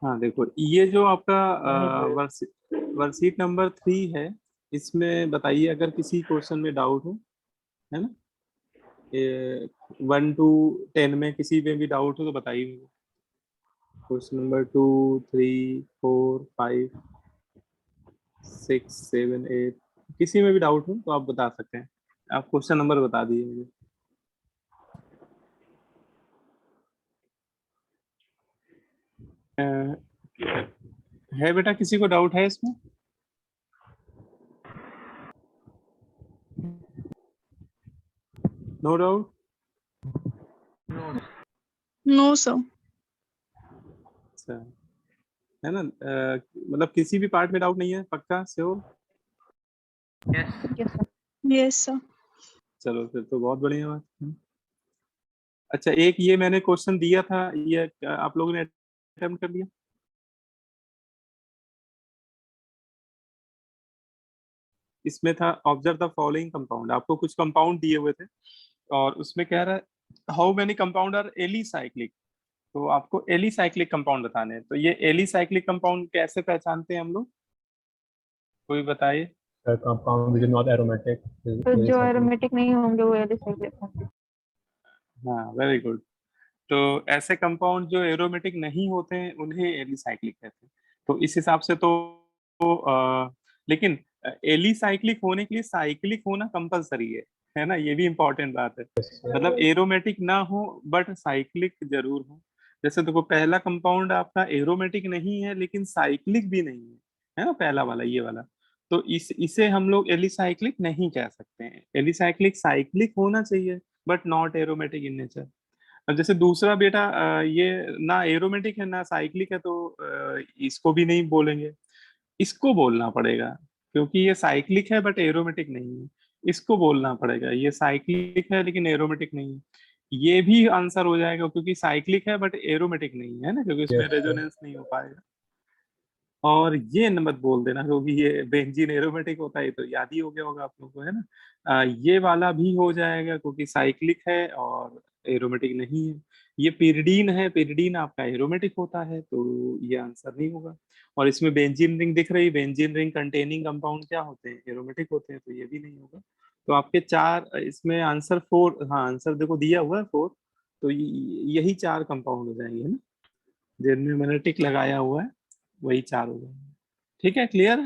हाँ देखो, ये जो आपका वर्कशीट नंबर 3 है, इसमें बताइए अगर किसी क्वेश्चन में डाउट हो, है ना। 1 to 10 में किसी में भी डाउट हो तो बताइए मुझे। क्वेश्चन नंबर 2, 3, 4, 5, 6, 7, 8, किसी में भी डाउट हो तो आप बता सकते हैं। आप क्वेश्चन नंबर बता दीजिए मुझे। अ, है बेटा, किसी को डाउट है इसमें? No doubt? No sir. अच्छा, है ना। मतलब किसी भी पार्ट में डाउट नहीं है, पक्का श्योर? Yes sir. चलो फिर तो बहुत बढ़िया बात है। अच्छा, एक ये मैंने क्वेश्चन दिया था, ये आप लोगों ने अटेम्प्ट कर लिया? इसमें था ऑब्जर्व द फॉलोइंग कंपाउंड, आपको कुछ कंपाउंड दिए हुए थे और उसमें कह रहा है how many compound are alicyclic. तो आपको एलिसाइक्लिक कंपाउंड बताने हैं। तो ये एलिसाइक्लिक कंपाउंड कैसे पहचानते हैं हम लोग, कोई बताइए। compound which is not aromatic is तो very जो cyclic. एरोमेटिक नहीं होंगे वो एलिसाइक्लिक होंगे। हाँ, वेरी गुड। तो ऐसे कंपाउंड जो एरोमेटिक नहीं होते हैं उन्हें एलिसाइक्लिक कहते हैं। तो इस हिसाब से लेकिन एलिसाइक्लिक होने के लिए साइक्लिक होना कंपलसरी है ना, ये भी इंपॉर्टेंट बात है। मतलब एरोमेटिक ना हो बट साइक्लिक जरूर हो। जैसे देखो, पहला कंपाउंड आपका एरोमेटिक नहीं है लेकिन साइक्लिक भी नहीं है ना, पहला वाला, ये वाला। तो इसे हम लोग एलिसाइक्लिक नहीं कह सकते हैं। एलिसाइक्लिक साइक्लिक होना चाहिए but not aromatic in nature. अब जैसे दूसरा बेटा, ये ना एरोमेटिक है ना साइक्लिक है, तो इसको भी नहीं बोलेंगे, इसको बोलना पड़ेगा, क्योंकि ये साइक्लिक है बट एरोमेटिक नहीं है। इसको बोलना पड़ेगा, ये साइक्लिक है लेकिन एरोमेटिक नहीं है। ये भी आंसर हो जाएगा क्योंकि साइक्लिक है बट एरोमेटिक नहीं है ना, क्योंकि इसमें Yes, sir. रेजोनेंस नहीं हो पाएगा। और ये न मत बोल देना क्योंकि ये बेंजीन एरोमेटिक होता है, तो याद ही हो गया होगा आप लोगों को, है ना। ये वाला भी हो जाएगा क्योंकि साइक्लिक है और एरोमेटिक नहीं है। ये पिरिडीन है, पिरिडीन आपका एरोमेटिक होता है, तो ये आंसर नहीं होगा। और इसमें बेंजीन रिंग दिख रही, बेंजीन रिंग कंटेनिंग कंपाउंड क्या होते हैं, एरोमेटिक होते हैं, तो ये भी नहीं होगा। तो आपके 4 इसमें आंसर 4, हाँ आंसर देखो दिया हुआ है 4। तो यही 4 कंपाउंड हो जाएंगे, है ना, जिनमें मैंने टिक लगाया हुआ है, वही 4 हो जाएंगे। ठीक है, क्लियर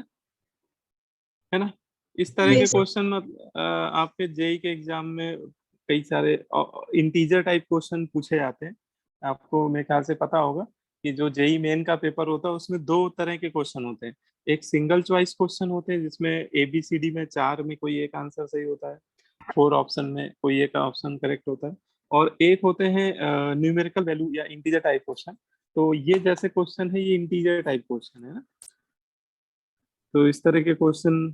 है ना। इस तरह के यस क्वेश्चन आपके जेई के एग्जाम में कई सारे इंटीजर टाइप क्वेश्चन पूछे जाते हैं। आपको मेरे ख्याल से पता होगा कि जो जेई मेन का पेपर होता है उसमें 2 तरह के क्वेश्चन होते हैं। एक सिंगल चॉइस क्वेश्चन होते हैं जिसमें ABCD में 4 में कोई एक आंसर सही होता है, 4 ऑप्शन में कोई एक ऑप्शन करेक्ट होता है। और एक होते हैं न्यूमेरिकल वैल्यू या इंटीजर टाइप क्वेश्चन। तो ये जैसे क्वेश्चन है, ये इंटीजर टाइप क्वेश्चन है ना। तो इस तरह के क्वेश्चन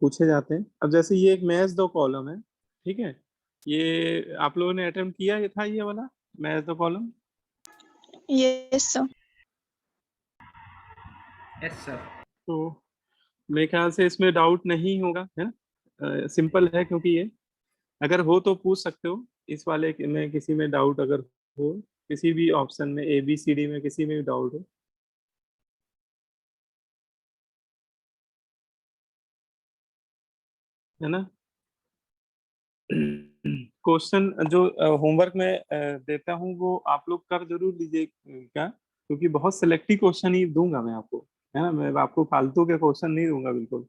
पूछे जाते हैं। अब जैसे ये एक मैच दो कॉलम है, ठीक है, ये आप लोगों ने अटेम्प्ट किया, ये था ये वाला मैच दो column. Yes sir. Yes sir. तो मेरे ख्याल से इसमें डाउट नहीं होगा, है ना। सिंपल है, क्योंकि ये अगर हो तो पूछ सकते हो इस वाले में, किसी में डाउट अगर हो, किसी भी ऑप्शन में ABCD में किसी में भी डाउट हो, है ना। क्वेश्चन जो होमवर्क में देता हूँ वो आप लोग कर जरूर लीजिएगा, क्योंकि बहुत सिलेक्टिव क्वेश्चन ही दूंगा मैं आपको, है ना। मैं आपको फालतू के क्वेश्चन नहीं दूंगा बिल्कुल।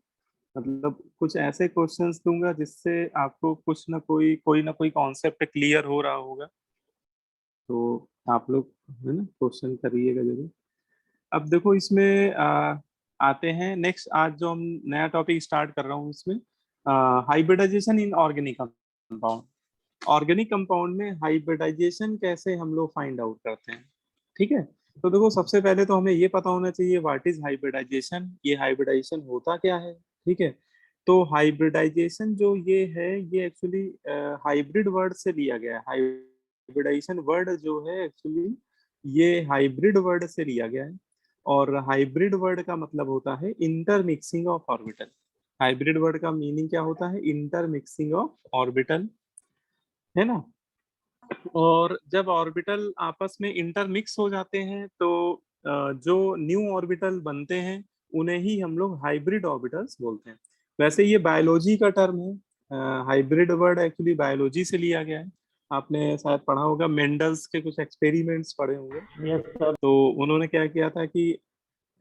मतलब कुछ ऐसे क्वेश्चंस दूंगा जिससे आपको कुछ ना कोई कॉन्सेप्ट क्लियर हो रहा होगा। तो आप लोग, है ना, क्वेश्चन करिएगा जरूर। अब देखो इसमें आते हैं नेक्स्ट, आज जो हम नया टॉपिक स्टार्ट कर रहा हूँ इसमें, hybridisation in organic compound. Organic compound में हाइब्रिडाइजेशन कैसे हम लोग फाइंड आउट करते हैं, ठीक है। तो देखो, सबसे पहले तो हमें ये पता होना चाहिए व्हाट इज हाइब्रिडाइजेशन, ये हाइब्रिडाइजेशन होता क्या है, ठीक है। तो हाइब्रिडाइजेशन जो ये है, ये एक्चुअली हाइब्रिड वर्ड से लिया गया है। हाइब्रिडाइजेशन वर्ड जो है एक्चुअली ये हाइब्रिड वर्ड से लिया गया है। और हाइब्रिड वर्ड का मतलब होता है intermixing of orbital. Hybrid word का मीनिंग क्या होता है, इंटरमिक्सिंग ऑफ ऑर्बिटल, है ना। और जब ऑर्बिटल आपस में इंटरमिक्स हो जाते हैं तो जो न्यू ऑर्बिटल बनते हैं उन्हें ही हम लोग हाइब्रिड ऑर्बिटल्स बोलते हैं। वैसे ये बायोलॉजी का टर्म है, हाइब्रिड वर्ड एक्चुअली बायोलॉजी से लिया गया है। आपने शायद पढ़ा होगा, मेंडल्स के कुछ एक्सपेरिमेंट्स पढ़े होंगे। Yes, sir. तो उन्होंने क्या किया था कि,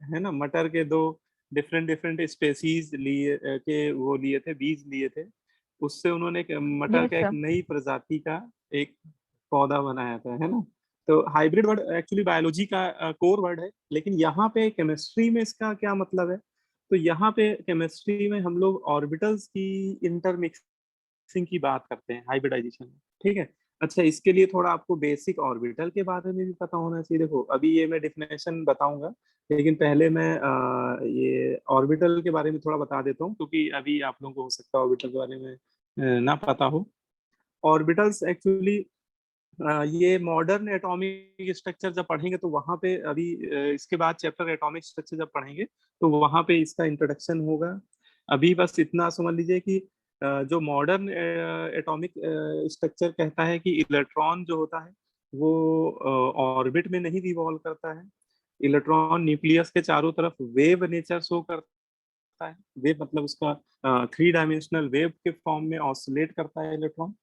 है ना, मटर के दो डिफरेंट डिफरेंट स्पेसीज लिए थे, बीज लिए थे। उससे उन्होंने मटर Yes, का एक sir. नई प्रजाति का एक पौधा बनाया था, है ना। तो हाइब्रिड वर्ड एक्चुअली बायोलॉजी का कोर वर्ड है, लेकिन यहाँ पे केमिस्ट्री में इसका क्या मतलब है। तो यहाँ पे केमिस्ट्री में हम लोग ऑर्बिटल्स की इंटरमिक्सिंग की बात करते हैं हाइब्रिडाइजेशन में, ठीक है। अच्छा, इसके लिए थोड़ा आपको बेसिक ऑर्बिटल के बारे में भी पता होना चाहिए। देखो अभी ये मैं डिफिनेशन बताऊंगा, लेकिन पहले मैं ये ऑर्बिटल के बारे में थोड़ा बता देता हूँ, क्योंकि अभी आप लोगों को हो सकता है ऑर्बिटल के बारे में ना पता हो। ऑर्बिटल्स एक्चुअली ये मॉडर्न एटॉमिक स्ट्रक्चर जब पढ़ेंगे तो वहां पे अभी इसके बाद चैप्टर एटॉमिक स्ट्रक्चर जब पढ़ेंगे तो वहां पे इसका इंट्रोडक्शन होगा। अभी बस इतना समझ लीजिए कि जो मॉडर्न एटॉमिक स्ट्रक्चर कहता है कि इलेक्ट्रॉन जो होता है वो ऑर्बिट में नहीं रिवॉल्व करता है। इलेक्ट्रॉन न्यूक्लियस के चारों तरफ वेव नेचर शो करता है। वेव मतलब उसका 3 डायमेंशनल वेव के फॉर्म में ऑसिलेट करता है इलेक्ट्रॉन।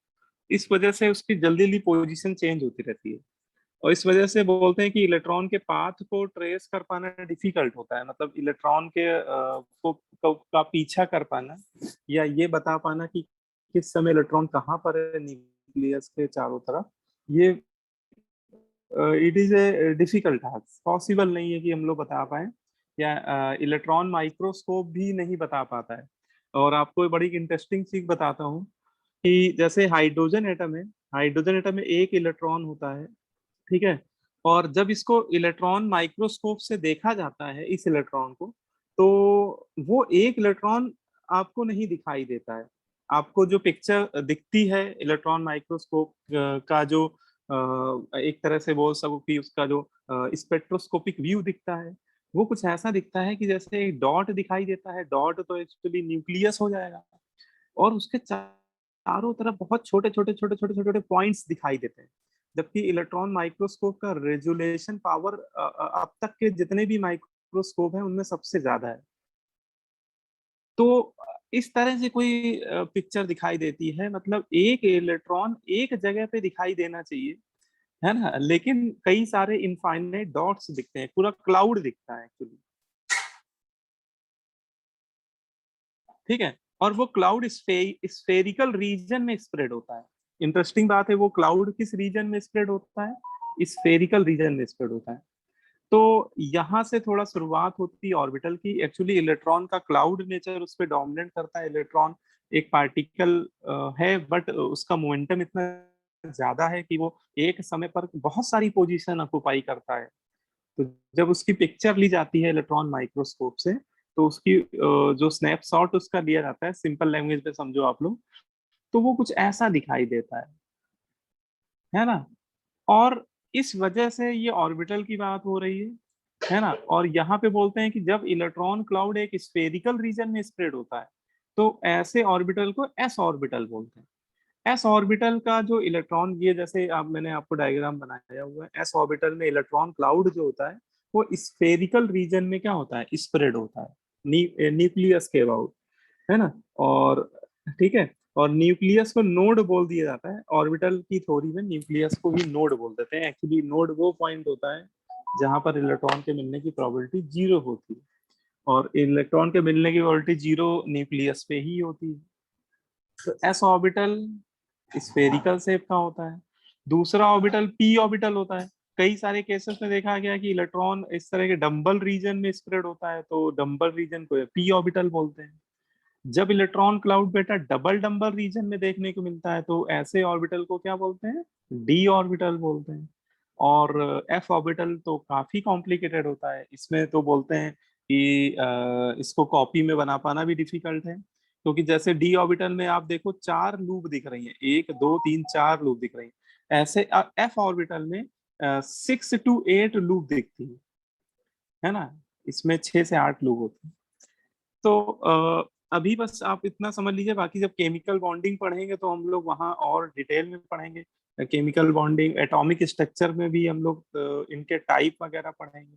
इस वजह से उसकी जल्दी जल्दी पोजीशन चेंज होती रहती है, और इस वजह से बोलते हैं कि इलेक्ट्रॉन के पाथ को ट्रेस कर पाना डिफिकल्ट होता है। मतलब इलेक्ट्रॉन के का पीछा कर पाना या ये बता पाना कि किस समय इलेक्ट्रॉन कहाँ पर है न्यूक्लियस के चारों तरफ, ये it is a difficult task. Possible नहीं है कि हम लोग बता पाए, या इलेक्ट्रॉन माइक्रोस्कोप भी नहीं बता पाता है। और आपको बड़ी इंटरेस्टिंग चीज बताता हूँ कि जैसे हाइड्रोजन एटम है, हाइड्रोजन एटम में एक इलेक्ट्रॉन होता है, ठीक है। और जब इसको इलेक्ट्रॉन माइक्रोस्कोप से देखा जाता है इस इलेक्ट्रॉन को, तो वो एक इलेक्ट्रॉन आपको नहीं दिखाई देता है। आपको जो पिक्चर दिखती है इलेक्ट्रॉन माइक्रोस्कोप का जो एक तरह से बोल सको कि उसका जो स्पेक्ट्रोस्कोपिक व्यू दिखता है, वो कुछ ऐसा दिखता है कि जैसे एक डॉट दिखाई देता है। डॉट तो एक्चुअली न्यूक्लियस हो जाएगा, और उसके चारों तरफ बहुत छोटे छोटे छोटे छोटे छोटे छोटे पॉइंट्स दिखाई देते हैं। जबकि इलेक्ट्रॉन माइक्रोस्कोप का रेजोल्यूशन पावर अब तक के जितने भी माइक्रोस्कोप हैं उनमें सबसे ज्यादा है। तो इस तरह से कोई पिक्चर दिखाई देती है, मतलब एक इलेक्ट्रॉन एक जगह पे दिखाई देना चाहिए, है ना, लेकिन कई सारे इनफाइनाइट डॉट्स दिखते हैं, पूरा क्लाउड दिखता है एक्चुअली, ठीक है। और वो क्लाउड स्फेरिकल रीजन में स्प्रेड होता है। इंटरेस्टिंग बात है, वो क्लाउड किस रीजन में स्प्रेड होता है, स्फेरिकल रीजन में स्प्रेड होता है। तो यहाँ से थोड़ा शुरुआत होती है ऑर्बिटल की। एक्चुअली इलेक्ट्रॉन का क्लाउड नेचर उस पर डोमिनेट करता है। इलेक्ट्रॉन एक पार्टिकल है, बट उसका मोमेंटम इतना ज्यादा है कि वो एक समय पर बहुत सारी पोजीशन ऑक्युपाई करता है। तो जब उसकी पिक्चर ली जाती है इलेक्ट्रॉन माइक्रोस्कोप से, तो उसकी जो स्नैपशॉट उसका लिया जाता है, सिंपल लैंग्वेज में समझो आप लोग, तो वो कुछ ऐसा दिखाई देता है ना। और इस वजह से ये ऑर्बिटल की बात हो रही है ना। और यहाँ पे बोलते हैं कि जब इलेक्ट्रॉन क्लाउड एक स्फेरिकल रीजन में स्प्रेड होता है, तो ऐसे ऑर्बिटल को एस ऑर्बिटल बोलते हैं। एस ऑर्बिटल का जो इलेक्ट्रॉन, ये जैसे आप, मैंने आपको डायग्राम बनाया हुआ है, एस ऑर्बिटल में इलेक्ट्रॉन क्लाउड जो होता है वो स्फेरिकल रीजन में क्या होता है, स्प्रेड होता है न्यूक्लियस के अबाउट, है ना। और ठीक है, और न्यूक्लियस को नोड बोल दिया जाता है। ऑर्बिटल की थ्योरी में न्यूक्लियस को भी नोड बोल देते हैं। एक्चुअली नोड वो पॉइंट होता है जहां पर इलेक्ट्रॉन के मिलने की प्रोबेबिलिटी जीरो होती है, और इलेक्ट्रॉन के मिलने की प्रोबेबिलिटी जीरो न्यूक्लियस पे ही होती है। तो एस ऑर्बिटल स्फेरिकल शेप का होता है। दूसरा ऑर्बिटल पी ऑर्बिटल होता है। कई सारे केसेस में देखा गया कि इलेक्ट्रॉन इस तरह के डम्बल रीजन में स्प्रेड होता है, तो डम्बल रीजन को पी ऑर्बिटल बोलते हैं। जब इलेक्ट्रॉन क्लाउड बेटा डबल डम्बल रीजन में देखने को मिलता है, तो ऐसे ऑर्बिटल को क्या बोलते हैं, डी ऑर्बिटल बोलते हैं। और एफ ऑर्बिटल तो काफी कॉम्प्लिकेटेड होता है। इसमें तो बोलते हैं कि इसको कॉपी में बना पाना भी डिफिकल्ट है, क्योंकि जैसे डी ऑर्बिटल में आप देखो 4 लूप दिख रही हैं, 1 2 3 4 लूप दिख रही हैं। ऐसे एफ ऑर्बिटल में 6 to 8 लूप दिखती है ना। इसमें 6 से 8 लूप होते हैं। तो अभी बस आप इतना समझ लीजिए, बाकी जब केमिकल बॉन्डिंग पढ़ेंगे तो हम लोग वहाँ और डिटेल में पढ़ेंगे। केमिकल बॉन्डिंग, एटॉमिक स्ट्रक्चर में भी हम लोग इनके टाइप वगैरह पढ़ेंगे।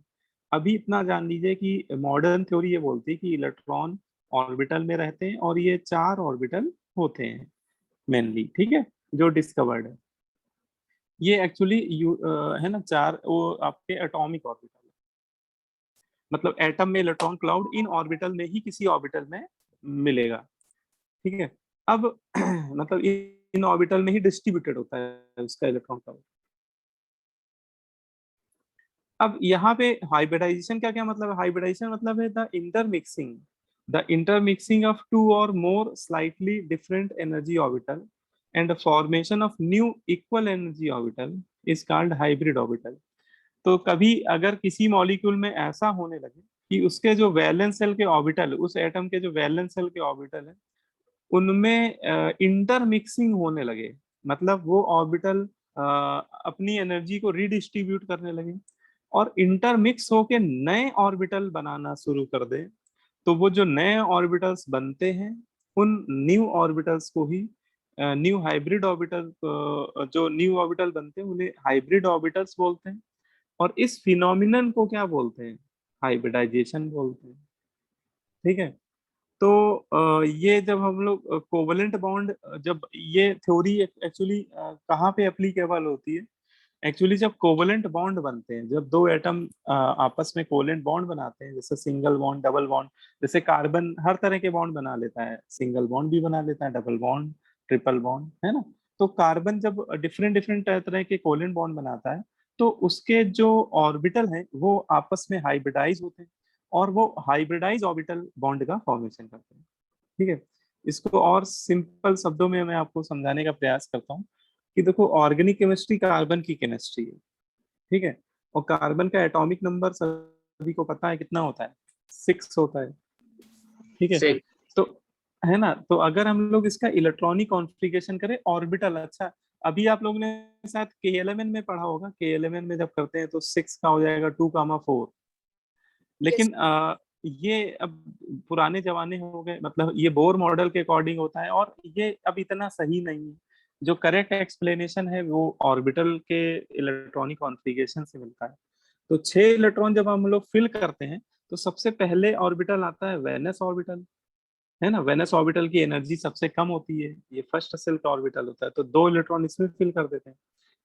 अभी इतना जान लीजिए कि मॉडर्न थ्योरी ये बोलती है कि इलेक्ट्रॉन ऑर्बिटल में रहते हैं और ये 4 ऑर्बिटल होते हैं मेनली, ठीक है, जो डिस्कवर्ड है। ये एक्चुअली है ना, 4 वो आपके एटॉमिक ऑर्बिटल है, मतलब एटम में इलेक्ट्रॉन क्लाउड इन ऑर्बिटल में ही किसी ऑर्बिटल में मिलेगा, ठीक है। अब मतलब इन ऑर्बिटल में ही डिस्ट्रीब्यूटेड होता है उसका इलेक्ट्रॉन क्लाउड। अब यहाँ पे हाइब्रिडाइजेशन का क्या मतलब है? हाइब्रिडाइजेशन मतलब है the intermixing of two or more slightly different energy orbital and formation of new equal energy orbital is called hybrid orbital. तो कभी अगर किसी मॉलिक्यूल में ऐसा होने लगे कि उसके जो वैलेंस शेल के ऑर्बिटल, उस एटम के जो वैलेंस शेल के ऑर्बिटल है, उनमें इंटरमिक्सिंग होने लगे, मतलब वो ऑर्बिटल अपनी एनर्जी को रिडिस्ट्रीब्यूट करने लगे और इंटरमिक्स होके नए ऑर्बिटल बनाना शुरू कर दे, तो वो जो नए ऑर्बिटल्स बनते हैं उन न्यू ऑर्बिटल्स को ही न्यू हाइब्रिड ऑर्बिटल, जो न्यू ऑर्बिटल बनते हैं उन्हें हाइब्रिड ऑर्बिटल्स बोलते हैं। और इस फिनोमिनन को क्या बोलते हैं? हाइब्रिडाइजेशन बोलते हैं, ठीक है। तो ये जब हम लोग कोवलेंट बॉन्ड, जब ये थ्योरी एक्चुअली कहाँ पे एप्लीकेबल होती है? एक्चुअली जब कोवलेंट बॉन्ड बनते हैं, जब दो एटम आपस में कोवलेंट बॉन्ड बनाते हैं, जैसे सिंगल बॉन्ड, डबल बॉन्ड, जैसे कार्बन हर तरह के बॉन्ड बना लेता है, सिंगल बॉन्ड भी बना लेता है, डबल बॉन्ड, ट्रिपल बॉन्ड, है ना। तो कार्बन जब डिफरेंट डिफरेंट तरह के कोवलेंट बॉन्ड बनाता है, तो उसके जो ऑर्बिटल हैं वो आपस में हाइब्रिडाइज होते हैं और वो हाइब्रिडाइज ऑर्बिटल बॉन्ड का फॉर्मेशन करते हैं, ठीक है। इसको और सिंपल शब्दों में मैं आपको समझाने का प्रयास करता हूँ कि देखो, ऑर्गेनिक केमिस्ट्री कार्बन की केमिस्ट्री है, ठीक है। और कार्बन का एटॉमिक नंबर सभी को पता है कितना होता है? 6 होता है, ठीक है। Six. तो है ना, तो अगर हम लोग इसका इलेक्ट्रॉनिक कॉन्फ़िगरेशन करें ऑर्बिटल, अच्छा अभी आप लोगों ने शायद KLMN में पढ़ा होगा, KLMN में जब करते हैं तो 6 का हो जाएगा 2,4, लेकिन ये अब पुराने जमाने हो गए, मतलब ये बोर मॉडल के अकॉर्डिंग होता है और ये अब इतना सही नहीं है। जो करेक्ट एक्सप्लेनेशन है वो ऑर्बिटल के इलेक्ट्रॉनिक कॉन्फ़िगरेशन से मिलता है। तो 6 इलेक्ट्रॉन जब हम लोग फिल करते हैं तो सबसे पहले ऑर्बिटल आता है वैलेंस ऑर्बिटल, है ना। वैलेंस ऑर्बिटल की एनर्जी सबसे कम होती है, ये फर्स्ट शेल का ऑर्बिटल होता है, तो 2 इलेक्ट्रॉन इसमें फिल कर देते हैं।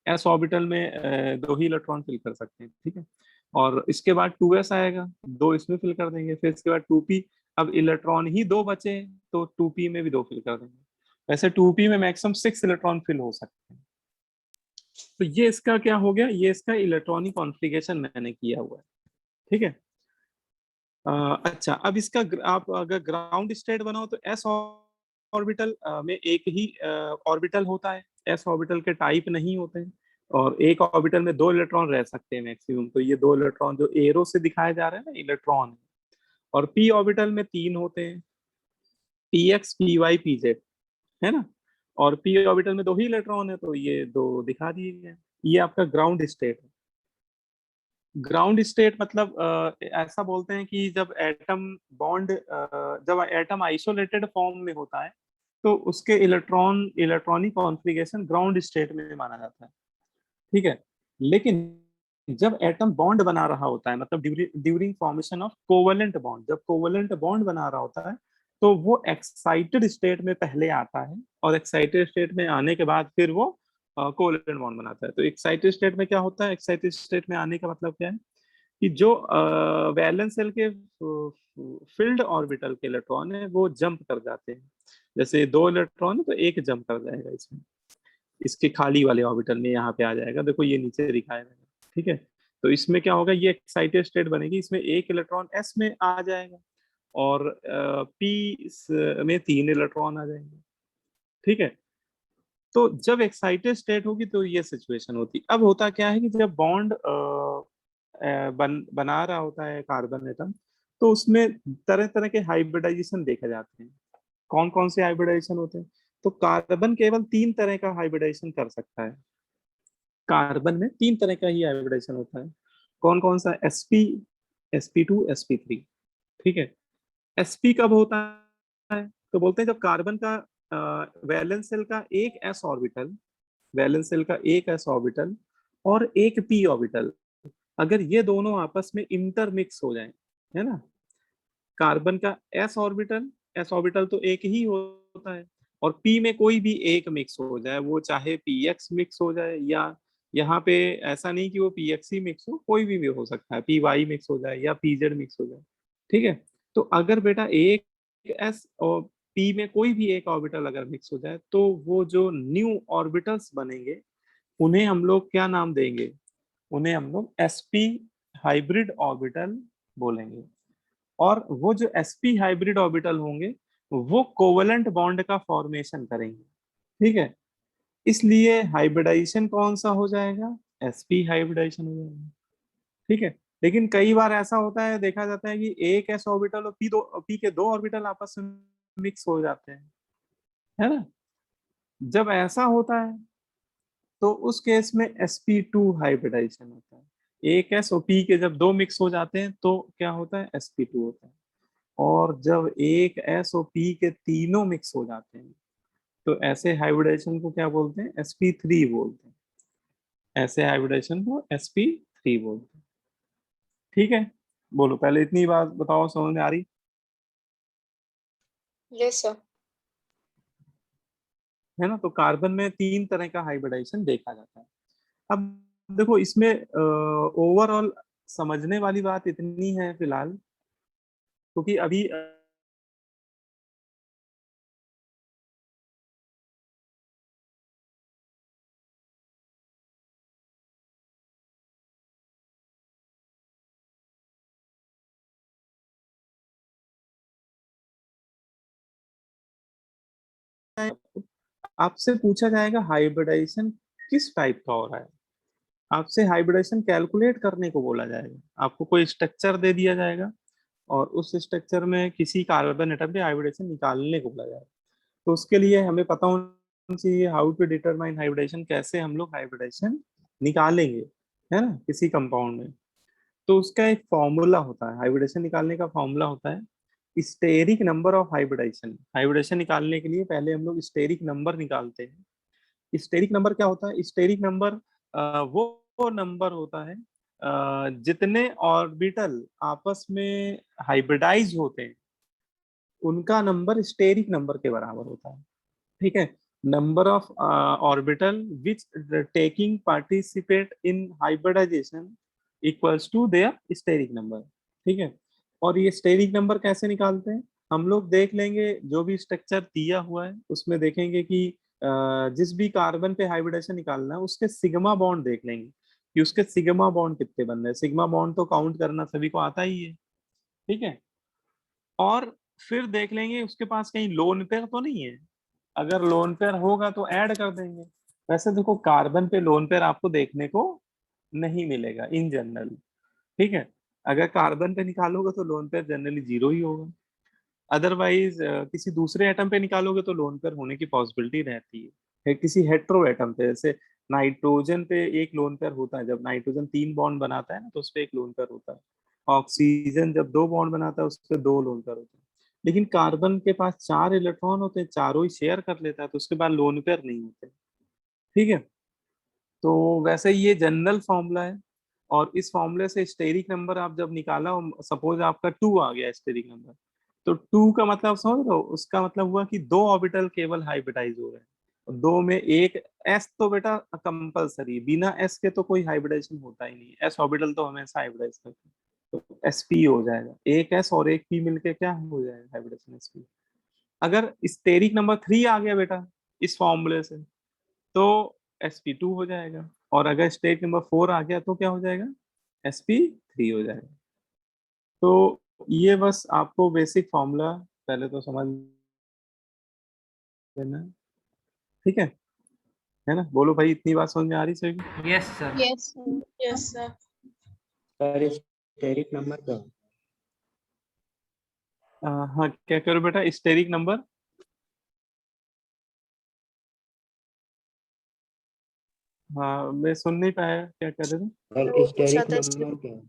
एस ऑर्बिटल में 2 ही इलेक्ट्रॉन फिल कर सकते हैं, ठीक है। और इसके बाद 2s आएगा, 2 इसमें फिल कर देंगे, फिर इसके बाद 2p। अब इलेक्ट्रॉन ही 2 बचे तो 2p में भी 2 फिल कर देंगे। वैसे 2p में मैक्सिमम 6 इलेक्ट्रॉन फिल हो सकते हैं। तो ये इसका क्या हो गया? ये इसका इलेक्ट्रॉनिक कॉन्फ़िगरेशन मैंने किया हुआ है, ठीक है। अच्छा, अब इसका आप अगर ग्राउंड स्टेट बनाओ तो s ऑर्बिटल में एक ही ऑर्बिटल होता है, s ऑर्बिटल के टाइप नहीं होते हैं, और एक ऑर्बिटल में 2 इलेक्ट्रॉन रह सकते हैं मैक्सिमम। तो ये 2 इलेक्ट्रॉन जो एरो से दिखाए जा रहे हैं ना, इलेक्ट्रॉन। और p ऑर्बिटल में 3 होते हैं, px py pz, है ना। और p ऑर्बिटल में 2 ही इलेक्ट्रॉन है, तो ये 2 दिखा दिए गए। ये आपका ग्राउंड स्टेट है। ग्राउंड स्टेट मतलब ऐसा बोलते हैं कि जब एटम बॉन्ड, जब एटम आइसोलेटेड फॉर्म में होता है तो उसके इलेक्ट्रॉनिक कॉन्फ़िगरेशन ग्राउंड स्टेट में माना जाता है, ठीक है। लेकिन जब एटम बॉन्ड बना रहा होता है, मतलब during formation of covalent bond, जब कोवेलेंट बॉन्ड बना रहा होता है तो वो एक्साइटेड स्टेट में पहले आता है, और एक्साइटेड स्टेट में आने के बाद फिर वो कोवेलेंट बॉन्ड बनाता है। तो एक्साइटेड स्टेट में क्या होता है? एक्साइटेड स्टेट में आने का मतलब क्या है कि जो वैलेंस शेल के फील्ड ऑर्बिटल के इलेक्ट्रॉन है वो जंप कर जाते हैं। जैसे 2 इलेक्ट्रॉन है तो एक जंप कर जाएगा इसमें, इसके खाली वाले ऑर्बिटल में यहाँ पे आ जाएगा, देखो ये नीचे दिखाया गया, ठीक है। तो इसमें क्या होगा? ये एक्साइटेड स्टेट बनेगी, इसमें एक इलेक्ट्रॉन s में आ जाएगा और p में 3 इलेक्ट्रॉन आ जाएंगे, ठीक है। तो जब एक्साइटेड स्टेट होगी तो ये सिचुएशन होती। अब होता क्या है कि जब बॉन्ड बना रहा होता है कार्बन एटम, तो उसमें तरह तरह के हाइब्रिडाइजेशन देखे जाते हैं। कौन कौन से हाइब्रिडाइजेशन होते हैं? तो कार्बन केवल 3 तरह का हाइब्रिडाइजेशन कर सकता है। कार्बन में 3 तरह का ही हाइब्रिडाइजेशन होता है। कौन कौन सा? sp, sp2, sp3, ठीक है। sp कब होता है? तो बोलते हैं जब कार्बन का वैलेंस शेल का एक s ऑर्बिटल वैलेंस शेल का एक s ऑर्बिटल और एक p ऑर्बिटल, अगर ये दोनों आपस में इंटरमिक्स हो जाएं, है ना, कार्बन का s ऑर्बिटल तो एक ही होता है, और p में कोई भी एक मिक्स हो जाए, वो चाहे px मिक्स हो जाए, या यहाँ पे ऐसा नहीं कि वो px ही मिक्स हो, कोई भी हो सकता है, py मिक्स हो जाए या pz मिक्स हो जाए, ठीक है। तो अगर बेटा एक s और p में कोई भी एक ऑर्बिटल अगर मिक्स हो जाए, तो वो जो न्यू ऑर्बिटल्स बनेंगे उन्हें हम लोग क्या नाम देंगे, उन्हें हम लोग sp हाइब्रिड ऑर्बिटल बोलेंगे। और वो जो sp हाइब्रिड ऑर्बिटल होंगे वो कोवलेंट बॉन्ड का फॉर्मेशन करेंगे, ठीक है। इसलिए हाइब्रिडाइजेशन कौन सा हो जाएगा, sp हाइब्रिडाइजेशन हो जाएगा, ठीक है। लेकिन कई बार ऐसा होता है, देखा जाता है कि एक s ऑर्बिटल और p के दो ऑर्बिटल आपस में मिक्स हो जाते हैं, है ना। जब ऐसा होता है तो उस केस में sp2 हाइब्रिडाइजेशन होता है। एक s और p के जब दो मिक्स हो जाते हैं तो क्या होता है, sp2 होता है। और जब एक s और p के तीनों मिक्स हो जाते हैं तो ऐसे हाइब्रिडेशन को क्या बोलते हैं, sp3 बोलते हैं। ऐसे हाइब्रिडेशन को sp3 बोलते हैं, ठीक है। बोलो पहले इतनी बात बताओ, समझ में आ रही Yes, sir. है ना। तो कार्बन में तीन तरह का हाइब्रिडाइजेशन देखा जाता है। अब देखो इसमें ओवरऑल समझने वाली बात इतनी है फिलहाल, क्योंकि अभी आपसे पूछा जाएगा हाइब्रिडाइजेशन किस टाइप का हो रहा है, आपसे हाइब्रिडेशन कैलकुलेट करने को बोला जाएगा। आपको कोई स्ट्रक्चर दे दिया जाएगा और उस स्ट्रक्चर में किसी कार्बन एटम पे हाइब्रिडेशन निकालने को बोला जाएगा। तो उसके लिए हमें पता होना चाहिए हाउ टू डिटरमाइन हाइब्रिडेशन, कैसे हम लोग हाइब्रिडेशन निकालेंगे, है ना, किसी कंपाउंड में। तो उसका एक फॉर्मूला होता है, हाइब्रिडेशन निकालने का फॉर्मूला होता है steric number of hybridisation. Hybridisation निकालने के लिए पहले हम लोग स्टेरिक नंबर निकालते हैं। स्टेरिक नंबर क्या होता है, स्टेरिक नंबर वो नंबर होता है जितने ऑर्बिटल आपस में हाइब्रिडाइज होते हैं उनका नंबर स्टेरिक नंबर के बराबर होता है, ठीक है। Number of orbital which taking participate in hybridisation equals to their steric number, ठीक है। और ये स्टेरिक नंबर कैसे निकालते हैं, हम लोग देख लेंगे जो भी स्ट्रक्चर दिया हुआ है उसमें देखेंगे कि जिस भी कार्बन पे हाइब्रिडेशन निकालना है उसके सिग्मा बॉन्ड देख लेंगे कि उसके सिग्मा बॉन्ड कितने बन रहे हैं। सिग्मा बॉन्ड तो काउंट करना सभी को आता ही है, ठीक है। और फिर देख लेंगे उसके पास कहीं लोन पेयर तो नहीं है, अगर लोन पेयर होगा तो ऐड कर देंगे। वैसे देखो कार्बन पे लोन पेयर आपको देखने को नहीं मिलेगा इन जनरल, ठीक है। अगर कार्बन पे निकालोगे तो लोन पेयर जनरली जीरो ही होगा। अदरवाइज किसी दूसरे एटम पे निकालोगे तो लोन पेयर होने की पॉसिबिलिटी रहती है किसी हेट्रो एटम पे, जैसे नाइट्रोजन पे एक लोन पेयर होता है, जब नाइट्रोजन तीन बॉन्ड बनाता है ना तो उस पे एक लोन पेयर होता है। ऑक्सीजन जब दो बॉन्ड बनाता है उस पे दो लोन पेयर होते हैं। लेकिन कार्बन के पास चार इलेक्ट्रॉन होते हैं, चारों ही शेयर कर लेता है, तो उसके बाद लोन पेयर नहीं होते, ठीक है। तो वैसे ये जनरल फॉर्मूला है। और इस फॉर्मूले से स्टेरिक नंबर आप जब निकाला, सपोज आपका 2 आ गया स्टेरिक नंबर, तो 2 का मतलब समझ रहे हो, उसका मतलब हुआ कि दो ऑर्बिटल केवल हाइब्रिडाइज हो रहे हैं, और दो में एक एस तो बेटा कंपलसरी, बिना एस के तो कोई हाइब्रिडाइजेशन होता ही नहीं, एस ऑर्बिटल तो हमेशा हाइब्रिडाइज करते हैं, तो एस पी हो जाएगा, एक एस और एक पी मिलके क्या हो जाएगा, हाइब्रिडेशन एस पी। अगर स्टेरिक नंबर 3 आ गया बेटा इस फॉर्मूले से तो sp2 हो जाएगा, और अगर स्टेट नंबर 4 आ गया तो क्या हो जाएगा, sp3 हो जाएगा। तो ये बस आपको बेसिक फॉर्मूला पहले तो समझ लेना है, ठीक है ना। बोलो भाई इतनी बात समझ में आ रही सही। Yes sir. Yes, sir. Yes, sir. Sir steric number क्या होता हाँ क्या करो बेटा, स्टेरिक नंबर, हाँ मैं सुन नहीं पाया क्या कह रहे थे। है? वो सर पूछा स्टेरिक था नंबर क्या है?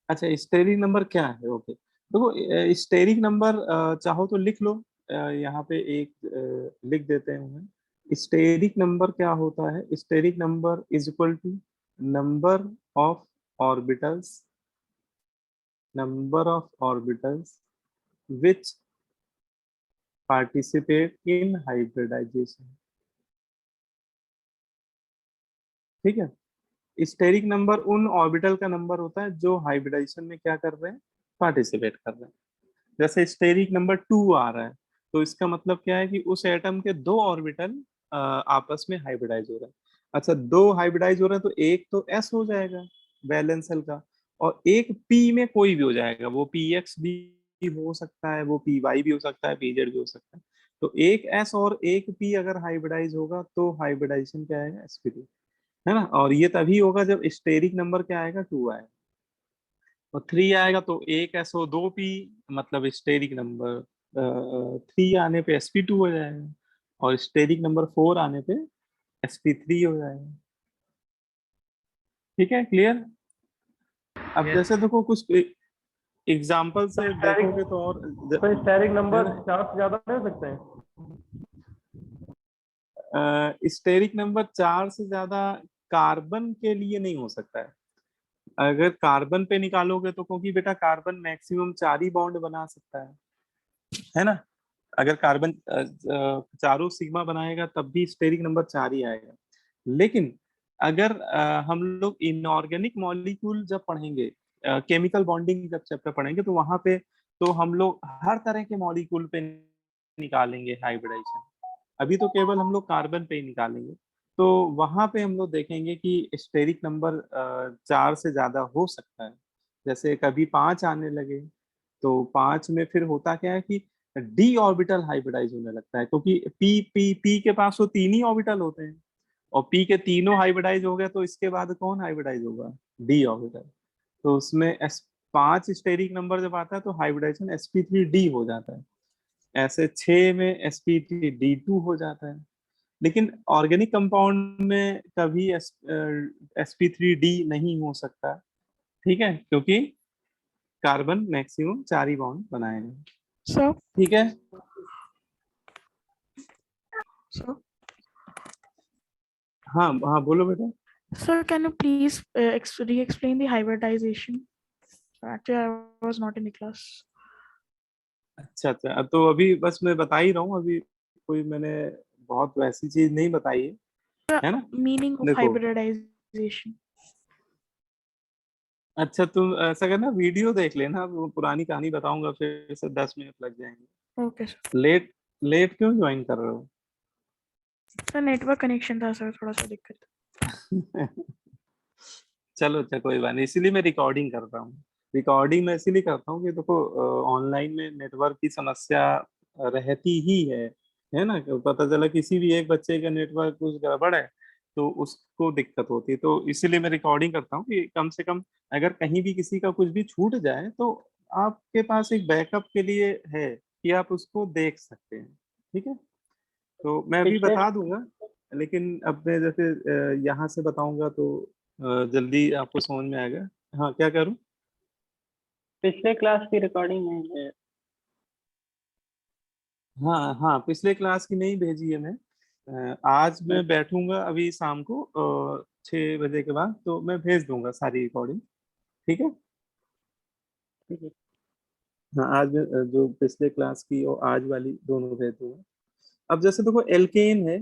अच्छा स्टेरिक नंबर क्या है, ओके। देखो स्टेरिक नंबर चाहो तो लिख लो, यहाँ पे एक लिख देते हैं हमें। स्टेरिक नंबर क्या होता है? Steric number is equal to number of orbitals, number of orbitals which participate in hybridisation. ठीक है, स्टेरिक नंबर उन ऑर्बिटल का नंबर होता है जो हाइब्रिडाइजेशन में क्या कर रहे हैं, पार्टिसिपेट कर रहे हैं। जैसे स्टेरिक नंबर 2 आ रहा है, तो इसका मतलब क्या है कि उस एटम के दो ऑर्बिटल आपस में हाइब्रिडाइज हो रहे हैं। अच्छा, दो हाइब्रिडाइज हो रहे हैं तो एक तो एस हो जाएगा वैलेंस शेल का, और एक पी में कोई भी हो जाएगा, वो पी एक्स भी हो सकता है, वो पी वाई भी हो सकता है, पी जेड भी हो सकता है। तो एक एस और एक पी अगर हाइब्रिडाइज होगा तो हाइब्रिडाइजेशन क्या आएगा, sp2, है ना। और ये तभी होगा जब स्टेरिक नंबर क्या आएगा, 2 आएगा। और 3 आएगा तो एक एसओ 2 पी, मतलब स्टेरिक नंबर 3 आने पे sp2 हो जाएगा, और स्टेरिक नंबर 4 आने पे sp3 हो जाएगा। ठीक है, क्लियर। अब जैसे देखो कुछ एग्जाम्पल से देखोगे तो और तो स्टेरिक है नंबर ना। 4 से ज्यादा नहीं हो सकते हैं? स्टेरिक नंबर 4 से ज्यादा कार्बन के लिए नहीं हो सकता है। अगर कार्बन पे निकालोगे तो, क्योंकि बेटा कार्बन मैक्सिमम 4 ही बॉन्ड बना सकता है ना। अगर कार्बन चारों सिग्मा बनाएगा तब भी स्टेरिक नंबर 4 ही आएगा। लेकिन अगर हम लोग इनऑर्गेनिक मॉलिक्यूल जब पढ़ेंगे, केमिकल बॉन्डिंग जब चैप्टर पढ़ेंगे, तो वहां पे तो हम लोग हर तरह के मॉलिक्यूल पे निकालेंगे हाइब्रिडाइजेशन। अभी तो केवल हम लोग कार्बन पे ही निकालेंगे। तो वहां पे हम लोग देखेंगे कि स्टेरिक नंबर 4 से ज्यादा हो सकता है। जैसे कभी 5 आने लगे तो 5 में फिर होता क्या है कि डी ऑर्बिटल हाइब्रिडाइज होने लगता है, क्योंकि पी पी पी के पास तो 3 ही ऑर्बिटल होते हैं, और पी के तीनों हाइब्रिडाइज हो गए तो इसके बाद कौन हाइब्रिडाइज होगा, डी ऑर्बिटल। तो उसमें एस 5 स्टेरिक नंबर जब आता है तो हाइब्रिडाइजेशन sp3d हो जाता है। ऐसे 6 में sp3d2 हो जाता है। लेकिन ऑर्गेनिक कंपाउंड में कभी sp3d नहीं हो सकता। ठीक है, क्योंकि कार्बन मैक्सिमम 4 ही बॉन्ड बनाएगा। So, ठीक है। so, हाँ हाँ, बोलो बेटा। sir, can you please re-explain the hybridization? Actually, I was not in the class. अच्छा अच्छा, अब तो अभी बस मैं बता ही रहा हूँ, अभी कोई मैंने बहुत वैसी चीज नहीं बताई है ना। Meaning of देखो, hybridization. अच्छा तुम ऐसा करना, वीडियो देख लेना, वो पुरानी कहानी बताऊंगा फिर से 10 मिनट लग जाएंगे। Okay, sir. लेट लेट क्यों ज्वाइन कर रहे हो? सर नेटवर्क कनेक्शन था सर, थोड़ा सा दिक्कत। चलो अच्छा, कोई बात नहीं, इसीलिए मैं रिकॉर्डिंग कर रहा हूँ। रिकॉर्डिंग मैं इसीलिए करता हूँ कि देखो ऑनलाइन में नेटवर्क की समस्या रहती ही है ना। कि पता चला किसी भी एक बच्चे का नेटवर्क कुछ गड़बड़ है तो उसको दिक्कत होती है, तो इसीलिए मैं रिकॉर्डिंग करता हूँ कि कम से कम अगर कहीं भी किसी का कुछ भी छूट जाए तो आपके पास एक बैकअप के लिए है कि आप उसको देख सकते हैं। ठीक है, तो मैं अभी पिछले बता दूंगा, लेकिन अब मैं जैसे यहाँ से बताऊंगा तो जल्दी आपको समझ में आएगा। हाँ, क्या करूँ? पिछले क्लास की रिकॉर्डिंग है। हाँ हाँ, पिछले क्लास की नहीं भेजी है मैं। आज मैं बैठूंगा अभी शाम को 6 बजे के बाद, तो मैं भेज दूंगा सारी रिकॉर्डिंग। ठीक है। ठीक है। हाँ, आज मैं जो पिछले क्लास की और आज वाली दोनों भेज दूंगा। अब जैसे देखो एल्केन है,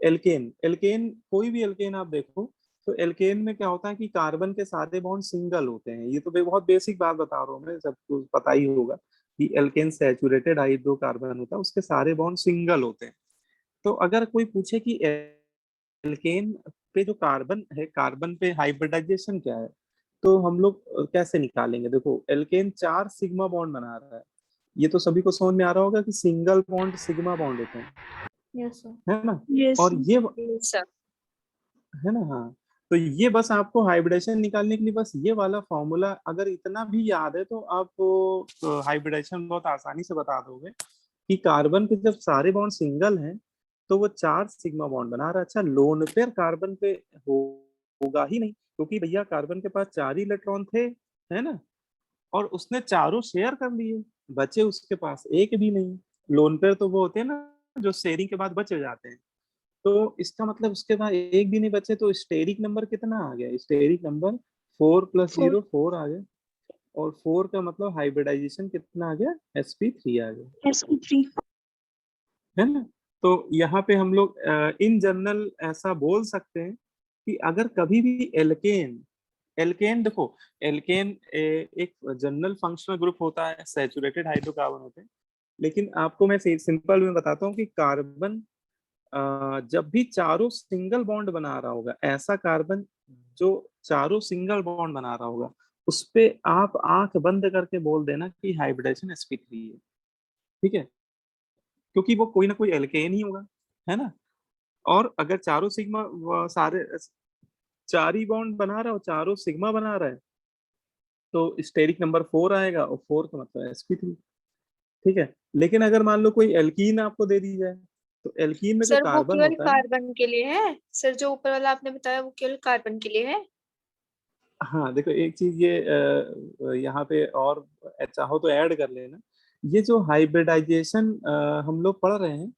एल्केन एल्केन कोई भी एल्केन आप देखो, तो एल्केन में क्या होता है कि कार्बन के सारे बॉन्ड सिंगल होते हैं। ये तो बहुत बेसिक बात बता रहा हूँ मैं, सबको पता ही होगा कि एल्केन सैचुरेटेड हाइड्रोकार्बन होता है, उसके सारे बॉन्ड सिंगल होते हैं। तो अगर कोई पूछे कि एल्केन पे जो कार्बन है, कार्बन पे हाइब्रिडाइजेशन क्या है, तो हम लोग कैसे निकालेंगे? देखो एल्केन 4 सिग्मा बॉन्ड बना रहा है, ये तो सभी को समझ में आ रहा होगा कि सिंगल बॉन्ड सिग्मा बॉन्ड होते हैं, यस सर। है ना। यस और ये सर। है ना, हाँ। तो ये बस आपको हाइब्रिडेशन निकालने के लिए बस ये वाला फॉर्मूला अगर इतना भी याद है तो आप हाइब्रिडेशन बहुत आसानी से बता दोगे कि कार्बन के जब सारे बॉन्ड सिंगल हैं तो वो 4 सिग्मा बॉन्ड बना रहा है। अच्छा, लोन पेयर कार्बन पे होगा ही नहीं, क्योंकि भैया कार्बन के पास 4 ही इलेक्ट्रॉन थे, है ना, और उसने चारों शेयर कर लिए, बचे उसके पास एक भी नहीं। लोन पेयर तो वो होते हैं ना जो शेयरिंग के बाद बच जाते हैं। तो इसका मतलब उसके बाद एक भी नहीं बचे, तो स्टेरिक नंबर कितना आ गया? स्टेरिक नंबर 4 + 0 4 आ गया, और 4 का मतलब हाइब्रिडाइजेशन कितना आ गया? sp3 आ गया, sp3। है ना। तो यहाँ पे हम लोग इन जनरल ऐसा बोल सकते हैं कि अगर कभी भी एल्केन, एल्केन देखो, एल्केन एक जनरल फंक्शनल ग्रुप होता है, सैचुरेटेड हाइड्रोकार्बन होते हैं। लेकिन आपको मैं सिंपल में बताता हूँ कि कार्बन जब भी चारों सिंगल बॉन्ड बना रहा होगा, ऐसा कार्बन जो चारों सिंगल बॉन्ड बना रहा होगा, उस पे आप आंख बंद करके बोल देना कि हाइब्रिडाइजेशन sp3 है, ठीक है, क्योंकि वो कोई ना कोई एल्केन ही होगा, है ना। और अगर चारों सिग्मा सारे चार ही बॉन्ड बना रहा हो, चारों सिग्मा बना रहा है, तो स्टेरिक नंबर 4 आएगा, और 4 का मतलब sp3, ठीक है। लेकिन अगर मान लो कोई एल्कीन आपको दे दी जाए, तो एल्कीन में जो सर वो कार्बन केवल होता है, कार्बन के लिए है? सर जो ऊपर वाला आपने बताया वो केवल कार्बन के लिए है? हाँ देखो एक चीज ये यहाँ पे और चाहो तो ऐड कर लेना, ये जो हाइब्रिडाइजेशन हम लोग पढ़ रहे हैं,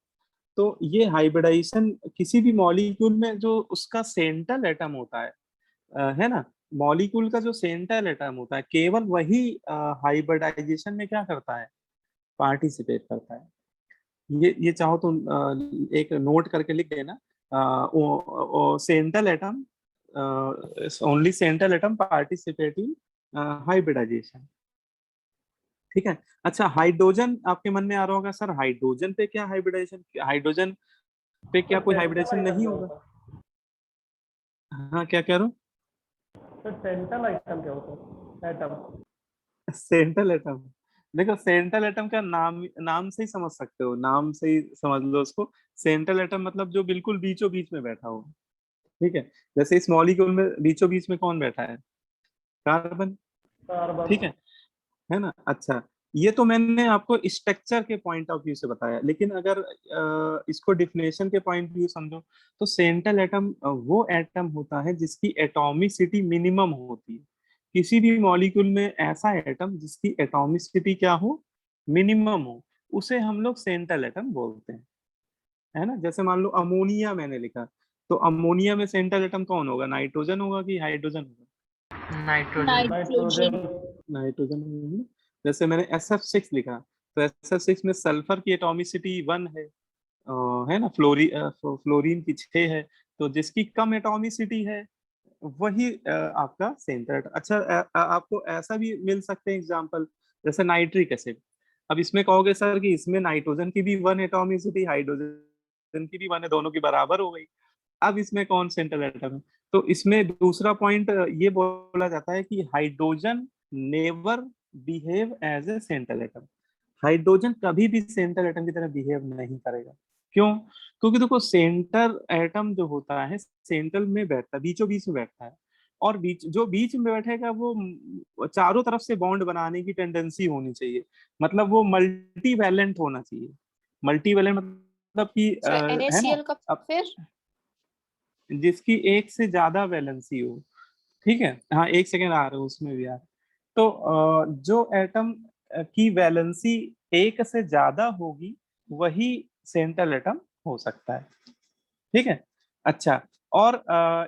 तो ये हाइब्रिडाइजेशन किसी भी मॉलिक्यूल में जो उसका सेंट्रल एटम होता है ना, मॉलिक्यूल का जो सेंट्रल एटम होता है, केवल वही हाइब्रिडाइजेशन में क्या करता है? पार्टिसिपेट करता है। ये चाहो तो एक नोट करके लिख देना, central atom, only central atom participate in hybridisation, ठीक है। अच्छा, हाइड्रोजन आपके मन में आ रहा होगा, सर हाइड्रोजन पे क्या हाइब्रिडाइजेशन, हाइड्रोजन पे क्या कोई हाइब्रिडेशन नहीं होगा? हाँ, क्या कह रहा हूँ? तो सेंट्रल आइटम क्या होता है? एटम। सेंट्रल एटम, देखो सेंट्रल एटम का नाम नाम से ही समझ सकते हो, नाम से ही समझ लो उसको। सेंट्रल एटम मतलब जो बिल्कुल बीचों बीच में बैठा हो, ठीक है। जैसे इस मॉलिक्यूल में बीचों बीच में कौन बैठा है? Carbon, carbon. ठीक है ना। अच्छा, ये तो मैंने आपको स्ट्रक्चर के पॉइंट ऑफ व्यू से बताया, लेकिन अगर इसको डिफिनेशन के पॉइंट व्यू समझो, तो सेंट्रल एटम वो एटम होता है जिसकी एटॉमिसिटी मिनिमम होती है। किसी भी मॉलिक्यूल में ऐसा एटम जिसकी एटॉमिसिटी क्या हो? मिनिमम हो, उसे हम लोग सेंट्रल एटम बोलते हैं, है ना। जैसे मान लो अमोनिया मैंने लिखा, तो अमोनिया में सेंट्रल एटम कौन होगा? नाइट्रोजन होगा कि हाइड्रोजन होगा? नाइट्रोजन। नाइट्रोजन। नाइट्रोजन होगा ना। जैसे मैंने SF6 लिखा, तो SF6 में सल्फर की एटॉमिसिटी 1 है ना, फ्लोरीन की 6 है, तो जिसकी कम एटॉमिसिटी है वही आपका सेंटर। अच्छा, आपको ऐसा भी मिल सकते हैं एग्जांपल, जैसे नाइट्रिक एसिड। अब इसमें कहोगे सर कि इसमें नाइट्रोजन की भी 1 एटॉमिसिटी, हाइड्रोजन की भी 1 है, दोनों की बराबर हो गई। अब इसमें कौन सेंट्रल एटम है? तो इसमें दूसरा पॉइंट ये बोला जाता है कि hydrogen never behave as a central atom. Hydrogen कभी भी सेंट्रल एटम की तरह बिहेव नहीं करेगा। क्यों? क्योंकि देखो सेंटर एटम जो होता है सेंट्रल में बैठता है, बीचों बीच में बैठता है, और बीच में बैठेगा वो चारों तरफ से बॉन्ड बनाने की टेंडेंसी होनी चाहिए, मतलब वो मल्टी वैलेंट होना चाहिए। मल्टी वैलेंट मतलब कि सर है ना, NaCl का अब फिर? जिसकी एक से ज्यादा वैलेंसी हो, ठीक है। हाँ, एक सेकेंड आ रहा है उसमें भी यार। तो जो एटम की वैलेंसी एक से ज्यादा होगी वही सेंट्रल एटम हो सकता है, ठीक है। अच्छा, और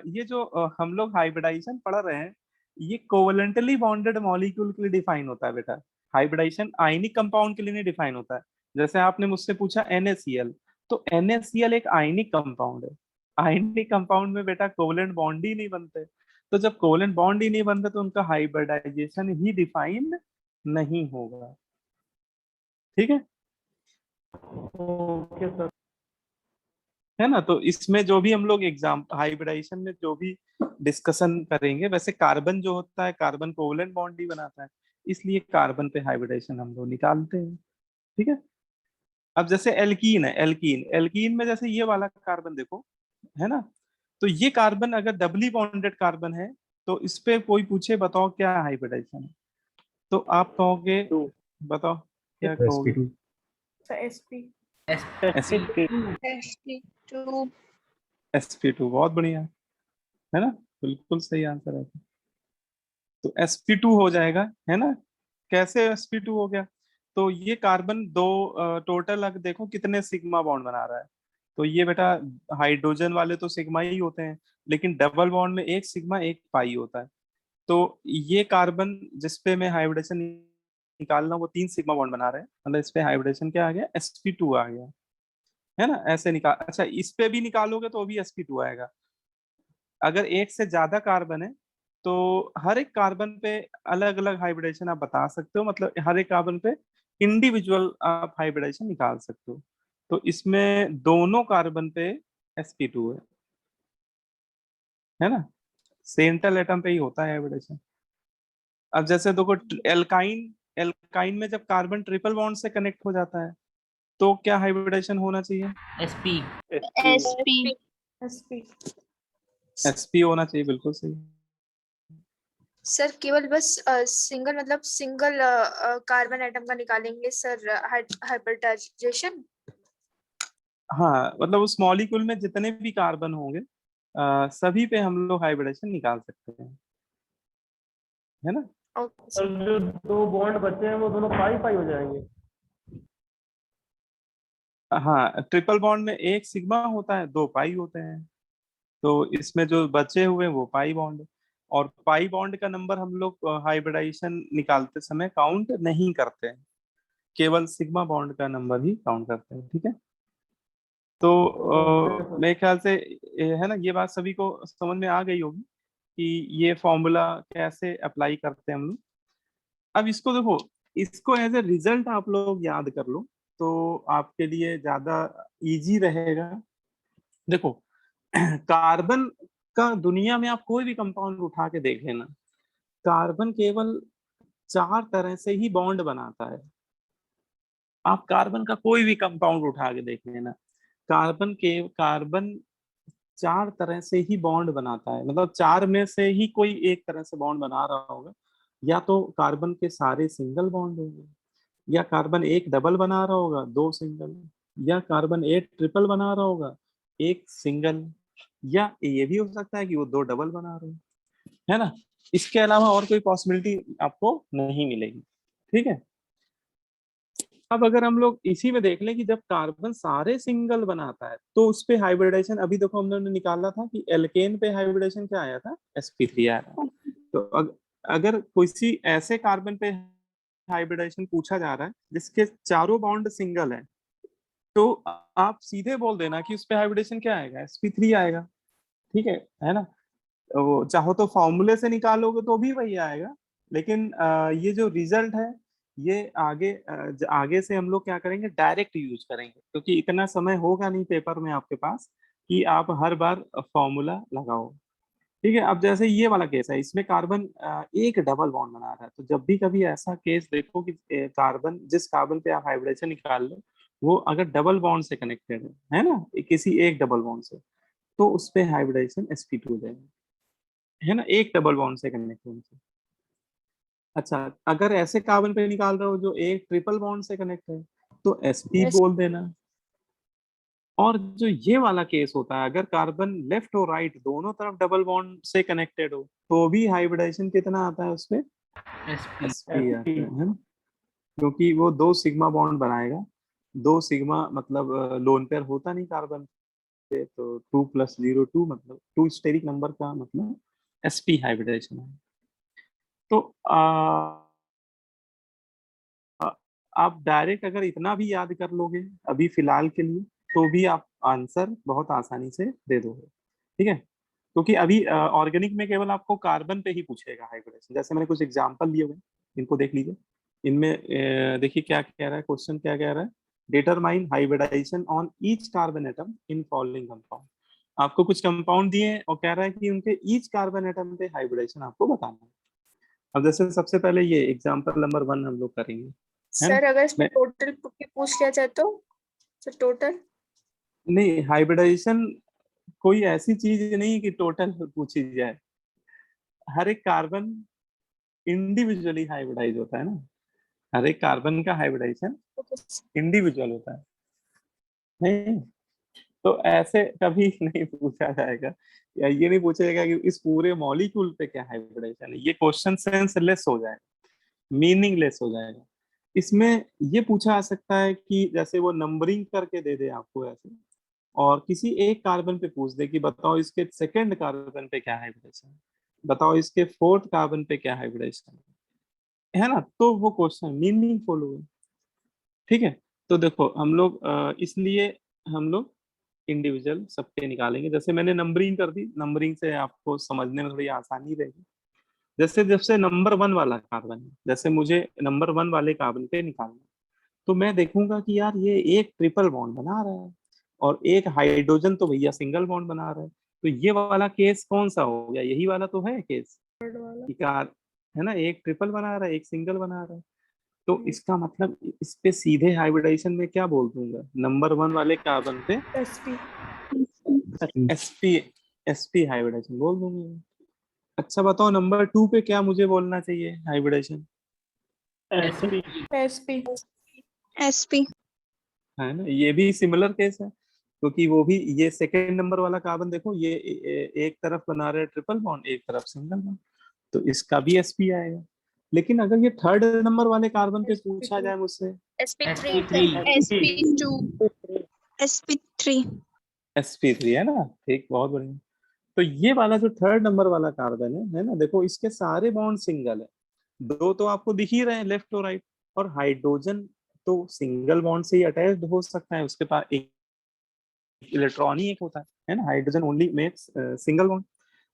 ये जो हम लोग हाइब्रिडाइजेशन पढ़ रहे हैं, ये कोवलेंटली बॉन्डेड मॉलिक्यूल के लिए डिफाइन होता है बेटा। हाइब्रिडाइजेशन आयनिक कंपाउंड के लिए नहीं डिफाइन होता है। जैसे आपने मुझसे पूछा NaCl, तो NaCl एक आयनिक कंपाउंड है। आयनिक कंपाउंड में बेटा कोवलेंट बॉन्ड ही नहीं बनते, तो जब कोवलेंट बॉन्ड ही नहीं बनते तो उनका हाइब्रिडाइजेशन ही डिफाइन नहीं होगा, ठीक है। Okay sir. है ना। तो इसमें जो भी हम लोग एग्जाम हाइब्रिडाइजेशन में जो भी डिस्कशन करेंगे, वैसे कार्बन जो होता है, कार्बन कोवलेंट बॉन्ड ही बनाता है, इसलिए कार्बन पे हाइब्रिडाइजेशन हम लोग निकालते हैं, ठीक है। अब जैसे एल्कीन है, एल्कीन एल्कीन में जैसे ये वाला कार्बन देखो, है ना, तो ये कार्बन अगर डबली बॉन्डेड कार्बन है, तो इस पे कोई पूछे बताओ क्या हाइब्रिडाइजेशन है, तो आप कहोगे, टू। बताओ क्या कहोगे? sp2। sp। S sp2। sp2 बहुत बढ़िया, है ना, बिल्कुल सही आंसर है। तो sp2 हो जाएगा, है ना। कैसे sp2 हो गया? तो ये कार्बन दो टोटल अगर देखो कितने सिग्मा बॉन्ड बना रहा है, तो ये बेटा हाइड्रोजन वाले तो सिग्मा ही होते हैं, लेकिन डबल बॉन्ड में एक सिग्मा एक पाई होता है। तो ये कार्बन जिसपे मैं हाइब्रिडेशन निकाल रहा हूँ वो 3 सिग्मा बॉन्ड बना रहे हैं, मतलब इस पे हाइब्रिडेशन क्या आ गया, sp2 आ गया, है ना। ऐसे निकाल, अच्छा इस पे भी निकालोगे तो भी sp2 आएगा। अगर एक से ज्यादा कार्बन है तो हर एक कार्बन पे अलग अलग हाइब्रिडेशन आप बता सकते हो, मतलब हर एक कार्बन पे इंडिविजुअल आप हाइब्रिडेशन निकाल सकते हो। तो इसमें दोनों कार्बन पे sp2 है ना, सेंट्रल एटम पे ही होता है हाइब्रिडेशन। अब जैसे देखो एल्काइन, एल्काइन में जब कार्बन ट्रिपल बॉन्ड से कनेक्ट हो जाता है तो क्या हाइब्रिडेशन होना चाहिए, SP। sp sp sp होना चाहिए, बिल्कुल सही। सर केवल बस सिंगल मतलब सिंगल कार्बन एटम का निकालेंगे सर हाइब्रिडाइजेशन। हाँ मतलब उस मॉलिक्यूल में जितने भी कार्बन होंगे सभी पे हम लोग हाइब्रिडेशन निकाल सकते हैं, है ना। ओके और सर। जो दो बॉन्ड बचे हैं वो दोनों पाई पाई हो जाएंगे। हाँ ट्रिपल बॉन्ड में एक सिग्मा होता है, 2 पाई होते हैं, तो इसमें जो बचे हुए हैं वो पाई बॉन्ड। और पाई बॉन्ड का नंबर हम लोग हाइब्रिडाइजेशन निकालते समय काउंट नहीं करते हैं, केवल सिग्मा बॉन्ड का नंबर ही काउंट करते हैं, ठीक है। तो मेरे ख्याल से है ना, ये बात सभी को समझ में आ गई होगी कि ये फॉर्मूला कैसे अप्लाई करते हैं हम लोग। अब इसको देखो, इसको एज ए रिजल्ट आप लोग याद कर लो तो आपके लिए ज्यादा इजी रहेगा। देखो कार्बन का दुनिया में आप कोई भी कंपाउंड उठा के देख लेना, कार्बन केवल 4 तरह से ही बॉन्ड बनाता है। आप कार्बन का कोई भी कंपाउंड उठा के देख लेना, कार्बन 4 तरह से ही बॉन्ड बनाता है, मतलब 4 में से ही कोई एक तरह से बॉन्ड बना रहा होगा। या तो कार्बन के सारे सिंगल बॉन्ड होंगे, या कार्बन एक डबल बना रहा होगा 2 सिंगल, या कार्बन एक ट्रिपल बना रहा होगा 1 सिंगल, या ये भी हो सकता है कि वो 2 डबल बना रहे हो, है ना। इसके अलावा और कोई पॉसिबिलिटी आपको नहीं मिलेगी, ठीक है। अब अगर हम लोग इसी में देख लें कि जब कार्बन सारे सिंगल बनाता है तो उस पे हाइब्रिडेशन, अभी देखो हम लोगों ने निकाला था कि एल्केन पे हाइब्रिडेशन क्या आया था, sp3 आया था। तो अगर किसी ऐसे कार्बन पे हाइब्रिडेशन पूछा जा रहा है जिसके चारों बॉन्ड सिंगल है, तो आप सीधे बोल देना कि उस पे हाइब्रिडेशन क्या आएगा, sp3 आएगा, ठीक है ना। वो चाहो तो फॉर्मूले से निकालोगे तो भी वही आएगा, लेकिन ये जो रिजल्ट है ये आगे से हम लोग क्या करेंगे, डायरेक्ट यूज करेंगे, क्योंकि इतना समय होगा नहीं पेपर में आपके पास कि आप हर बार फॉर्मूला लगाओ, ठीक है। अब जैसे ये वाला केस है, इसमें कार्बन एक डबल बॉन्ड बना रहा है, तो जब भी कभी ऐसा केस देखो कि कार्बन, जिस कार्बन पे आप हाइब्रिडेशन निकाल लो वो अगर डबल बॉन्ड से कनेक्टेड है ना, किसी एक डबल बॉन्ड से, तो उस पे हाइब्रिडेशन sp2 हो जाएगा, है ना, एक डबल बॉन्ड से कनेक्ट होने से। अच्छा अगर ऐसे कार्बन पे निकाल रहे हो जो एक ट्रिपल बॉन्ड से कनेक्ट है तो sp बोल देना। और जो ये वाला केस होता है, अगर कार्बन लेफ्ट और राइट दोनों तरफ डबल बॉन्ड से कनेक्टेड हो तो भी हाइब्रिडेशन कितना आता है उसपे, SP। sp आता है ना, क्योंकि वो 2 सिग्मा बॉन्ड बनाएगा। 2 सिग्मा मतलब लोन पेयर होता नहीं कार्बन पे, तो 2 + 0 2, मतलब 2 स्टेरिक नंबर का मतलब sp हाइब्रिडेशन है। तो आप डायरेक्ट अगर इतना भी याद कर लोगे अभी फिलहाल के लिए तो भी आप आंसर बहुत आसानी से दे दोगे, ठीक है। क्योंकि अभी ऑर्गेनिक में केवल आपको कार्बन पे ही पूछेगा हाइब्रिडेशन। जैसे मैंने कुछ एग्जांपल दिए हुए, इनको देख लीजिए। इनमें देखिए क्या कह रहा है क्वेश्चन, क्या कह रहा है, determine hybridisation on each carbon atom in following compound. आपको कुछ कंपाउंड दिए और कह रहा है कि उनके ईच कार्बन एटम पे हाइब्रिडेशन आपको बताना है। अब जैसे सबसे पहले ये एग्जांपल नंबर 1 हम लोग करेंगे, है ना। सर अगर इसमें मैं टोटल पूछ लिया जाए तो सर टोटल। नहीं, हाइब्रिडाइजेशन कोई ऐसी चीज नहीं कि टोटल पूछी जाए, हर एक कार्बन इंडिविजुअली हाइब्रिडाइज होता है ना, हर एक कार्बन का हाइब्रिडाइजेशन इंडिविजुअल होता है, नहीं तो ऐसे कभी नहीं पूछा जाएगा, या ये नहीं पूछा जाएगा कि इस पूरे मॉलिक्यूल पे क्या हाइब्रिडाइजेशन है। ये क्वेश्चन सेंस लेस हो जाएगा, मीनिंगलेस हो जाएगा। इसमें ये पूछा जा सकता है कि जैसे वो नंबरिंग करके दे दे आपको ऐसे, और किसी एक कार्बन पे पूछ दे कि बताओ इसके सेकंड कार्बन पे क्या हाइब्रिडेशन है, बताओ इसके फोर्थ कार्बन पे क्या हाइब्रिडेशन है ना, तो वो क्वेश्चन मीनिंगफुल हुए। ठीक है, तो देखो हम लोग इसलिए हम लोग इंडिविजुअल सबके निकालेंगे। जैसे मैंने नंबरिंग कर दी, नंबरिंग से आपको समझने में थोड़ी आसानी रहेगी। जैसे जैसे नंबर 1 वाला कार्बन है, जैसे मुझे नंबर 1 वाले कार्बन पे निकालना है, तो मैं देखूंगा कि यार ये एक ट्रिपल बॉन्ड बना रहा है और एक हाइड्रोजन तो भैया सिंगल बॉन्ड बना रहा है, तो ये वाला केस कौन सा हो गया, यही वाला तो है केस कि कार है ना, एक ट्रिपल बना रहा है एक सिंगल बना रहा है। तो इसका मतलब इस पे सीधे हाइब्रिडेशन में क्या बोल दूंगा, नंबर 1 वाले कार्बन पे sp एसपी एसपी हाइब्रिडेशन बोल दूंगा। अच्छा बताओ नंबर 2 पे क्या मुझे बोलना चाहिए हाइब्रिडेशन, एसपी sp एसपी। है ना, ये भी सिमिलर केस है क्योंकि वो भी ये सेकंड नंबर वाला कार्बन देखो ये एक तरफ बना रहे ट्रिपल बॉन्ड एक तरफ सिंगल बॉन्ड, तो इसका भी एसपी आएगा। लेकिन अगर ये थर्ड नंबर वाले कार्बन पे पूछा जाए मुझसे sp3 sp2 sp3 sp3 है ना, ठीक बहुत बढ़िया। तो ये वाला जो थर्ड नंबर वाला कार्बन है ना, देखो इसके सारे बॉन्ड सिंगल है, दो तो आपको दिख ही रहे हैं लेफ्ट और राइट, और हाइड्रोजन तो सिंगल बॉन्ड से ही अटैच्ड हो सकता है, उसके पास एक इलेक्ट्रॉन ही एक होता है ना, hydrogen only makes single bond,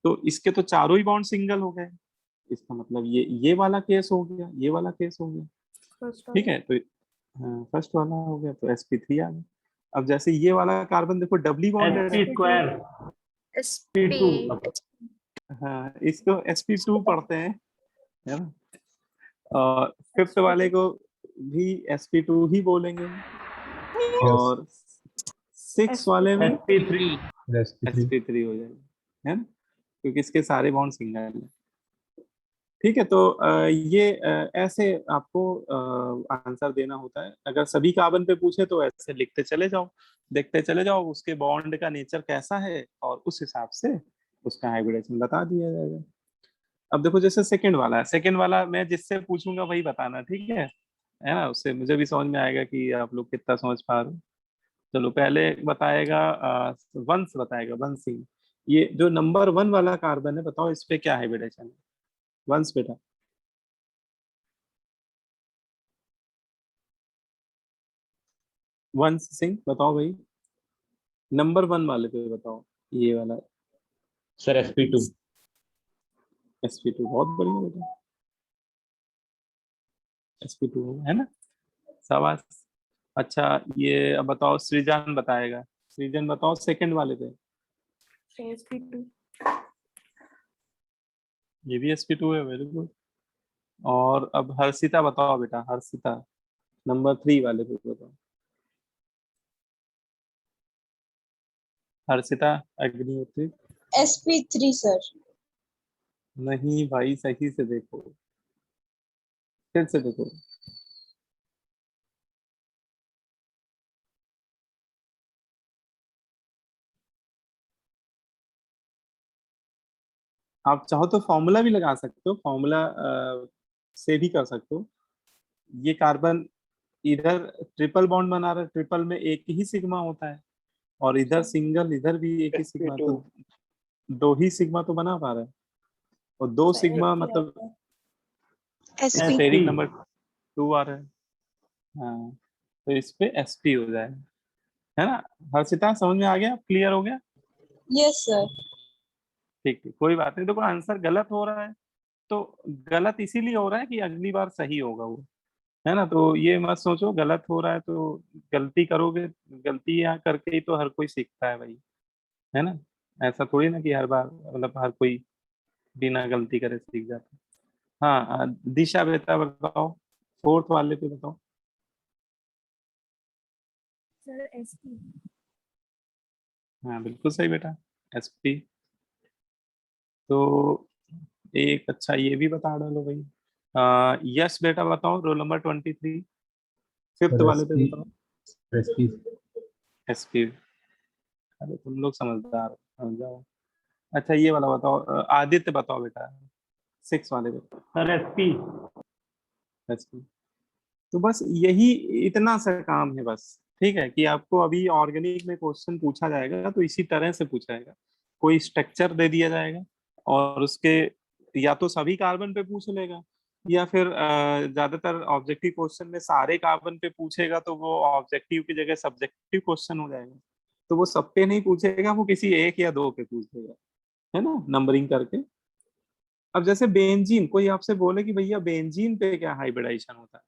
तो इसके तो चारों ही बॉन्ड सिंगल हो गए। इसका मतलब ये वाला केस हो गया, ये वाला केस हो गया। first ठीक है, तो फर्स्ट वाला हो गया तो sp3 आ गया। अब जैसे ये वाला कार्बन देखो डबली बॉन्डेड एसपी है, स्क्वायर sp हाँ इसको sp2 पढ़ते हैं, है ना, और फिफ्थ वाले को भी sp2 ही बोलेंगे, और सिक्स वाले में एसपी3 sp3 हो जाएगा, है ना, क्योंकि इसके सारे बॉन्ड सिंगल है। ठीक है, तो ये ऐसे आपको आंसर देना होता है। अगर सभी कार्बन पे पूछे तो ऐसे लिखते चले जाओ, देखते चले जाओ उसके बॉन्ड का नेचर कैसा है, और उस हिसाब से उसका हाइब्रिडेशन बता दिया जाएगा। अब देखो जैसे सेकंड वाला है, सेकंड वाला मैं जिससे पूछूंगा वही बताना, ठीक है ना, उससे मुझे भी समझ में आएगा कि आप लोग कितना समझ पा रहे हो। चलो पहले बताएगा वंश बताएगा, वंश सिंह, ये जो नंबर 1 वाला कार्बन है बताओ इस पे क्या हाइब्रिडेशन है, वंश बेटा। वंश सिंह बताओ भाई, नंबर 1 वाले पे बताओ, ये वाला सर sp2 sp2 बहुत बढ़िया बेटा, sp2 है ना, शाबाश। अच्छा ये अब बताओ सृजन बताएगा, सृजन बताओ सेकंड वाले पे, sp2 ये भी sp2 है, वेरी गुड। और अब हर्षिता बताओ बेटा, हर्षिता नंबर 3 वाले पे बताओ, हर्षिता अग्निहोत्री। sp3 sir. नहीं भाई सही से देखो, फिर से देखो, आप चाहो तो फॉर्मूला भी लगा सकते हो, फॉर्मूला से भी कर सकते हो। ये कार्बन इधर ट्रिपल बॉन्ड बना रहा है, ट्रिपल में एक ही सिग्मा होता है, और इधर सिंगल, इधर भी एक ही सिग्मा, तो दो ही सिग्मा तो बना पा रहा है, और दो सिग्मा मतलब sp स्टेरिक नंबर 2 आ रहा है। हाँ तो इस पे sp हो जाएगा, है ना। हर्षिता समझ में आ गया, क्लियर हो गया, यस सर। ठीक ठीक कोई बात नहीं। देखो आंसर गलत हो रहा है तो गलत इसीलिए हो रहा है कि अगली बार सही होगा वो, है ना, तो ये मत सोचो गलत हो रहा है तो गलती करोगे, गलती यहाँ करके ही तो हर कोई सीखता है भाई, है ना, ऐसा थोड़ी ना कि हर बार मतलब हर कोई बिना गलती करे सीख जाता है। हाँ दिशा बेटा बताओ, फोर्थ वाले पे बताओ। सर sp हाँ बिल्कुल सही बेटा, एसपी। तो एक अच्छा ये भी बता डालो भाई, यस बेटा बताओ, रोल नंबर 23 फिफ्थ सर वाले पे एसपी बताओ, एसपी एसपी। अरे तुम लोग समझदार हो, समझ जाओ। अच्छा ये वाला बताओ, आदित्य बताओ बेटा, 6 वाले पे, सर एसपी एसपी। तो बस यही इतना सा काम है बस, ठीक है। कि आपको अभी ऑर्गेनिक में क्वेश्चन पूछा जाएगा तो इसी तरह से पूछा जाएगा, कोई स्ट्रक्चर दे दिया जाएगा और उसके या तो सभी कार्बन पे पूछ लेगा, या फिर ज्यादातर ऑब्जेक्टिव क्वेश्चन में सारे कार्बन पे पूछेगा तो वो ऑब्जेक्टिव की जगह सब्जेक्टिव क्वेश्चन हो जाएगा। तो वो सब पे नहीं पूछेगा, वो किसी एक या दो पे पूछ देगा, है ना, नंबरिंग करके। अब जैसे बेंजीन, कोई आपसे बोले कि भैया बेंजीन पे क्या हाइब्रिडाइजेशन होता है,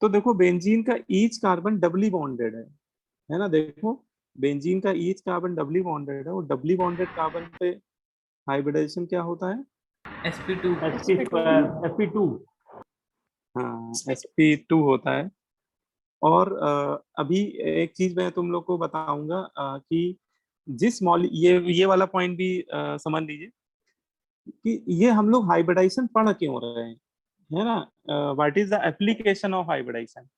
तो देखो बेंजीन का ईच कार्बन डबली बॉन्डेड है ना। देखो बेंजीन का ईच कार्बन डबली बॉन्डेड है, और डबली बॉन्डेड कार्बन पे हाइब्रिडाइजेशन क्या होता है? sp2 sp2 हाँ, sp2 होता है। और अभी एक चीज मैं तुम लोग को बताऊंगा कि जिस मॉल ये वाला पॉइंट भी समझ लीजिए कि ये हम लोग हाइब्रिडाइजेशन पढ़ क्यों रहे हैं, है ना। What is the application of hybridisation,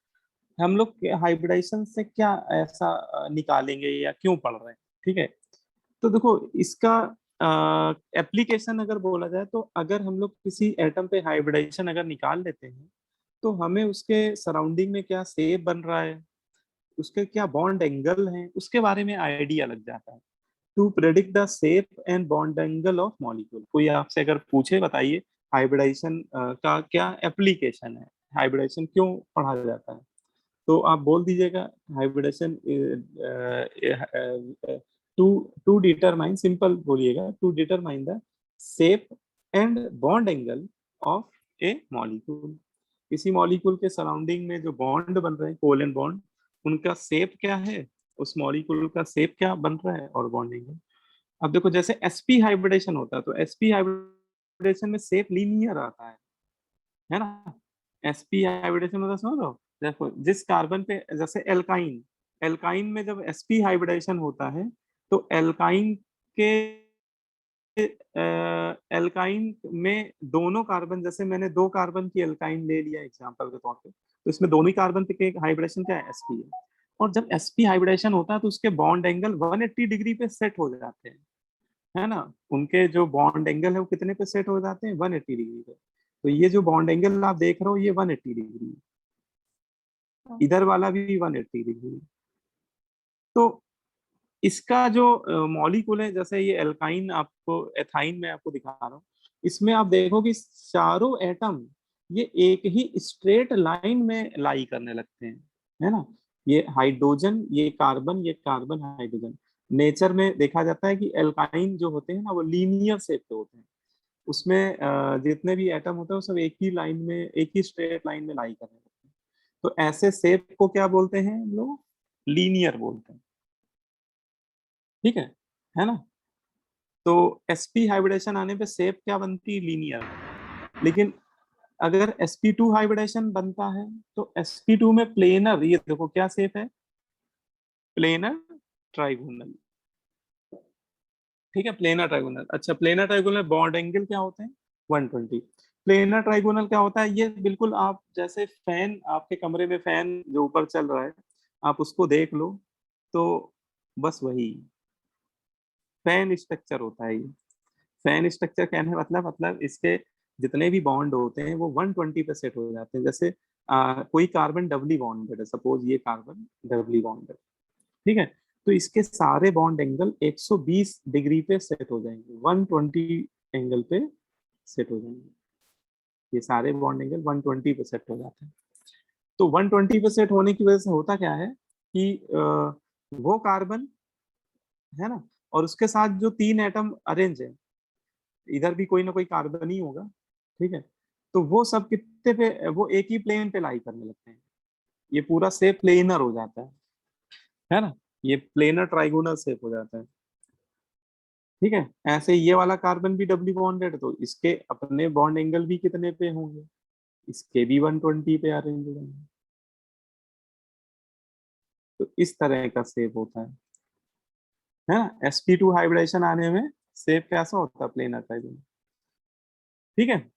हम लोग हाइब्रिडाइजेशन से क्या ऐसा निकालेंगे या क्यों पढ़ रहे हैं, ठीक है। तो देखो इसका एप्लीकेशन अगर बोला जाए तो अगर हम लोग किसी एटम पे हाइब्रिडाइजेशन अगर निकाल लेते हैं तो हमें उसके सराउंडिंग में क्या शेप बन रहा है, उसके क्या बॉन्ड एंगल हैं, उसके बारे में आइडिया लग जाता है। To predict the shape and bond angle of molecule, कोई आपसे अगर पूछे बताइए हाइब्रिडाइजेशन का क्या एप्लीकेशन है, हाइब्रिडाइजेशन क्यों पढ़ा जाता है, तो आप बोल दीजिएगा hybridisation to to determine, simple बोलिएगा, to determine the shape and bond angle of a molecule. किसी मॉलिक्यूल के सराउंडिंग में जो बॉन्ड बन रहे हैं, कोवेलेंट बॉन्ड, उनका शेप क्या है, उस मॉलिक्यूल का शेप क्या बन रहा है और बॉन्ड एंगल। अब देखो जैसे sp हाइब्रिडेशन होता है तो sp हाइब्रिडेशन में शेप लीनियर आता है ना। sp हाइब्रिडेशन मतलब समझ लो, देखो जिस कार्बन पे जैसे एल्काइन, एल्काइन में जब sp हाइब्रिडेशन होता है तो एल्काइन के एल्काइन में दोनों कार्बन, जैसे मैंने दो कार्बन की एल्काइन ले लिया एग्जांपल के तौर पे, तो इसमें दोनों ही कार्बन पे हाइब्रिडेशन क्या है, sp है। और जब sp हाइब्रिडेशन होता है तो उसके बॉन्ड एंगल 180 डिग्री पे सेट हो जाते हैं, है ना। उनके जो बॉन्ड एंगल है वो कितने पे सेट हो जाते हैं, 180 डिग्री पे। तो ये जो बॉन्ड एंगल आप देख रहे हो ये 180 डिग्री, इधर वाला भी 180 डिग्री। तो इसका जो मॉलिक्यूल है, जैसे ये एल्काइन आपको एथाइन में आपको दिखा रहा हूँ, इसमें आप देखो कि चारों एटम ये एक ही स्ट्रेट लाइन में लाई करने लगते हैं, है ना। ये हाइड्रोजन, ये कार्बन हाइड्रोजन, नेचर में देखा जाता है कि एल्काइन जो होते हैं ना वो लीनियर शेप के होते हैं, उसमें जितने भी एटम होते हैं वो सब एक ही लाइन में, एक ही स्ट्रेट लाइन में लाई करने लगते हैं। तो ऐसे शेप को क्या बोलते हैं हम लोग, लीनियर बोलते हैं, ठीक है ना। तो sp हाइब्रिडेशन आने पे शेप क्या बनती है, लीनियर। लेकिन अगर sp2 हाइब्रिडेशन बनता है तो sp2 में प्लेनर, ये देखो क्या शेप है, प्लेनर ट्राइगोनल, ठीक है, प्लेनर ट्राइगोनल। अच्छा प्लेनर ट्राइगोनल बॉन्ड एंगल क्या होते हैं, 120। प्लेनर ट्राइगोनल क्या होता है, ये बिल्कुल आप जैसे फैन, आपके कमरे में फैन जो ऊपर चल रहा है आप उसको देख लो, तो बस वही फैन स्ट्रक्चर होता है ये। फैन स्ट्रक्चर कहने का मतलब इसके जितने भी बॉन्ड होते हैं वो 120 पे सेट हो जाते हैं। जैसे कोई कार्बन डबली बॉन्डेड है, सपोज ये कार्बन डबली बॉन्डेड, ठीक है, तो इसके सारे बॉन्ड एंगल 120 डिग्री पे सेट हो जाएंगे, 120 एंगल पे सेट हो जाएंगे। ये सारे बॉन्ड एंगल 120 पे सेट हो जाते हैं। तो 120 पे सेट होने की वजह से होता क्या है कि वो कार्बन, है ना, और उसके साथ जो तीन एटम अरेंज है, इधर भी कोई ना कोई कार्बन ही होगा, ठीक है, तो वो सब कितने पे, वो एक ही प्लेन पे लाई करने लगते हैं, ये पूरा शेप प्लेनर हो जाता है ना, ये प्लेनर ट्राइगोनल शेप हो जाता है, ठीक है। ऐसे ये वाला कार्बन भी डबली बॉन्डेड, तो इसके अपने बॉन्ड एंगल भी कितने पे होंगे, इसके भी 120 पे अरेंज हो जाएंगे। तो इस तरह का शेप होता है ना। sp2 हाइब्रिडेशन आने में शेप कैसा होता है, प्लेनर ट्राइगोनल, ठीक है।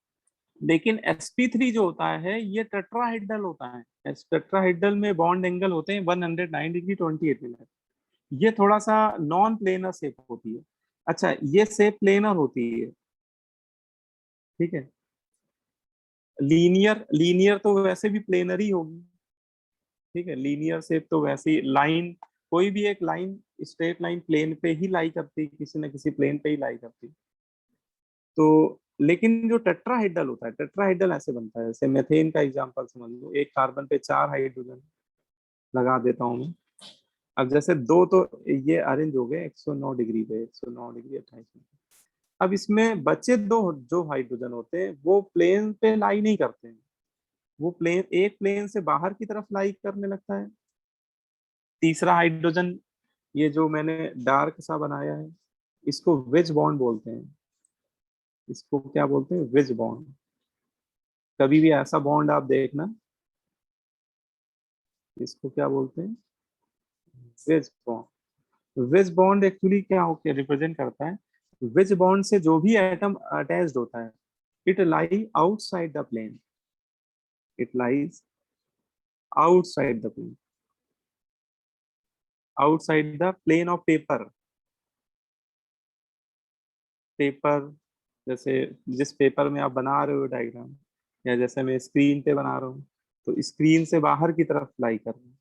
लेकिन sp3 जो होता है ये टेट्राहेड्रल होता है, टेट्राहेड्रल में बॉन्ड एंगल होते हैं 109 डिग्री 28 मिनट, ये थोड़ा सा नॉन प्लेनर शेप होती है। अच्छा ये शेप प्लेनर होती है, ठीक है, लीनियर, लीनियर तो वैसे भी प्लेनर ही होगी, ठीक है, लीनियर शेप तो वैसी लाइन, कोई भी एक लाइन स्ट्रेट लाइन प्लेन पे ही लाई करती, किसी न किसी प्लेन पे ही लाई करती। तो लेकिन जो टेट्राहेड्रल होता है, टेट्राहेड्रल ऐसे बनता है, जैसे मेथेन का एग्जांपल समझ लो, एक कार्बन पे 4 हाइड्रोजन लगा देता हूँ मैं। अब जैसे दो तो ये अरेंज हो गए 109 डिग्री पे, 109 डिग्री 28 मिनट। अब इसमें बचे दो जो हाइड्रोजन होते हैं वो प्लेन पे लाई नहीं करते हैं, वो प्लेन एक प्लेन से बाहर की तरफ लाई करने लगता है। तीसरा हाइड्रोजन, ये जो मैंने डार्क सा बनाया है, इसको वेज बॉन्ड बोलते हैं। इसको क्या बोलते हैं? Wedge bond. कभी भी ऐसा बॉन्ड आप देखना, इसको क्या बोलते हैं? Wedge bond. Wedge bond actually क्या होकर रिप्रेजेंट करता है? वेज बॉन्ड से जो भी एटम अटैच्ड होता है, it lie outside the plane, it lies outside the plane, outside the plane of paper. Paper जैसे जिस पेपर में आप बना रहे हो डायग्राम, या जैसे मैं स्क्रीन पे बना रहा हूँ, तो स्क्रीन से बाहर की तरफ लाई कर रहा हूँ।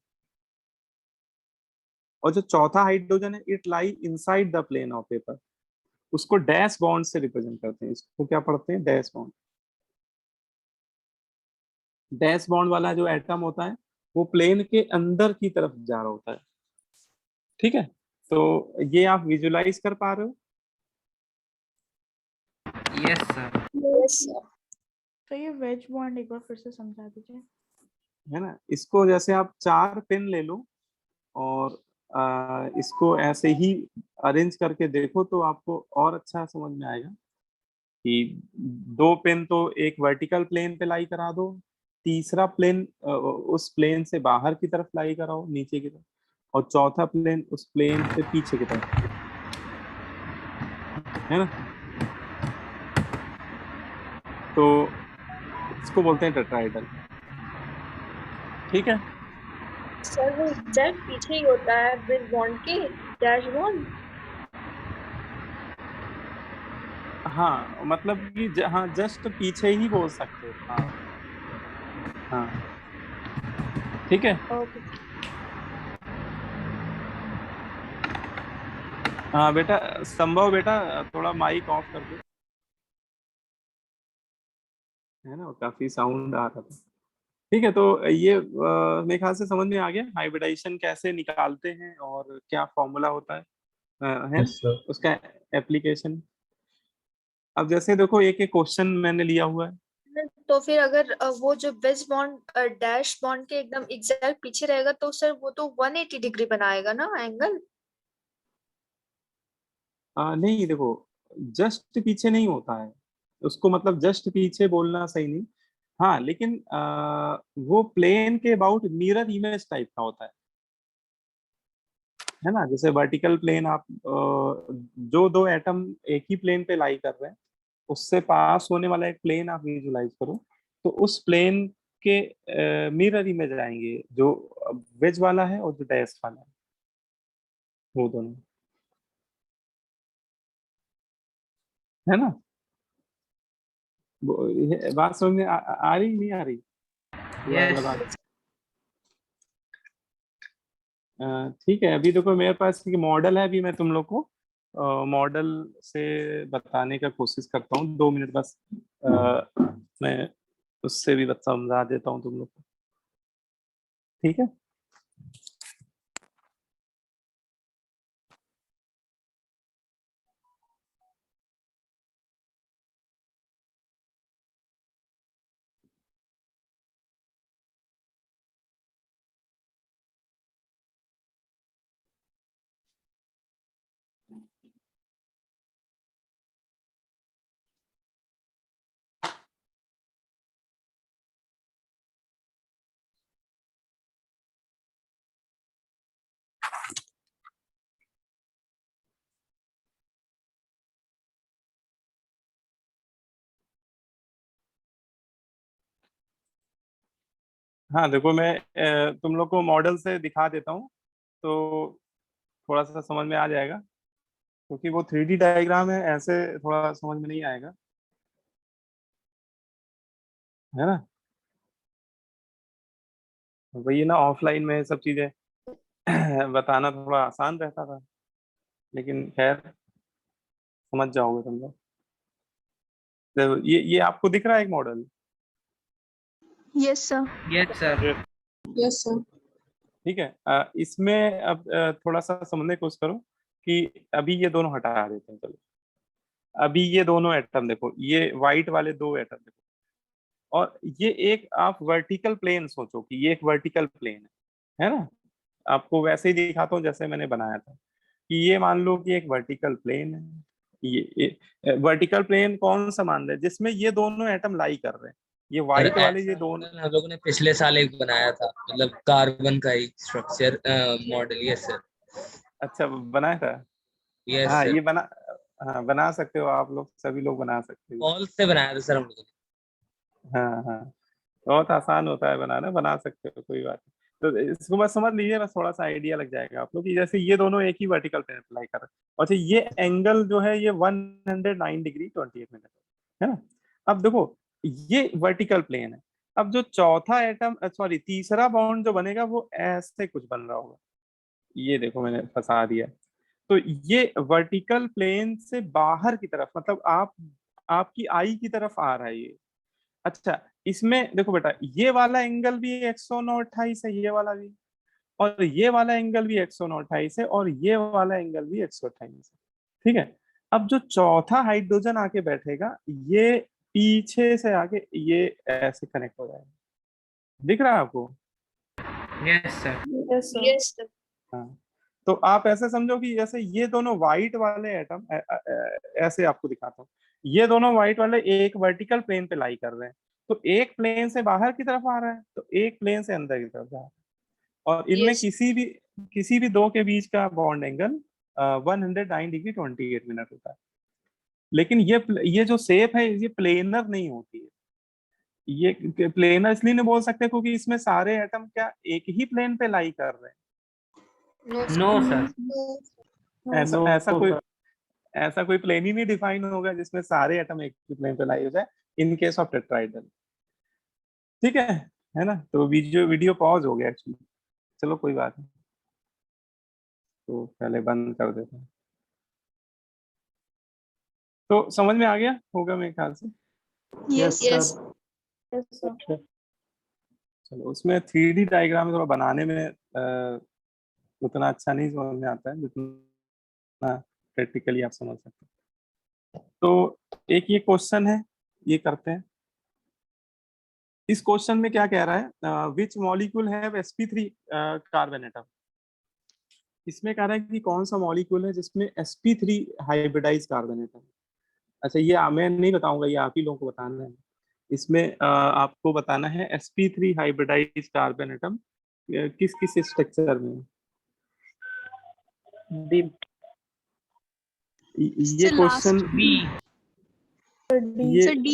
और जो चौथा हाइड्रोजन है, it lie inside the plane of paper, उसको डैश बॉन्ड से रिप्रेजेंट करते हैं। इसको क्या पढ़ते हैं? Dash bond. डैश बॉन्ड वाला जो एटम होता है वो प्लेन के अंदर की तरफ जा रहा होता है। ठीक है, तो ये आप विजुलाइज कर पा रहे हो? Yes sir. Yes sir. तो ये वेज बॉन्ड एक बार फिर से समझा दीजिए। है ना, इसको जैसे आप 4 पेन ले लो और इसको ऐसे ही अरेंज करके देखो तो आपको और अच्छा समझ में आएगा कि 2 पेन तो एक वर्टिकल प्लेन पे लाई करा दो, तीसरा प्लेन उस प्लेन से बाहर की तरफ लाई कराओ, नीचे की तरफ, और चौथा प्लेन उस प्लेन से पीछे की तरफ, है ना। तो इसको बोलते हैं टेट्राहेड्रल। ठीक है, सर वो एग्जैक्ट पीछे ही होता है विद बॉन्ड के, डैश बॉन्ड। हाँ मतलब कि हाँ जस्ट पीछे ही बोल सकते हो। हाँ हाँ, ठीक है। ओके। हाँ बेटा, संभव बेटा थोड़ा माइक ऑफ कर दो, है ना, काफी साउंड आ रहा था। ठीक है, तो ये मेरे ख्याल से समझ में आ गया हाइब्रिडाइजेशन कैसे निकालते हैं और क्या फॉर्मूला होता है, है Yes, sir. उसका एप्लीकेशन। अब जैसे देखो एक एक क्वेश्चन मैंने लिया हुआ है। तो फिर अगर वो जो वेज बॉन्ड डैश बॉन्ड के एकदम एग्जैक्ट पीछे रहेगा तो सर वो तो 180 डिग्री बनाएगा ना एंगल। नहीं देखो, जस्ट पीछे नहीं होता है, उसको मतलब जस्ट पीछे बोलना सही नहीं। हाँ लेकिन वो प्लेन के अबाउट मिरर इमेज टाइप का होता है ना। जैसे वर्टिकल प्लेन आप जो दो एटम एक ही प्लेन पे लाई कर रहे हैं, उससे पास होने वाला एक प्लेन आप विजुलाइज करो, तो उस प्लेन के मिरर इमेज आएंगे, जो वेज वाला है और जो डैश वाला है, वो दोनों, है ना। ये बात समझ में आ रही नहीं आ रही? ये वाला यस बात ठीक है। अभी देखो मेरे पास एक मॉडल है, अभी मैं तुम लोग को मॉडल से बताने का कोशिश करता हूँ, 2 मिनट बस। मैं उससे भी बस समझा देता हूँ तुम लोग को, ठीक है। हाँ देखो मैं तुम लोग को मॉडल से दिखा देता हूँ, तो थोड़ा सा समझ में आ जाएगा, क्योंकि वो 3D डायग्राम है, ऐसे थोड़ा समझ में नहीं आएगा, है ना। वही ना, ऑफलाइन में सब चीजें बताना थोड़ा आसान रहता था, लेकिन खैर समझ जाओगे तुम लोग। तो ये आपको दिख रहा है एक model? Yes, sir. Yes, sir. Yes, sir. ठीक है। इसमें अब थोड़ा सा समझने की कोशिश करो कि अभी ये दोनों हटा देते हैं। चलो, अभी ये दोनों एटम देखो, ये व्हाइट वाले दो एटम देखो, और ये एक आप वर्टिकल प्लेन सोचो कि ये एक वर्टिकल प्लेन है ना। आपको वैसे ही दिखाता हूँ जैसे मैंने बनाया था, कि ये मान लो कि एक वर्टिकल प्लेन है। ये वर्टिकल प्लेन कौन सा मान रहे हैं जिसमें ये दोनों एटम लाई कर रहे हैं, ये व्हाइट वाले ये दोनों। हम लोगों ने पिछले साल एक बनाया था, मतलब कार्बन का ही स्ट्रक्चर मॉडल। Yes sir. अच्छा, बनाया था। यस हाँ, सर। ये बना, हाँ बना सकते हो आप लोग, सभी लोग बना सकते हो। बॉल से बनाया था सर हम लोगों ने। हाँ हाँ, बहुत आसान होता है बनाना, बना सकते हो, कोई बात नहीं। तो इसको बस समझ लीजिए, बस थोड़ा सा आइडिया लग जाएगा आप लोग कि जैसे ये दोनों एक ही वर्टिकल प्लेन अप्लाई कर रहे हैं। अच्छा, ये एंगल जो है ये 109 डिग्री 28 मिनट है ना। अब देखो, ये वर्टिकल प्लेन है। अब जो चौथा एटम, सॉरी तीसरा बॉन्ड जो बनेगा वो ऐसे कुछ बन रहा होगा। ये देखो मैंने फंसा दिया। तो ये वर्टिकल प्लेन से बाहर की तरफ, मतलब आपकी आई की तरफ आ रहा है ये। अच्छा, इसमें देखो बेटा, ये वाला एंगल भी 109.28 है, ये वाला भी, और ये वाला एंगल भी 109.28 है, और ये वाला एंगल भी 128 है। ठीक है। अब जो चौथा हाइड्रोजन आके बैठेगा, ये पीछे से आके ये ऐसे कनेक्ट हो जाएगा। दिख रहा है आपको? Yes, sir. Yes, sir. Yes, sir. हाँ, तो आप ऐसे समझो कि जैसे ये दोनों व्हाइट वाले एटम, ऐसे आपको दिखाता हूँ, ये दोनों व्हाइट वाले एक वर्टिकल प्लेन पे लाई कर रहे हैं। तो एक प्लेन से बाहर की तरफ आ रहा है, तो एक प्लेन से अंदर की तरफ जा रहा है, और इनमें Yes. किसी भी दो के बीच का बॉन्ड एंगल 109 डिग्री 28 मिनट होता है। लेकिन ये जो शेप है ये प्लेनर नहीं होती है। ये प्लेनर इसलिए नहीं बोल सकते क्योंकि इसमें सारे एटम क्या एक ही प्लेन पे लाई कर रहे हैं। No, sir. No, sir. ऐसा No, ऐसा कोई sir. ऐसा कोई प्लेन ही नहीं डिफाइन होगा जिसमें सारे एटम एक ही प्लेन पे लाई हो जाए, इन केस ऑफ टेट्राइडल। ठीक है ना। तो वीडियो पॉज हो गया एक्चुअली। चलो कोई बात नहीं, तो पहले बंद कर देते हैं। तो समझ में आ गया होगा मेरे ख्याल से। Yes. Yes. Yes, sir. चलो, उसमें 3D डायग्राम थोड़ा बनाने में उतना अच्छा नहीं समझ में आता है जितना प्रैक्टिकली आप समझ सकते हैं। तो एक ये क्वेश्चन है, ये करते हैं। इस क्वेश्चन में क्या कह रहा है, which molecule have sp3 carbon atom. इसमें कह रहा है कि कौन सा मॉलिक्यूल है जिसमें sp3 हाइब्रिडाइज कार्बन एटम। अच्छा, ये मैं नहीं बताऊंगा, ये आप ही लोगों को बताना है। इसमें आपको बताना है sp3 हाइब्रिडाइज कार्बन एटम किस किस स्ट्रक्चर में। D. ये Sir, क्वेश्चन, B. ये Sir, D.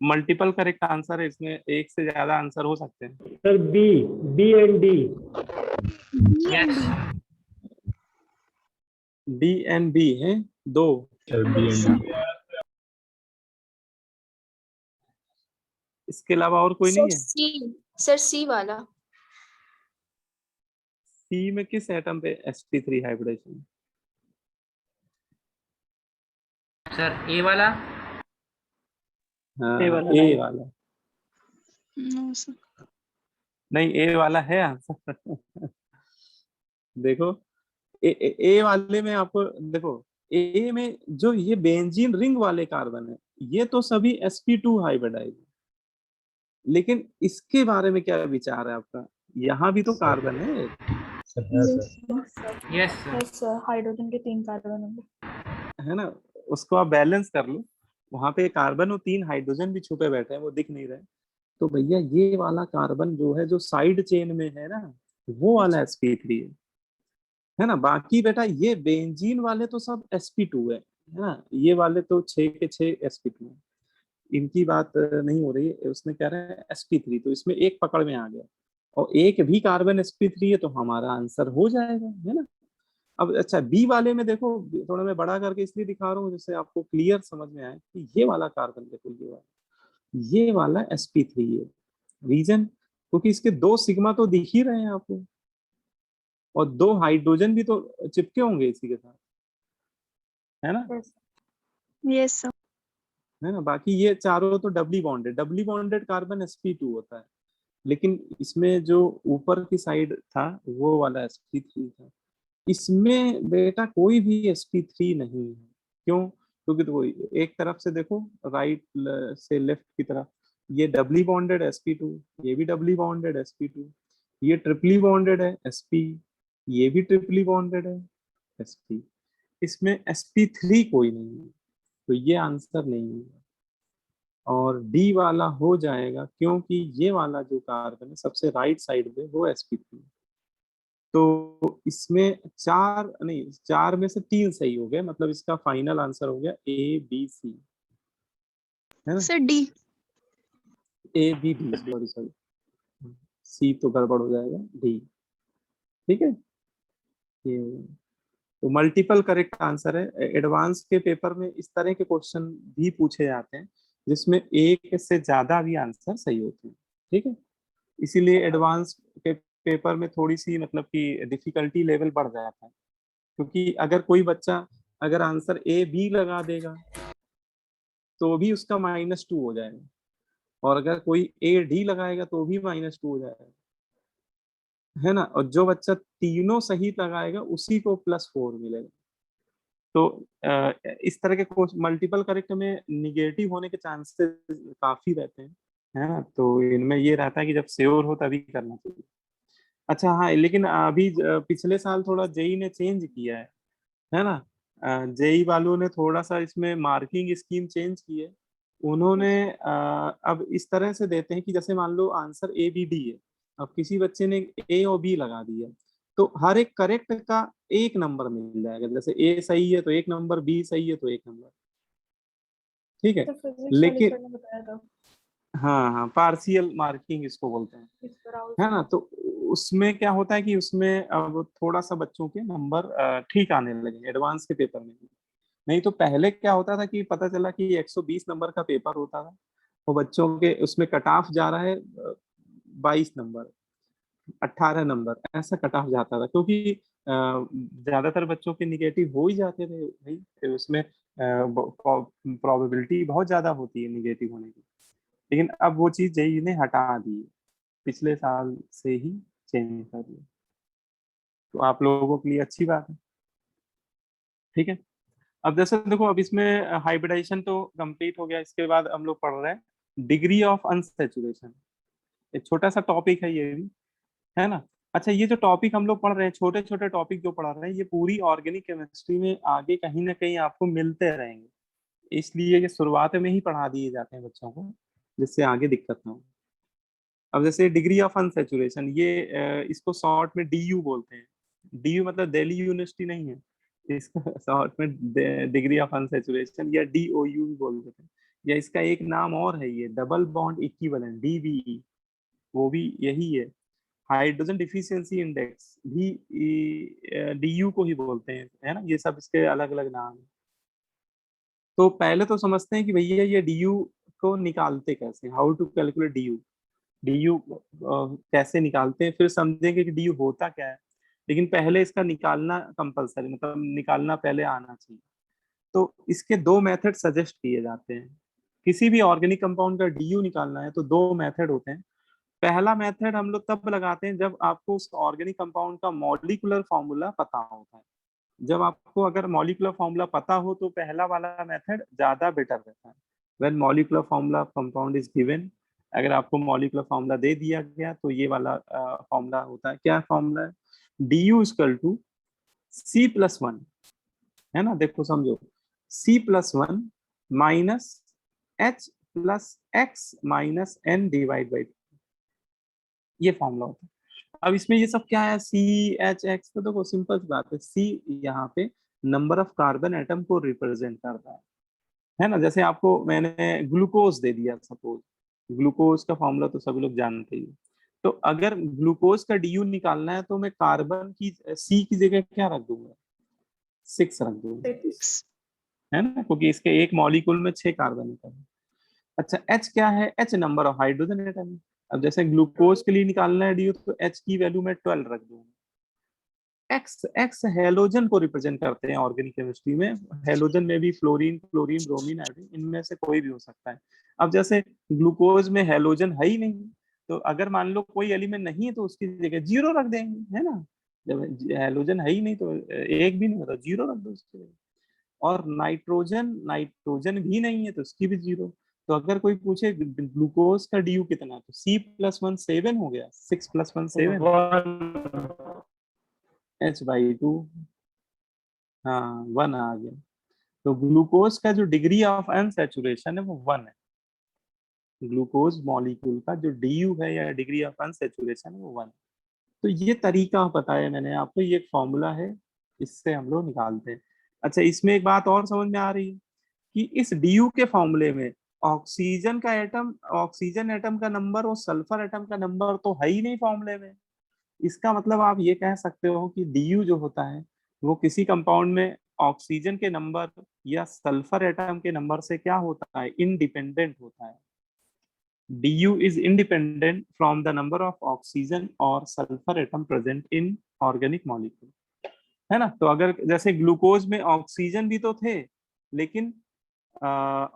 Multiple correct answer है, इसमें एक से ज्यादा आंसर हो सकते हैं। Sir, B. B and D. Yes. D and B है दो। इसके अलावा और कोई नहीं है? Sir, C वाला. सी में किस एटम पे sp3 हाइब्रिडाइजेशन? Sir, A वाला. हाँ, A वाला ए नहीं। वाला No, sir. नहीं, ए वाला है आंसर। देखो, ए वाले में आपको देखो, ए में जो ये बेंजीन रिंग वाले कार्बन है, ये तो सभी sp2 हाइब्रिडाइज है। लेकिन इसके बारे में क्या विचार है आपका? यहाँ भी तो कार्बन है, Yes, sir. Yes, sir. Hydrogen के 3 कार्बन होंगे। है ना। उसको आप बैलेंस कर लो, वहां पे कार्बन और 3 हाइड्रोजन भी छुपे बैठे हैं, वो दिख नहीं रहे। तो भैया ये वाला कार्बन जो है, जो साइड चेन में है ना, वो वाला sp3 है ना। बाकी बेटा ये बेंजीन वाले तो सब sp2 है ना। ये वाले तो 6 के 6 sp2 है, इनकी बात नहीं हो रही है। उसने कह रहा है sp3, तो इसमें एक पकड़ में आ गया, और एक भी कार्बन sp3 है, तो हमारा आंसर हो जाएगा, है ना। अब अच्छा, बी वाले में देखो, थोड़ा मैं बड़ा करके इसलिए दिखा रहा हूँ जिससे आपको क्लियर समझ में आए कि ये वाला कार्बन देखो, ये वाला sp3 है। रीजन, क्योंकि इसके 2 सिग्मा तो दिख ही रहे हैं आपको, और 2 हाइड्रोजन भी तो चिपके होंगे इसी के साथ, है ना? Yes, sir. है ना? बाकी ये चारों तो डबली बॉन्डेड कार्बन sp2 होता है, लेकिन इसमें जो ऊपर की साइड था वो वाला sp3 था। इसमें बेटा कोई भी sp3 नहीं है। क्यों? क्योंकि तो एक तरफ से देखो, राइट से लेफ्ट की तरफ, ये डबली बॉन्डेड sp2, ये भी डबली बॉन्डेड sp2, ये ट्रिपली बॉन्डेड है sp, ये भी ट्रिपली बॉन्डेड है sp, इसमें sp3 कोई नहीं है, तो ये आंसर नहीं है। और डी वाला हो जाएगा, क्योंकि ये वाला जो कार्बन है सबसे राइट साइड पे वो sp3, तो इसमें 4 में से 3 सही हो गए, मतलब इसका फाइनल आंसर हो गया ए बी सी, है ना? Sir, D. A B D, sorry C तो गड़बड़ हो जाएगा, डी। ठीक है, ये तो मल्टीपल करेक्ट आंसर है। एडवांस के पेपर में इस तरह के क्वेश्चन भी पूछे जाते हैं जिसमें एक से ज्यादा भी आंसर सही होते हैं। ठीक है, इसीलिए एडवांस के पेपर में थोड़ी सी मतलब कि डिफिकल्टी लेवल बढ़ जाता है, क्योंकि अगर कोई बच्चा अगर आंसर ए बी लगा देगा तो भी उसका -2 हो जाएगा, और अगर कोई ए डी लगाएगा तो भी -2 हो जाएगा, है ना? और जो बच्चा तीनों सही लगाएगा उसी को +4 मिलेगा। तो इस तरह के मल्टीपल करेक्ट में निगेटिव होने के चांसेस काफी रहते हैं, है ना? तो इनमें ये रहता है कि जब श्योर हो तभी करना चाहिए। अच्छा हाँ, लेकिन अभी पिछले साल थोड़ा जेई ने चेंज किया है ना? जेई वालों ने थोड़ा सा इसमें मार्किंग स्कीम चेंज की है। उन्होंने अब इस तरह से देते हैं कि जैसे मान लो आंसर ए बी डी है, अब किसी बच्चे ने ए और बी लगा दिया तो हर एक करेक्ट का 1 नंबर मिल जाएगा। जैसे ए सही है तो 1 नंबर, बी सही है तो 1 नंबर। ठीक है, लेकिन हाँ, पार्शियल मार्किंग इसको बोलते हैं, है ना? तो उसमें क्या होता है कि उसमें अब थोड़ा सा बच्चों के नंबर ठीक आने लगे एडवांस के पेपर में। नहीं तो पहले क्या होता था कि पता चला कि 120 नंबर का पेपर होता था, वो बच्चों के उसमें कट ऑफ जा रहा है 22 नंबर, 18 नंबर, ऐसा कट ऑफ जाता था, क्योंकि ज्यादातर बच्चों के निगेटिव हो ही जाते थे भाई, फिर उसमें प्रोबेबिलिटी बहुत ज्यादा होती है निगेटिव होने की। लेकिन अब वो चीज जेईई ने हटा दी, पिछले साल से ही चेंज कर दिया, तो आप लोगों के लिए अच्छी बात है। ठीक है, अब जैसे देखो, अब इसमें हाइब्रिडाइजेशन तो कंप्लीट हो गया, इसके बाद हम लोग पढ़ रहे हैं डिग्री ऑफ अनसैचुरेशन। एक छोटा सा टॉपिक है ये भी, है ना? अच्छा, ये जो टॉपिक हम लोग पढ़ रहे हैं, छोटे छोटे टॉपिक जो पढ़ा रहे हैं, ये पूरी ऑर्गेनिक केमिस्ट्री में आगे कहीं ना कहीं आपको मिलते रहेंगे, इसलिए ये शुरुआत में ही पढ़ा दिए जाते हैं बच्चों को, जिससे आगे दिक्कत ना हो। अब जैसे डिग्री ऑफ अनसैचुरेशन, ये इसको शॉर्ट में डीयू बोलते हैं। डीयू मतलब दिल्ली यूनिवर्सिटी नहीं है, इसको शॉर्ट में डिग्री ऑफ अनसैचुरेशन या डीओयू भी बोल देते हैं, या इसका एक नाम और है, ये डबल बॉन्ड इक्विवेलेंट, डीबीई, वो भी यही है। हाइड्रोजन डिफिशियंसी इंडेक्स भी डीयू को ही बोलते हैं, है ना? ये सब इसके अलग अलग नाम है। तो पहले तो समझते हैं कि भैया ये डीयू को निकालते कैसे, how to calculate DU, DU कैसे निकालते हैं, फिर समझेंगे कि डीयू होता क्या है। लेकिन पहले इसका निकालना कंपलसरी, मतलब निकालना पहले आना चाहिए। तो इसके 2 मेथड सजेस्ट किए जाते हैं। किसी भी ऑर्गेनिक कंपाउंड का डीयू निकालना है तो 2 मेथड होते हैं। पहला मेथड हम लोग तब लगाते हैं जब आपको उस ऑर्गेनिक कंपाउंड का मॉलिक्यूलर फॉर्मूला पता होता है। जब आपको अगर मॉलिक्यूलर फॉर्मूला पता हो तो पहला वाला मेथड ज्यादा बेटर रहता है। When molecular formula compound is given, अगर आपको मॉलिक्यूलर फॉर्मूला दे दिया गया तो ये वाला फॉर्मूला होता है। क्या फॉर्मूला है? du इक्वल टू C+1, है ना? देखो समझो, C+1 minus H plus X minus N divide by, ये फॉर्मूला होता है। अब इसमें ये सब क्या है, CHX, तो देखो सिंपल सी बात है, C यहाँ पे नंबर ऑफ कार्बन एटम को रिप्रेजेंट करता है ना? जैसे आपको मैंने ग्लूकोज दे दिया, सपोज ग्लूकोज का फॉर्मूला तो सभी लोग जानते ही, तो अगर ग्लूकोज का डीयू निकालना है तो मैं कार्बन की C की जगह क्या रख दूंगा, 6 रख दूंगा, है ना? क्योंकि इसके एक मॉलिक्यूल में 6 कार्बन एटम है। अच्छा, H क्या है? H number of hydrogen atom है, अब जैसे ग्लूकोज के लिए निकालना है DU, तो H की वैल्यू मैं 12 रख दूंगा। एक्स हेलोजन को रिप्रेजेंट करते हैं ऑर्गेनिक केमिस्ट्री में। हेलोजन में भी फ्लोरीन, क्लोरीन, ब्रोमीन, आयोडीन, इनमें से कोई भी हो सकता है। अब जैसे ग्लूकोज में हेलोजन है ही नहीं, तो अगर मान लो कोई एलिमेंट नहीं है तो उसकी जगह 0 रख देंगे, है ना। जब हेलोजन है ही नहीं तो एक भी नहीं होता, 0 रख दो उसकी जगह। और नाइट्रोजन भी नहीं है तो उसकी भी 0। तो अगर कोई पूछे ग्लूकोज का DU कितना है, तो C+1 7 हो गया, 6 + 1 7, 1 H/2, हाँ 1 आ गया। तो ग्लूकोज का जो डिग्री ऑफ अनसैचुरेशन है वो 1 है। ग्लूकोज मॉलिक्यूल का जो DU है या डिग्री ऑफ अनसैचुरेशन है वो 1 है। तो ये तरीका बताया मैंने आपको, ये एक फॉर्मूला है, इससे हम लोग निकालते हैं। अच्छा, इसमें एक बात और समझ में आ रही है कि इस DU के फॉर्मूले में ऑक्सीजन एटम का नंबर और सल्फर एटम का नंबर तो है ही नहीं फॉर्मूले में। इसका मतलब आप ये कह सकते हो कि DU जो होता है वो किसी कंपाउंड में ऑक्सीजन के नंबर या सल्फर एटम के नंबर से क्या होता है, इंडिपेंडेंट होता है। DU is independent from the number of oxygen or sulfur atom present in organic molecule, है ना। तो अगर जैसे ग्लूकोज में ऑक्सीजन भी तो थे, लेकिन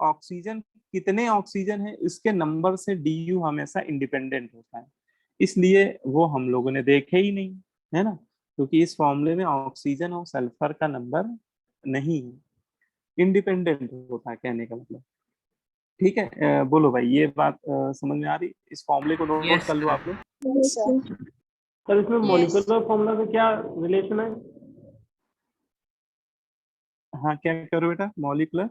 ऑक्सीजन कितने ऑक्सीजन है इसके नंबर से DU हमेशा इंडिपेंडेंट होता है, इसलिए वो हम लोगों ने देखे ही नहीं, है ना। क्योंकि इस फॉर्मूले में ऑक्सीजन और सल्फर का नंबर नहीं है, इंडिपेंडेंट होता है कहने का मतलब। ठीक है, बोलो भाई, ये बात समझ में आ रही। इस फॉर्मूले को नोट Yes, कर लो sir. आप लोग। Yes, sir. सर इसमें Yes. मॉलिक्यूलर फॉर्मूला का क्या रिलेशन है? हाँ, क्या करो बेटा, मॉलिक्यूलर।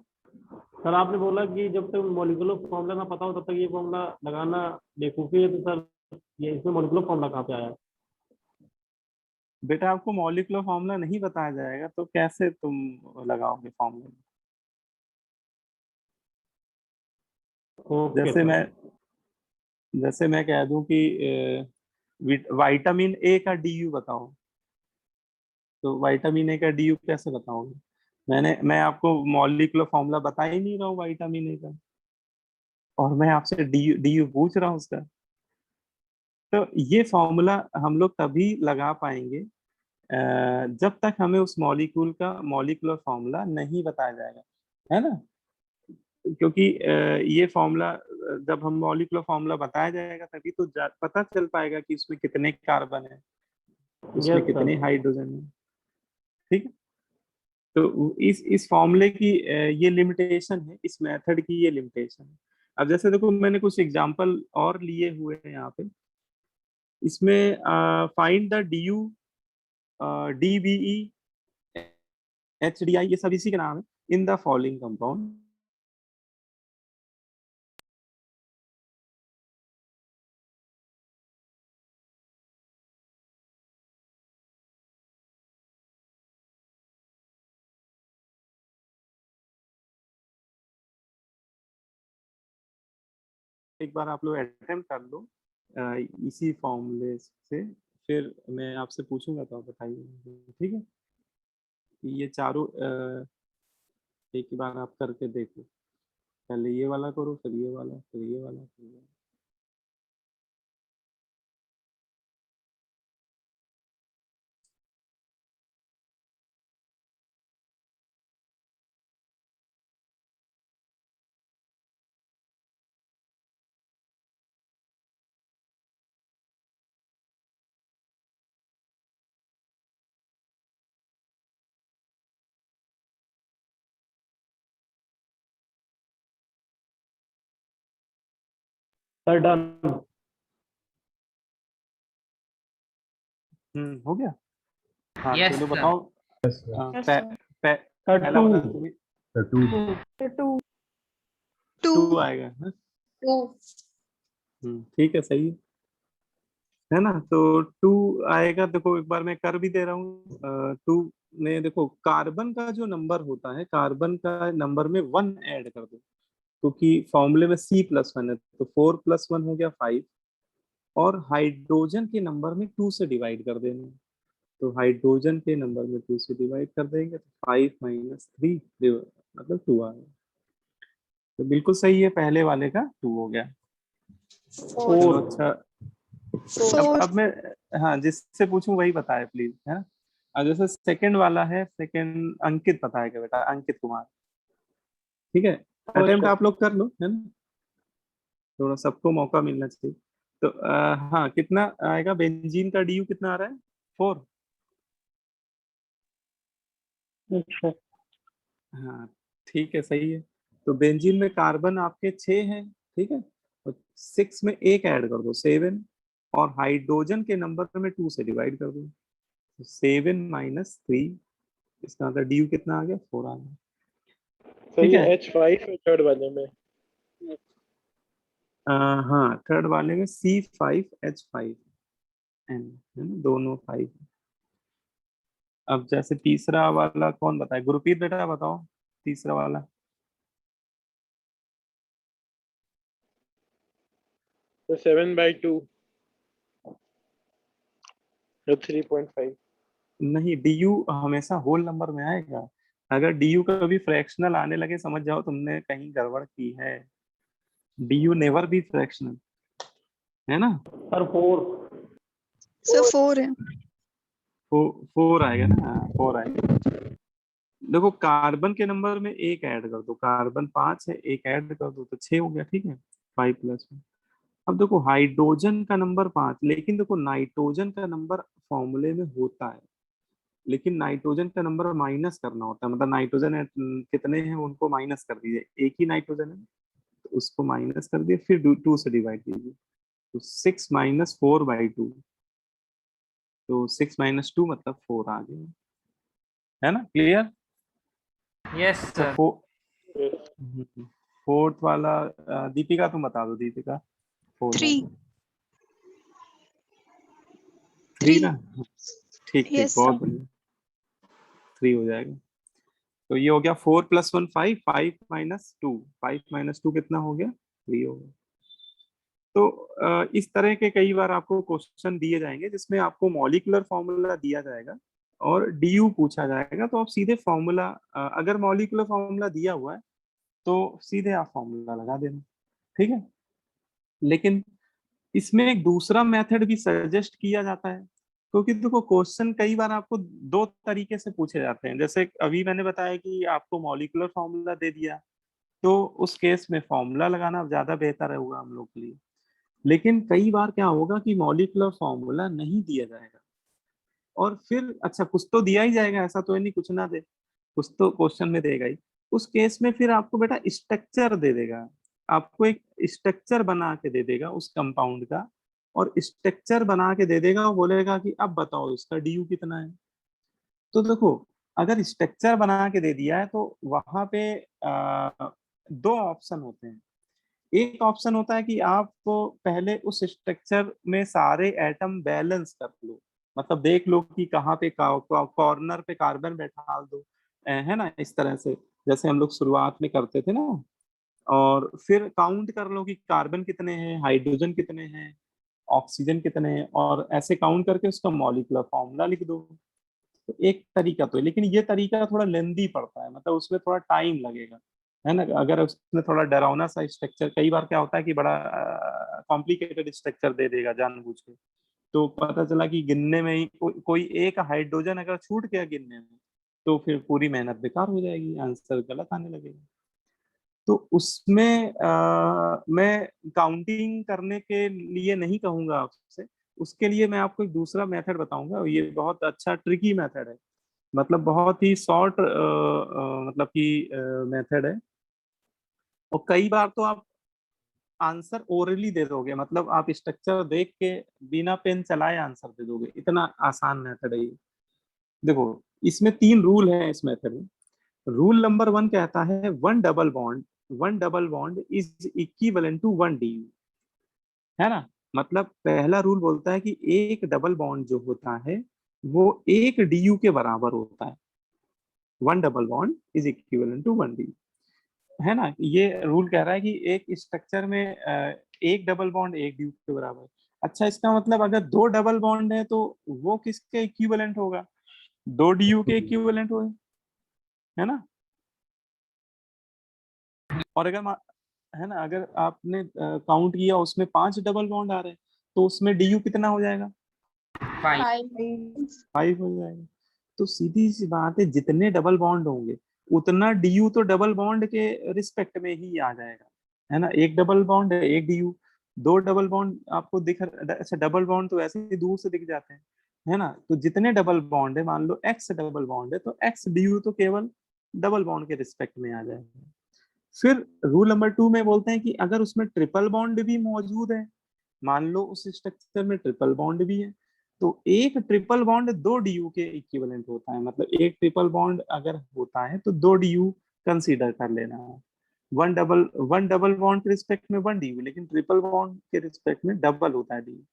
सर आपने बोला कि जब तक मॉलिक्यूलर फॉर्मूला ना पता हो तब तक ये फॉर्मूला लगाना बेवकूफ़ी है, तो सर ये इसमें मॉलिक्यूलर फॉर्मूला कहाँ पे आया? बेटा आपको मॉलिक्यूलर फॉर्मूला नहीं बताया जाएगा तो कैसे तुम लगाओगे फॉर्मूला। Okay sir. जैसे मैं कह दूं कि विटामिन ए का DU बताओ, तो विटामिन ए का DU कैसे बताओगे। मैं आपको मॉलिक्यूलर फॉर्मूला बता ही नहीं रहा हूँ विटामिन ए का, और मैं आपसे DU पूछ रहा हूँ उसका। तो ये फॉर्मूला हम लोग तभी लगा पाएंगे जब तक हमें उस मॉलिक्यूल का मॉलिक्यूलर फॉर्मूला नहीं बताया जाएगा, है ना। क्योंकि ये फॉर्मूला जब हम मॉलिक्यूलर फॉर्मूला बताया जाएगा तभी तो पता चल पाएगा कि इसमें कितने कार्बन है, उसमें यस कितने सर। हाइड्रोजन है। ठीक है, तो इस फॉर्मूले की ये लिमिटेशन है, इस मेथड की ये लिमिटेशन है। अब जैसे देखो, मैंने कुछ एग्जांपल और लिए हुए हैं यहाँ पे। इसमें find the DU, DBE, HDI, ये सब इसी के नाम है, इन द फॉलोइंग कंपाउंड। एक बार आप लोग अटेम्प्ट कर लो इसी फॉर्मूले से, फिर मैं आपसे पूछूंगा तो आप बताइए। ठीक है, ये चारों एक ही बार आप करके देखो। पहले ये वाला करो, फिर ये वाला, फिर ये वाला, फिर ये वाला। Sir done. हो गया। हाँ Yes, चलो sir. बताओ। Yes sir. हाँ, Yes, पह, sir. पह, सर पहला 2 बताओ तुम्हें। The 2 2 आएगा, हाँ? 2 ठीक है, सही है ना। तो 2 आएगा। देखो एक बार मैं कर भी दे रहा हूँ। 2 में देखो कार्बन का जो नंबर होता है, कार्बन का नंबर में 1 ऐड कर दो, क्योंकि फॉर्मूले में C+1 है, तो 4 + 1 हो गया 5। और हाइड्रोजन के नंबर में 2 से डिवाइड कर देना है, तो हाइड्रोजन के नंबर में 2 से डिवाइड कर देंगे तो 5 - 3 मतलब 2 आ गया। तो बिल्कुल सही है, पहले वाले का 2 हो गया। चलो अच्छा, फोर अब मैं हाँ जिससे पूछूं वही बताए प्लीज, है ना। अब जैसे सेकंड वाला है, सेकंड अंकित बताएगा बेटा, अंकित कुमार। ठीक है, अटेम्प्ट आप लोग कर लो, है ना, थोड़ा सबको मौका मिलना चाहिए। तो हाँ कितना आएगा बेंजीन का डीयू कितना आ रहा है? 4। अच्छा हाँ ठीक है, सही है। तो बेंजीन में कार्बन आपके 6 हैं, ठीक है, और 6 में एक ऐड कर दो 7, और हाइड्रोजन के नंबर में 2 से डिवाइड कर दो, 7 - 3, इसका मतलब डी कितना आ गया? 4 आ गया। सर ठीक ये है, H5 है थर्ड वाले में। हाँ थर्ड वाले में C5H5N है ना, दोनों 5। अब जैसे तीसरा वाला कौन बताए? गुरप्रीत बेटा बताओ तीसरा वाला। तो 7/2 तो 3.5। नहीं, डीयू हमेशा होल नंबर में आएगा। अगर डीयू कभी फ्रैक्शनल आने लगे समझ जाओ तुमने कहीं गड़बड़ की है। डीयू नेवर बी फ्रैक्शनल, है ना। सर 4। सर 4 है। 4 आएगा ना, हाँ 4 आएगा। देखो कार्बन के नंबर में एक ऐड कर दो, कार्बन 5 है, एक ऐड कर दो तो 6 हो गया, ठीक है, 5+1। अब देखो हाइड्रोजन का नंबर 5, लेकिन देखो नाइट्रोजन का नंबर फॉर्मूले में होता है, लेकिन नाइट्रोजन का नंबर माइनस करना होता है, मतलब नाइट्रोजन कितने हैं उनको माइनस कर दीजिए, एक ही नाइट्रोजन है तो उसको माइनस कर दिए, फिर 2 से डिवाइड कीजिए, तो 6 - 4/2, तो 6 - 2 मतलब 4 आ गया, है ना, क्लियर। यस तो सर। फोर्थ वाला दीपिका तुम बता दो, दीपिका 4 3 वाला। 3 3 ना, ठीक ठीक, यस बहुत सर। बढ़िया, 3 हो जाएगा। तो ये हो गया 4+1 5, 5 - 2, 5 - 2 कितना हो गया? 3 हो गया। तो इस तरह के कई बार आपको क्वेश्चन दिए जाएंगे जिसमें आपको मॉलिक्यूलर फॉर्मूला दिया जाएगा और डीयू पूछा जाएगा, तो आप सीधे फॉर्मूला, अगर मॉलिक्यूलर फॉर्मूला दिया हुआ है तो सीधे आप फॉर्मूला लगा देना, ठीक है। लेकिन इसमें एक दूसरा मेथड भी सजेस्ट किया जाता है, क्योंकि देखो क्वेश्चन कई बार आपको दो तरीके से पूछे जाते हैं। जैसे अभी मैंने बताया कि आपको मॉलिक्यूलर फॉर्मूला दे दिया, तो उस केस में फॉर्मूला लगाना ज्यादा बेहतर होगा हम लोग के लिए। लेकिन कई बार क्या होगा कि मॉलिक्यूलर फॉर्मूला नहीं दिया जाएगा, और फिर अच्छा कुछ तो दिया ही जाएगा, ऐसा तो है नहीं कुछ ना दे, कुछ तो क्वेश्चन में देगा ही। उस केस में फिर आपको बेटा स्ट्रक्चर दे देगा, आपको एक स्ट्रक्चर बना के दे देगा उस कंपाउंड का, और स्ट्रक्चर बना के दे देगा और बोलेगा कि अब बताओ इसका डीयू कितना है। तो देखो अगर स्ट्रक्चर बना के दे दिया है तो वहां पे दो ऑप्शन होते हैं। एक ऑप्शन होता है कि आपको पहले उस स्ट्रक्चर में सारे एटम बैलेंस कर लो, मतलब देख लो कि कहाँ पे कॉर्नर पे कार्बन बैठा दो, है ना, इस तरह से जैसे हम लोग शुरुआत में करते थे ना। और फिर काउंट कर लो कि कार्बन कितने हैं, हाइड्रोजन कितने हैं, ऑक्सीजन कितने हैं, और ऐसे काउंट करके उसका मॉलिक्यूलर फॉर्मूला लिख दो। तो एक तरीका तो है, लेकिन ये तरीका थोड़ा लेंदी पड़ता है, मतलब उसमें थोड़ा टाइम लगेगा, है ना। अगर उसमें थोड़ा डरावना सा स्ट्रक्चर, कई बार क्या होता है कि बड़ा कॉम्प्लिकेटेड स्ट्रक्चर दे देगा जानबूझ के, तो पता चला कि गिनने में ही कोई एक हाइड्रोजन अगर छूट गया गिनने में, तो फिर पूरी मेहनत बेकार हो जाएगी, आंसर गलत आने लगेगा। तो उसमें मैं काउंटिंग करने के लिए नहीं कहूंगा आपसे, उसके लिए मैं आपको एक दूसरा मेथड बताऊंगा, और ये बहुत अच्छा ट्रिकी मेथड है, मतलब बहुत ही शॉर्ट मतलब कि मेथड है। और कई बार तो आप आंसर ओरली दे दोगे, मतलब आप स्ट्रक्चर देख के बिना पेन चलाए आंसर दे दोगे, इतना आसान मेथड है ये। देखो इसमें 3 रूल है इस मेथड में। रूल नंबर 1 कहता है one double bond is equivalent to 1 D, है ना। मतलब पहला रूल बोलता है कि एक डबल बॉन्ड जो होता है वो एक डीयू के बराबर होता है, 1 double bond is equivalent to 1 D, है ना। ये रूल कह रहा है कि एक स्ट्रक्चर में एक डबल बॉन्ड एक डीयू के बराबर। अच्छा इसका मतलब अगर 2 डबल बॉन्ड है तो वो किसके इक्विवेलेंट होगा? 2 डीयू के इक्विवेलेंट होगा, है ना। और अगर है ना, अगर आपने काउंट किया उसमें 5 डबल बॉन्ड आ रहे हैं तो उसमें डी यू कितना हो जाएगा? 5 हो जाएगा। तो सीधी सी बात है, जितने डबल बॉन्ड होंगे उतना डी यू तो डबल बॉन्ड के रिस्पेक्ट में ही आ जाएगा, है ना। एक डबल बॉन्ड है, एक डी यू, 2 डबल बॉन्ड आपको दिख, अच्छा डबल बॉन्ड तो ऐसे ही दूर से दिख जाते हैं, है ना। तो जितने डबल बॉन्ड है, मान लो एक्स डबल बॉन्ड है, तो एक्स डी यू तो केवल डबल बॉन्ड के रिस्पेक्ट में आ जाएगा। फिर रूल नंबर 2 में बोलते हैं कि अगर उसमें ट्रिपल बॉन्ड भी मौजूद है, मान लो उस स्ट्रक्चर में ट्रिपल बॉन्ड भी है, तो एक ट्रिपल बॉन्ड 2 डीयू के इक्विवेलेंट होता है। मतलब एक ट्रिपल बॉन्ड अगर होता है तो 2 डीयू कंसीडर कर लेना है। वन डबल बॉन्ड के रिस्पेक्ट में 1 डीयू, लेकिन ट्रिपल बॉन्ड के रिस्पेक्ट में डबल होता है डीयू।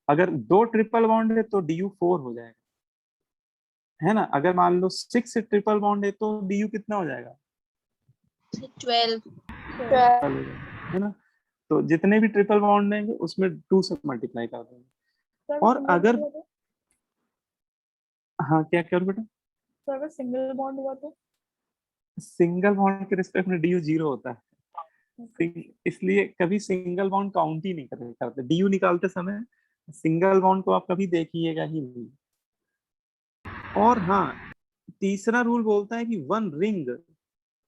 अगर 2 ट्रिपल बॉन्ड है तो डीयू 4 हो जाएगा, है ना। अगर मान लो 6 ट्रिपल बॉन्ड है तो डीयू कितना हो जाएगा? 12। है ना। तो जितने भी ट्रिपल बॉन्ड रहेंगे उसमें 2 से मल्टीप्लाई कर देंगे। और अगर हाँ क्या करो बेटा? तो अगर सिंगल बॉन्ड हुआ तो सिंगल बॉन्ड के रिस्पेक्ट में डीयू 0 होता है, इसलिए कभी सिंगल बॉन्ड काउंट ही नहीं करते डीयू निकालते समय। सिंगल बॉन्ड को आप कभी देखिएगा ही नहीं। और हाँ, तीसरा रूल बोलता है कि वन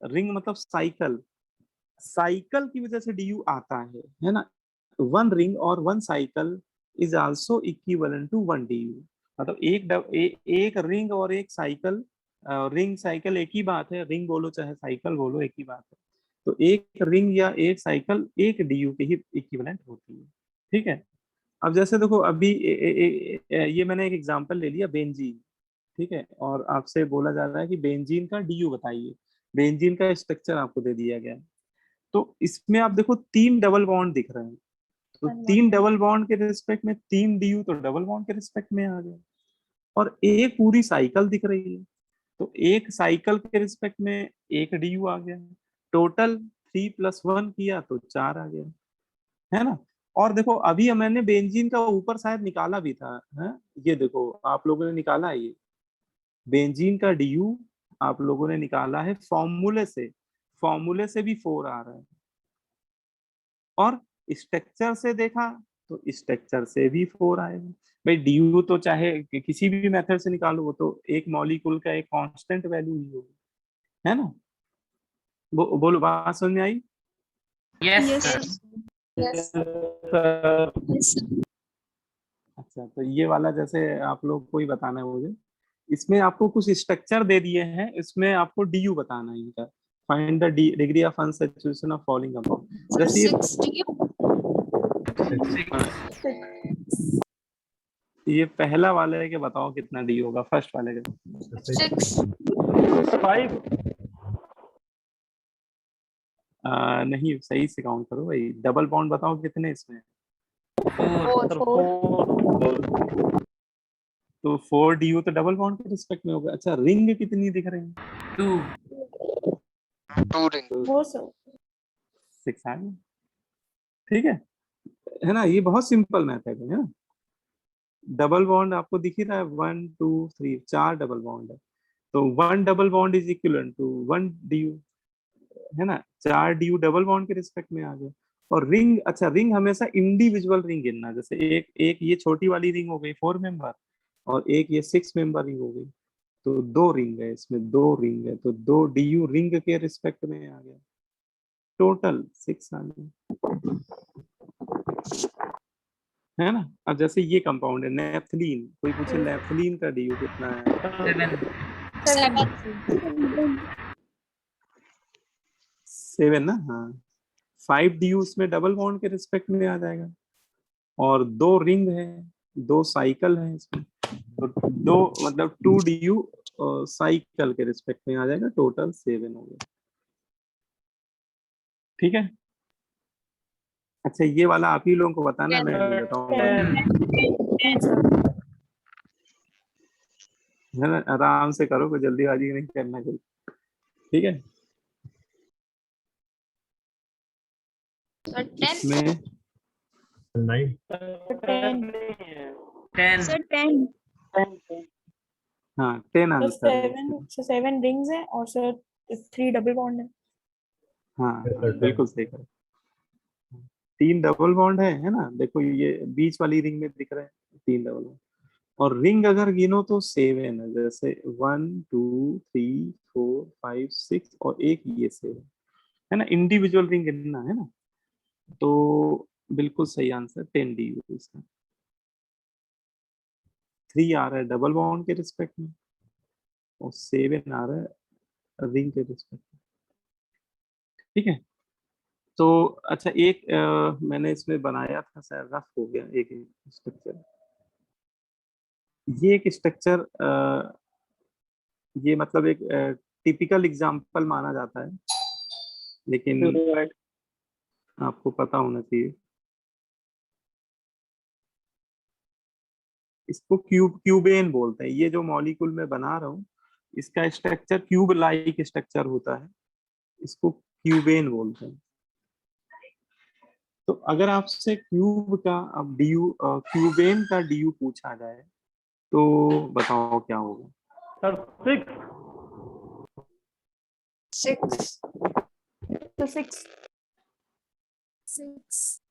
रिंग मतलब साइकिल की वजह से डीयू आता है ना। वन रिंग और one cycle is also equivalent to 1 DU. मतलब एक रिंग और एक साइकिल, रिंग साइकिल एक ही बात है, रिंग बोलो चाहे साइकिल बोलो एक ही बात है। तो एक रिंग या एक साइकिल एक डीयू के ही इक्विवेलेंट होती है, ठीक है। अब जैसे देखो अभी ये मैंने एक एग्जांपल ले लिया बेंजीन, ठीक है, और आपसे बोला जा रहा है कि बेंजीन का डीयू बताइए। बेंजीन का स्ट्रक्चर आपको दे दिया गया है, तो इसमें आप देखो 3 डबल बॉन्ड दिख रहे हैं, तो 3 डबल बॉन्ड के रिस्पेक्ट में 3 डीयू तो डबल बॉन्ड के रिस्पेक्ट में आ गया। और एक पूरी साइकिल दिख रही है, तो एक साइकिल के रिस्पेक्ट में 1 डीयू आ गया। टोटल 3 + 1 किया तो 4 आ गया, है ना। और देखो अभी मैंने बेंजीन का ऊपर शायद निकाला भी था, है? ये देखो आप लोगों ने निकाला है, ये बेंजीन का डीयू आप लोगों ने निकाला है फॉर्मूले से भी 4 आ रहा है। और स्ट्रक्चर से देखा तो स्ट्रक्चर से भी 4 आएगा। भाई डीयू तो चाहे किसी भी मेथड से निकालो, वो तो एक मॉलिक्यूल का एक कांस्टेंट वैल्यू ही होगा, है ना। बोलो, बात समझ में आई? यस। अच्छा, तो ये वाला जैसे आप लोग को ही बताना है मुझे। इसमें आपको कुछ स्ट्रक्चर दे दिए हैं, इसमें आपको डीयू बताना है इनका। Find the degree of unsaturation of following compound. जैसे 6 डीयू। ये पहला वाले है कि बताओ कितना डी होगा, फर्स्ट वाले का। 6। 5। नहीं, सही से काउंट करो भाई। डबल बॉन्ड बताओ कितने इसमें? 4। तो 4 डीयू तो डबल बॉन्ड के रिस्पेक्ट में होगा। अच्छा, रिंग कितनी दिख रही है? 2 रिंग। वो सर 6 आ गया, ठीक है ना। ये बहुत सिंपल मेथड है ना। डबल बॉन्ड आपको दिख ही रहा है, 1 2 3 4 डबल बॉन्ड है, तो 1 double bond is equivalent to 1 DU, है ना। 4 डीयू डबल बॉन्ड के रिस्पेक्ट में आ गए। और रिंग, अच्छा रिंग हमेशा इंडिविजुअल रिंग गिनना। जैसे एक ये छोटी वाली रिंग हो गई 4 मेंबर, और एक ये 6 मेंबर रिंग हो गई, तो 2 रिंग है इसमें, 2 रिंग है, तो 2 डीयू रिंग के रिस्पेक्ट में आ गया, टोटल 6 आ गया, है ना। अब जैसे ये कंपाउंड है नेफ्थलीन, कोई पूछे नेफ्थलीन का डीयू कितना है? 7 ना, हाँ। 5 डीयू उसमें डबल बॉन्ड के रिस्पेक्ट में आ जाएगा, और 2 रिंग है, 2 साइकिल है इसमें, तो 2 मतलब 2 डीयू साइकिल के रिस्पेक्ट में आ जाएगा, टोटल 7 हो गया, ठीक है। अच्छा, ये वाला आप ही लोगों को बताना है, मैं नहीं बताऊंगा, है ना। आराम से करो, कोई जल्दीबाजी नहीं करना कोई, ठीक है। इसमें 9 10 सर 10 हाँ 10 आंसर है। 7 रिंग्स है और सर 3 डबल बॉन्ड है। हाँ Yes, हाँ, sir, ten. बिल्कुल सही करें। 3 डबल बॉन्ड है ना, देखो ये बीच वाली रिंग में दिख रहा है 3 डबल बॉन्ड, और रिंग अगर गिनो तो 7 है, जैसे 1 2 3 4 5 6 और एक ये 7 है ना, इंडिविजुअल रिंग गिनना है ना, तो बिल्कुल सही आंसर 10 डी इसका। 3 आ रहा है डबल बॉन्ड के रिस्पेक्ट में और 7 आ रहा है रिंग के रिस्पेक्ट में। ठीक है, तो अच्छा एक मैंने इसमें बनाया था, शायद रफ हो गया एक स्ट्रक्चर। ये एक स्ट्रक्चर ये मतलब एक टिपिकल एग्जांपल माना जाता है, लेकिन आपको पता होना चाहिए। इसको क्यूबेन बोलते हैं। ये जो मॉलिक्यूल मैं बना रहा हूँ इसका स्ट्रक्चर क्यूब लाइक स्ट्रक्चर होता है, इसको क्यूबेन बोलते हैं। तो अगर आपसे क्यूब का अब डीयू क्यूबेन का डीयू पूछा जाए तो बताओ क्या होगा? सर 6 तो 6 6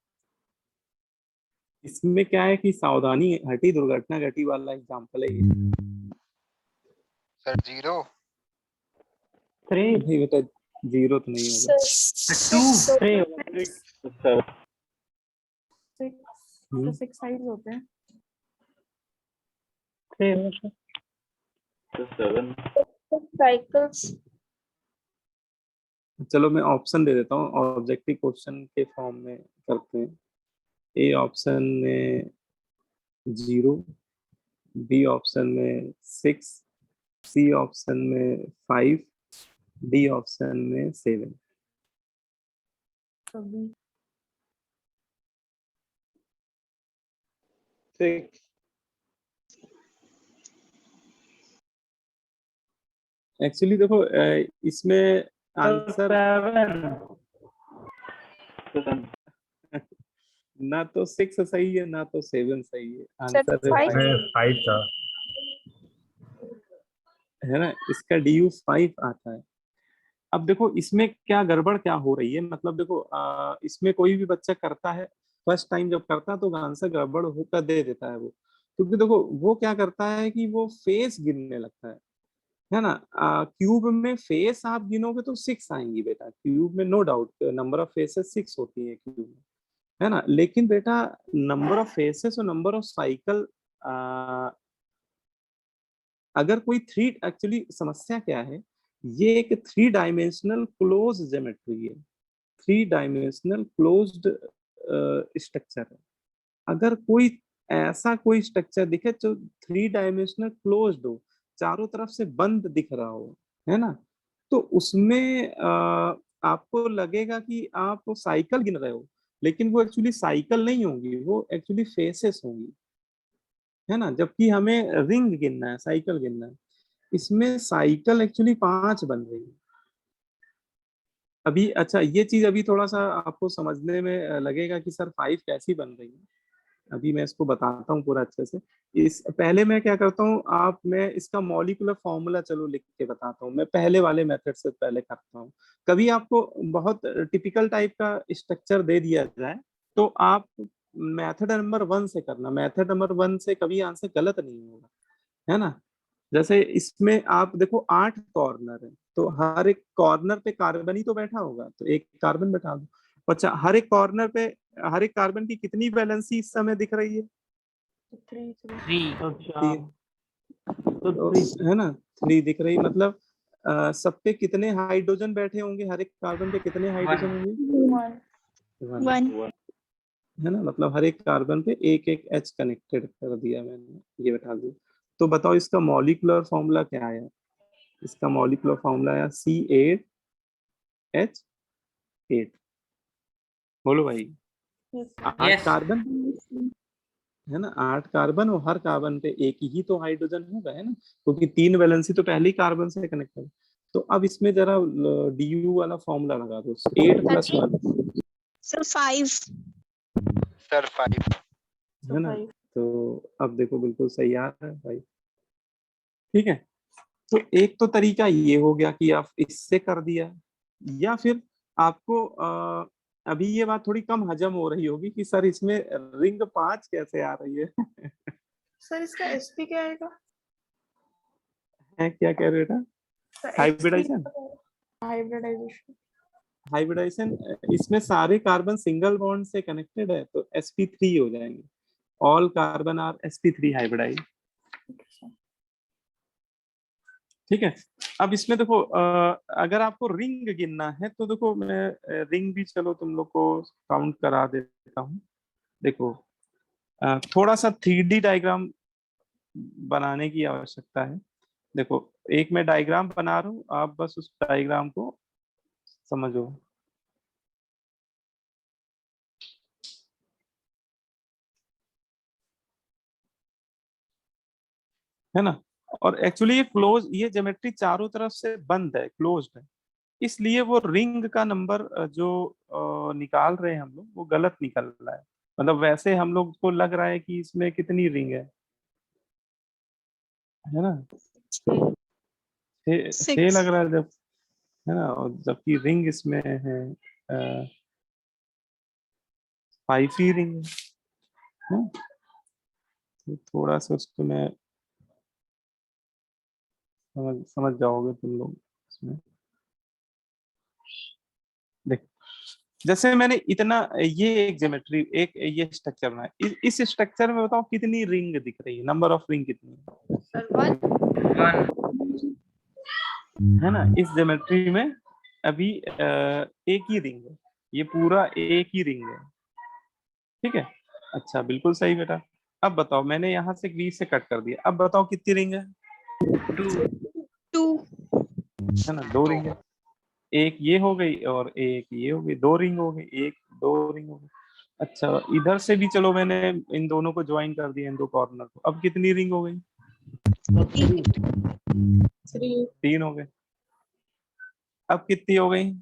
इसमें क्या है कि सावधानी हटी दुर्घटना घटी वाला एग्जांपल है ये। सर 0 3 नहीं बेटा, 0 तो नहीं होगा। 3 तो 6 साइड्स होते हैं। 3 साइकिल्स। चलो मैं ऑप्शन दे देता हूँ, ऑब्जेक्टिव क्वेश्चन के फॉर्म में करते हैं। ए ऑप्शन में 0, बी ऑप्शन में 6, सी ऑप्शन में 5, डी ऑप्शन में 7। कभी 6 एक्चुअली देखो इसमें आंसर 7 ना तो 6 सही है ना तो 7 सही है, सर, आंसर है 5 5 5 था। है ना, इसका DU 5 आता है। अब देखो इसमें क्या गड़बड़ क्या हो रही है, मतलब देखो इसमें कोई भी बच्चा करता है फर्स्ट टाइम जब करता है तो आंसर गड़बड़ होकर दे देता है वो, क्योंकि देखो वो क्या करता है कि वो फेस गिनने लगता है ना। क्यूब में फेस आप गिनोगे तो 6 आएंगी बेटा, क्यूब में no doubt number of faces 6 होती है क्यूब में, है ना। लेकिन बेटा नंबर ऑफ फेसेस और नंबर ऑफ साइकिल, अगर कोई एक्चुअली समस्या क्या है, ये एक 3 डायमेंशनल क्लोज ज्योमेट्री है, 3 डायमेंशनल क्लोज्ड स्ट्रक्चर है। अगर कोई ऐसा कोई स्ट्रक्चर दिखे जो 3 डायमेंशनल क्लोज्ड हो, चारों तरफ से बंद दिख रहा हो, है ना, तो उसमें आपको लगेगा कि आप साइकिल गिन रहे हो, लेकिन वो एक्चुअली साइकिल नहीं होंगी, वो एक्चुअली फेसेस होंगी, है ना। जबकि हमें रिंग गिनना है, साइकिल गिनना है। इसमें साइकिल एक्चुअली 5 बन रही है अभी। अच्छा ये चीज अभी थोड़ा सा आपको समझने में लगेगा कि सर 5 कैसी बन रही है, अभी मैं इसको बताता हूँ पूरा अच्छे से। इस पहले मैं क्या करता हूँ, मैं इसका मॉलिक्यूलर फॉर्मूला चलो लिख के बताता हूँ, मैं पहले वाले मेथड से पहले करता हूँ। कभी आपको बहुत टिपिकल टाइप का स्ट्रक्चर दे दिया जाए तो आप मेथड नंबर 1 से करना, मेथड नंबर 1 से कभी आंसर गलत नहीं होगा, है ना। जैसे इसमें आप देखो 8 कॉर्नर है, तो हर एक कॉर्नर पे कार्बन ही तो बैठा होगा, तो एक कार्बन बैठा दो। अच्छा हर एक कॉर्नर पे हर एक कार्बन की कितनी वैलेंसी इस समय दिख रही है? 3 अच्छा तो है ना 3 दिख रही, मतलब सब पे कितने हाइड्रोजन बैठे होंगे, हर एक कार्बन पे कितने हाइड्रोजन होंगे? 1 है ना, मतलब हर एक कार्बन पे एक एक H कनेक्टेड कर दिया मैंने, ये बैठा दिया। तो बताओ इसका मॉलिक्यूलर फॉर्मूला क्या आया? इसका मॉलिक्यूलर फॉर्मूला आया C8H8। बोलो भाई। 8 कार्बन है ना, 8 कार्बन और हर कार्बन पे एक ही तो हाइड्रोजन होगा, है ना, क्योंकि 3 वैलेंसी तो पहले ही कार्बन से कनेक्ट है। तो अब इसमें जरा DU वाला फॉर्मूला लगा दो, 8 + 1 सर 5 सर 5 है ना। तो अब देखो बिल्कुल सही आ रहा है भाई, ठीक है। तो एक तो तरीका ये हो गया कि आप इससे कर दिया, या फिर आपको अभी ये बात थोड़ी कम हजम हो रही होगी कि सर इसमें रिंग 5 कैसे आ रही है। सर इसका एसपी क्या आएगा? है क्या कह रहे बेटा? हाइब्रिडाइजेशन। हाइब्रिडाइजेशन। हाइब्रिडाइजेशन इसमें सारे कार्बन सिंगल बॉन्ड से कनेक्टेड है तो sp3 हो जाएंगे। All carbon are sp3 hybridize. ठीक है। अब इसमें देखो अगर आपको रिंग गिनना है तो देखो मैं रिंग भी चलो तुम लोग को काउंट करा देता हूँ। देखो थोड़ा सा 3D डायग्राम बनाने की आवश्यकता है। देखो एक मैं डायग्राम बना रहा हूँ, आप बस उस डायग्राम को समझो। है ना। और एक्चुअली ये क्लोज, ये ज्योमेट्री चारों तरफ से बंद है, क्लोज्ड है, इसलिए वो रिंग का नंबर जो निकाल रहे हैं हम लोग वो गलत निकल रहा है। मतलब वैसे हम लोग को लग रहा है कि इसमें कितनी रिंग है ना, 6 लग रहा है जब, है ना, और जबकि रिंग इसमें है 5 ही रिंग है। तो थोड़ा सा उसको मैं समझ जाओगे तुम लोग इसमें। देख जैसे मैंने इतना, ये एक ज्योमेट्री, एक ये स्ट्रक्चर बनाया, इस स्ट्रक्चर में बताओ कितनी रिंग दिख रही है, नंबर ऑफ रिंग कितनी है? सर 1। 1 है ना। इस ज्योमेट्री में अभी एक ही रिंग है, ये पूरा एक ही रिंग है। ठीक है। अच्छा बिल्कुल सही बेटा। अब बताओ, मैंने यहाँ से 20 से कट कर दिया, अब बताओ कितनी रिंग है? 2 2 है ना, 2 रिंग है। एक ये हो गई और एक ये हो गई, 2 रिंग हो गई, एक 2 रिंग हो गई। अच्छा इधर से भी चलो मैंने इन दोनों को ज्वाइन कर दिया, इन दो कॉर्नर को, अब कितनी रिंग हो गई? 3 हो गए। अब कितनी हो गई?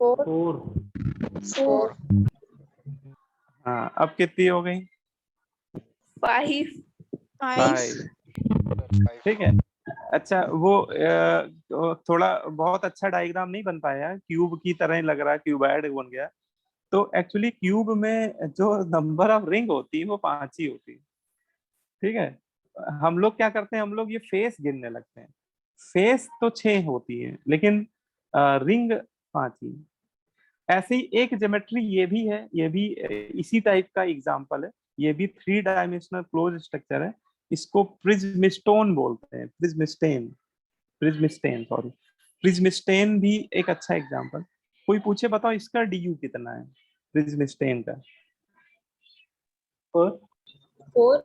4 4 हाँ अब कितनी हो गई? 5 5। ठीक है। अच्छा वो थोड़ा बहुत अच्छा डायग्राम नहीं बन पाया, क्यूब की तरह ही लग रहा है, क्यूबॉइड बन गया। तो एक्चुअली क्यूब में जो नंबर ऑफ रिंग होती है वो 5 ही होती है। ठीक है। हम लोग क्या करते हैं, हम लोग ये फेस गिनने लगते हैं, फेस तो 6 होती है लेकिन रिंग 5 ही। ऐसे ही एक ज्योमेट्री ये भी है, ये भी इसी टाइप का एग्जांपल है। ये भी 3 डायमेंशनल क्लोज स्ट्रक्चर है, इसको प्रिज्मस्टोन बोलते हैं, प्रिज्मस्टेन सॉरी, प्रिज्मस्टेन भी एक अच्छा एग्जांपल। कोई पूछे बताओ इसका डीयू कितना है प्रिज्मस्टेन का? 4।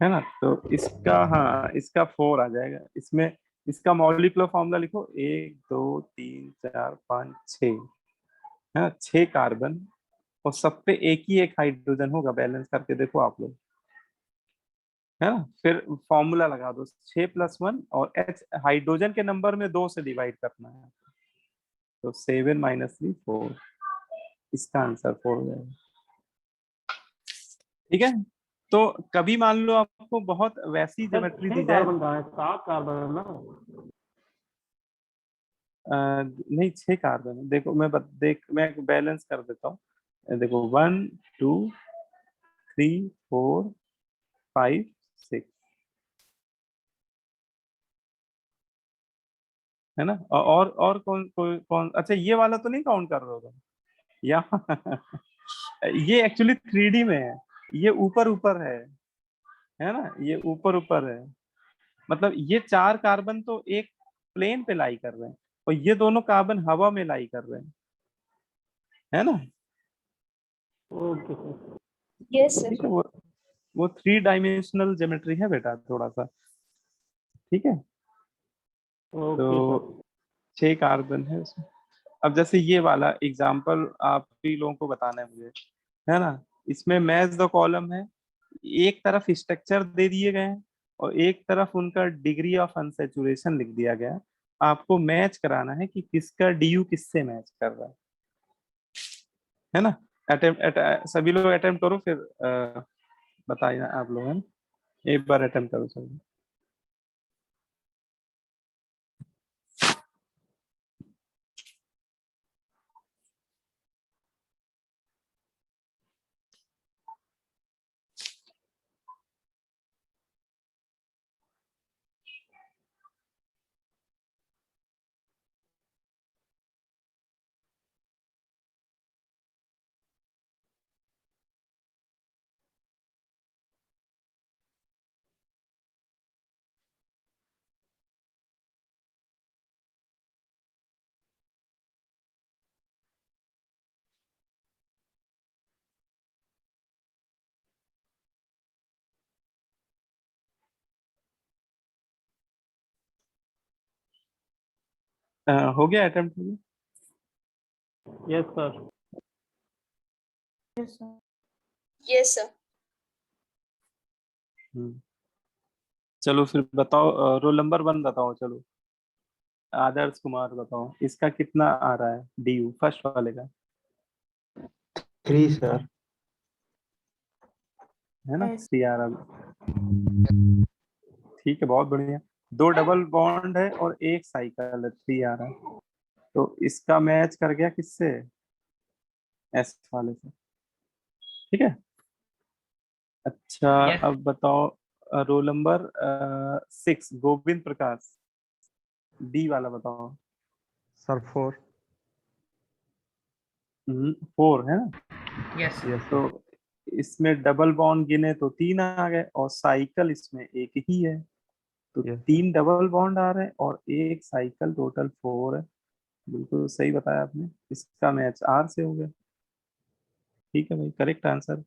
है ना, तो इसका, हाँ इसका 4 आ जाएगा। इसमें इसका मॉलिक्यूलर फॉर्मूला लिखो, 1 2 3 4 5 6, है ना, 6 कार्बन और सब पे एक ही एक हाइड्रोजन होगा, बैलेंस करके देखो आप लोग, है ना। फिर फॉर्मूला लगा दो, 6 + 1 और H हाइड्रोजन के नंबर में 2 से डिवाइड करना है, तो 7 - 3 4, इसका आंसर 4 हो जाएगा। ठीक है। तो कभी मान लो आपको बहुत वैसी ज्योमेट्री दी जाए, कार्बन का है, 7 कार्बन है ना। नहीं 6 कार्बन है। देखो मैं बैलेंस कर देता हूँ। देखो 1 2 3 4 5 6, है ना। और कौन, अच्छा ये वाला तो नहीं काउंट कर रहे हो तुम यहाँ? ये एक्चुअली 3D में है, ये ऊपर ऊपर है ना, ये ऊपर ऊपर है। मतलब ये 4 कार्बन तो एक प्लेन पे लाई कर रहे हैं और ये दोनों कार्बन हवा में लाई कर रहे हैं, है ना। Okay sir. Yes sir. ठीक है। वो 3 डायमेंशनल ज्योमेट्री है बेटा थोड़ा सा। ठीक है। ओके तो सर। 6 कार्बन है उसमें। अब जैसे ये वाला एग्जांपल आप भी लोगों को बताना है मुझे, है ना। इसमें मैच द कॉलम है, एक तरफ स्ट्रक्चर दे दिए गए हैं और एक तरफ उनका डिग्री ऑफ अनसैचुरेशन लिख दिया गया है। आपको मैच कराना है कि किसका डीयू किससे मैच कर रहा है ना। सभी लोग अटेम्प्ट करो, फिर बताइए आप लोग, है ना? एक बार अटेम्प्ट करो सभी। हो गया अटेम्प्ट हो गया? Yes sir. Yes, sir. Yes sir. चलो फिर बताओ, रोल नंबर 1 बताओ। चलो आदर्श कुमार बताओ, इसका कितना आ रहा है DU फर्स्ट वाले का? 3 सर। है ना, Yes. 3 आ रहा है। ठीक है, बहुत बढ़िया। 2 डबल बॉन्ड है और 1 साइकिल है, 3 आ रहा है। तो इसका मैच कर गया किससे? S वाले से। ठीक है। अच्छा, अब बताओ रोल नंबर 6 गोविंद प्रकाश, D वाला बताओ। सर 4। 4 है ना? यस यस तो इसमें डबल बॉन्ड गिने तो 3 आ गए और साइकिल इसमें 1 ही है, तो Yes. 3 डबल बॉन्ड आ रहे हैं और 1 साइकिल, टोटल 4 है। बिल्कुल सही बताया आपने, इसका मैच R से हो गया। ठीक है भाई, करेक्ट आंसर।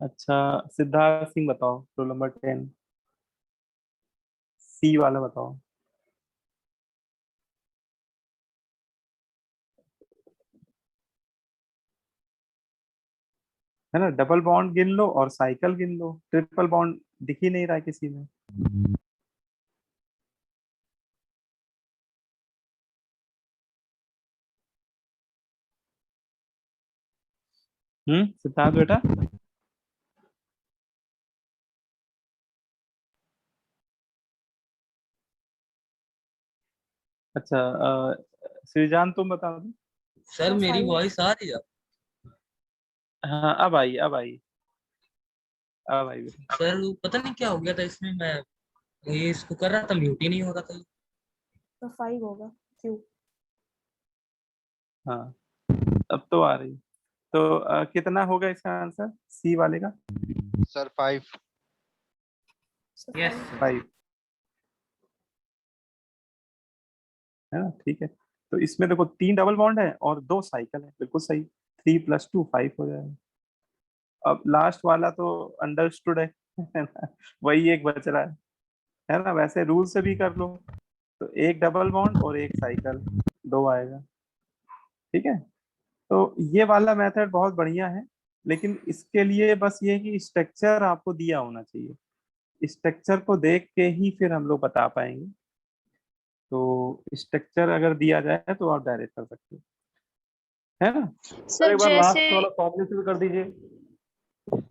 अच्छा, सिद्धार्थ सिंह बताओ, रोल नंबर 10 C वाला बताओ। है ना, डबल बॉन्ड गिन लो और साइकिल गिन लो, ट्रिपल बॉन्ड दिख ही नहीं रहा है किसी में। सिद्धार्थ बेटा। अच्छा, सृजान तुम बता दो। सर So मेरी 5. वॉइस आ रही है? हाँ, अब आई, अब आई, अब आई बेटा। सर पता नहीं क्या हो गया था इसमें, मैं ये इसको कर रहा था, म्यूट ही नहीं हो रहा था। So 5 होगा Q. हाँ, अब तो आ रही। तो कितना होगा इसका आंसर C वाले का? सर 5। So yes 5. 5 है ना, ठीक है। तो इसमें देखो 3 डबल बॉन्ड है और 2 साइकिल है, बिल्कुल सही। 3 + 2 5 हो जाएगा। अब लास्ट वाला तो अंडरस्टूड है है ना? वही एक बच रहा है ना? वैसे रूल से भी कर लो तो 1 डबल बॉन्ड और 1 साइकिल, 2 आएगा। ठीक है, तो ये वाला मेथड बहुत बढ़िया है, लेकिन इसके लिए बस ये है कि स्ट्रक्चर आपको दिया होना चाहिए। स्ट्रक्चर को देख के ही फिर हम लोग बता पाएंगे। तो स्ट्रक्चर अगर दिया जाए तो आप डायरेक्ट कर सकते हो, है ना? सर सर एक बार जैसे लास्ट वाला कॉम्बिनेशन भी कर दीजिए।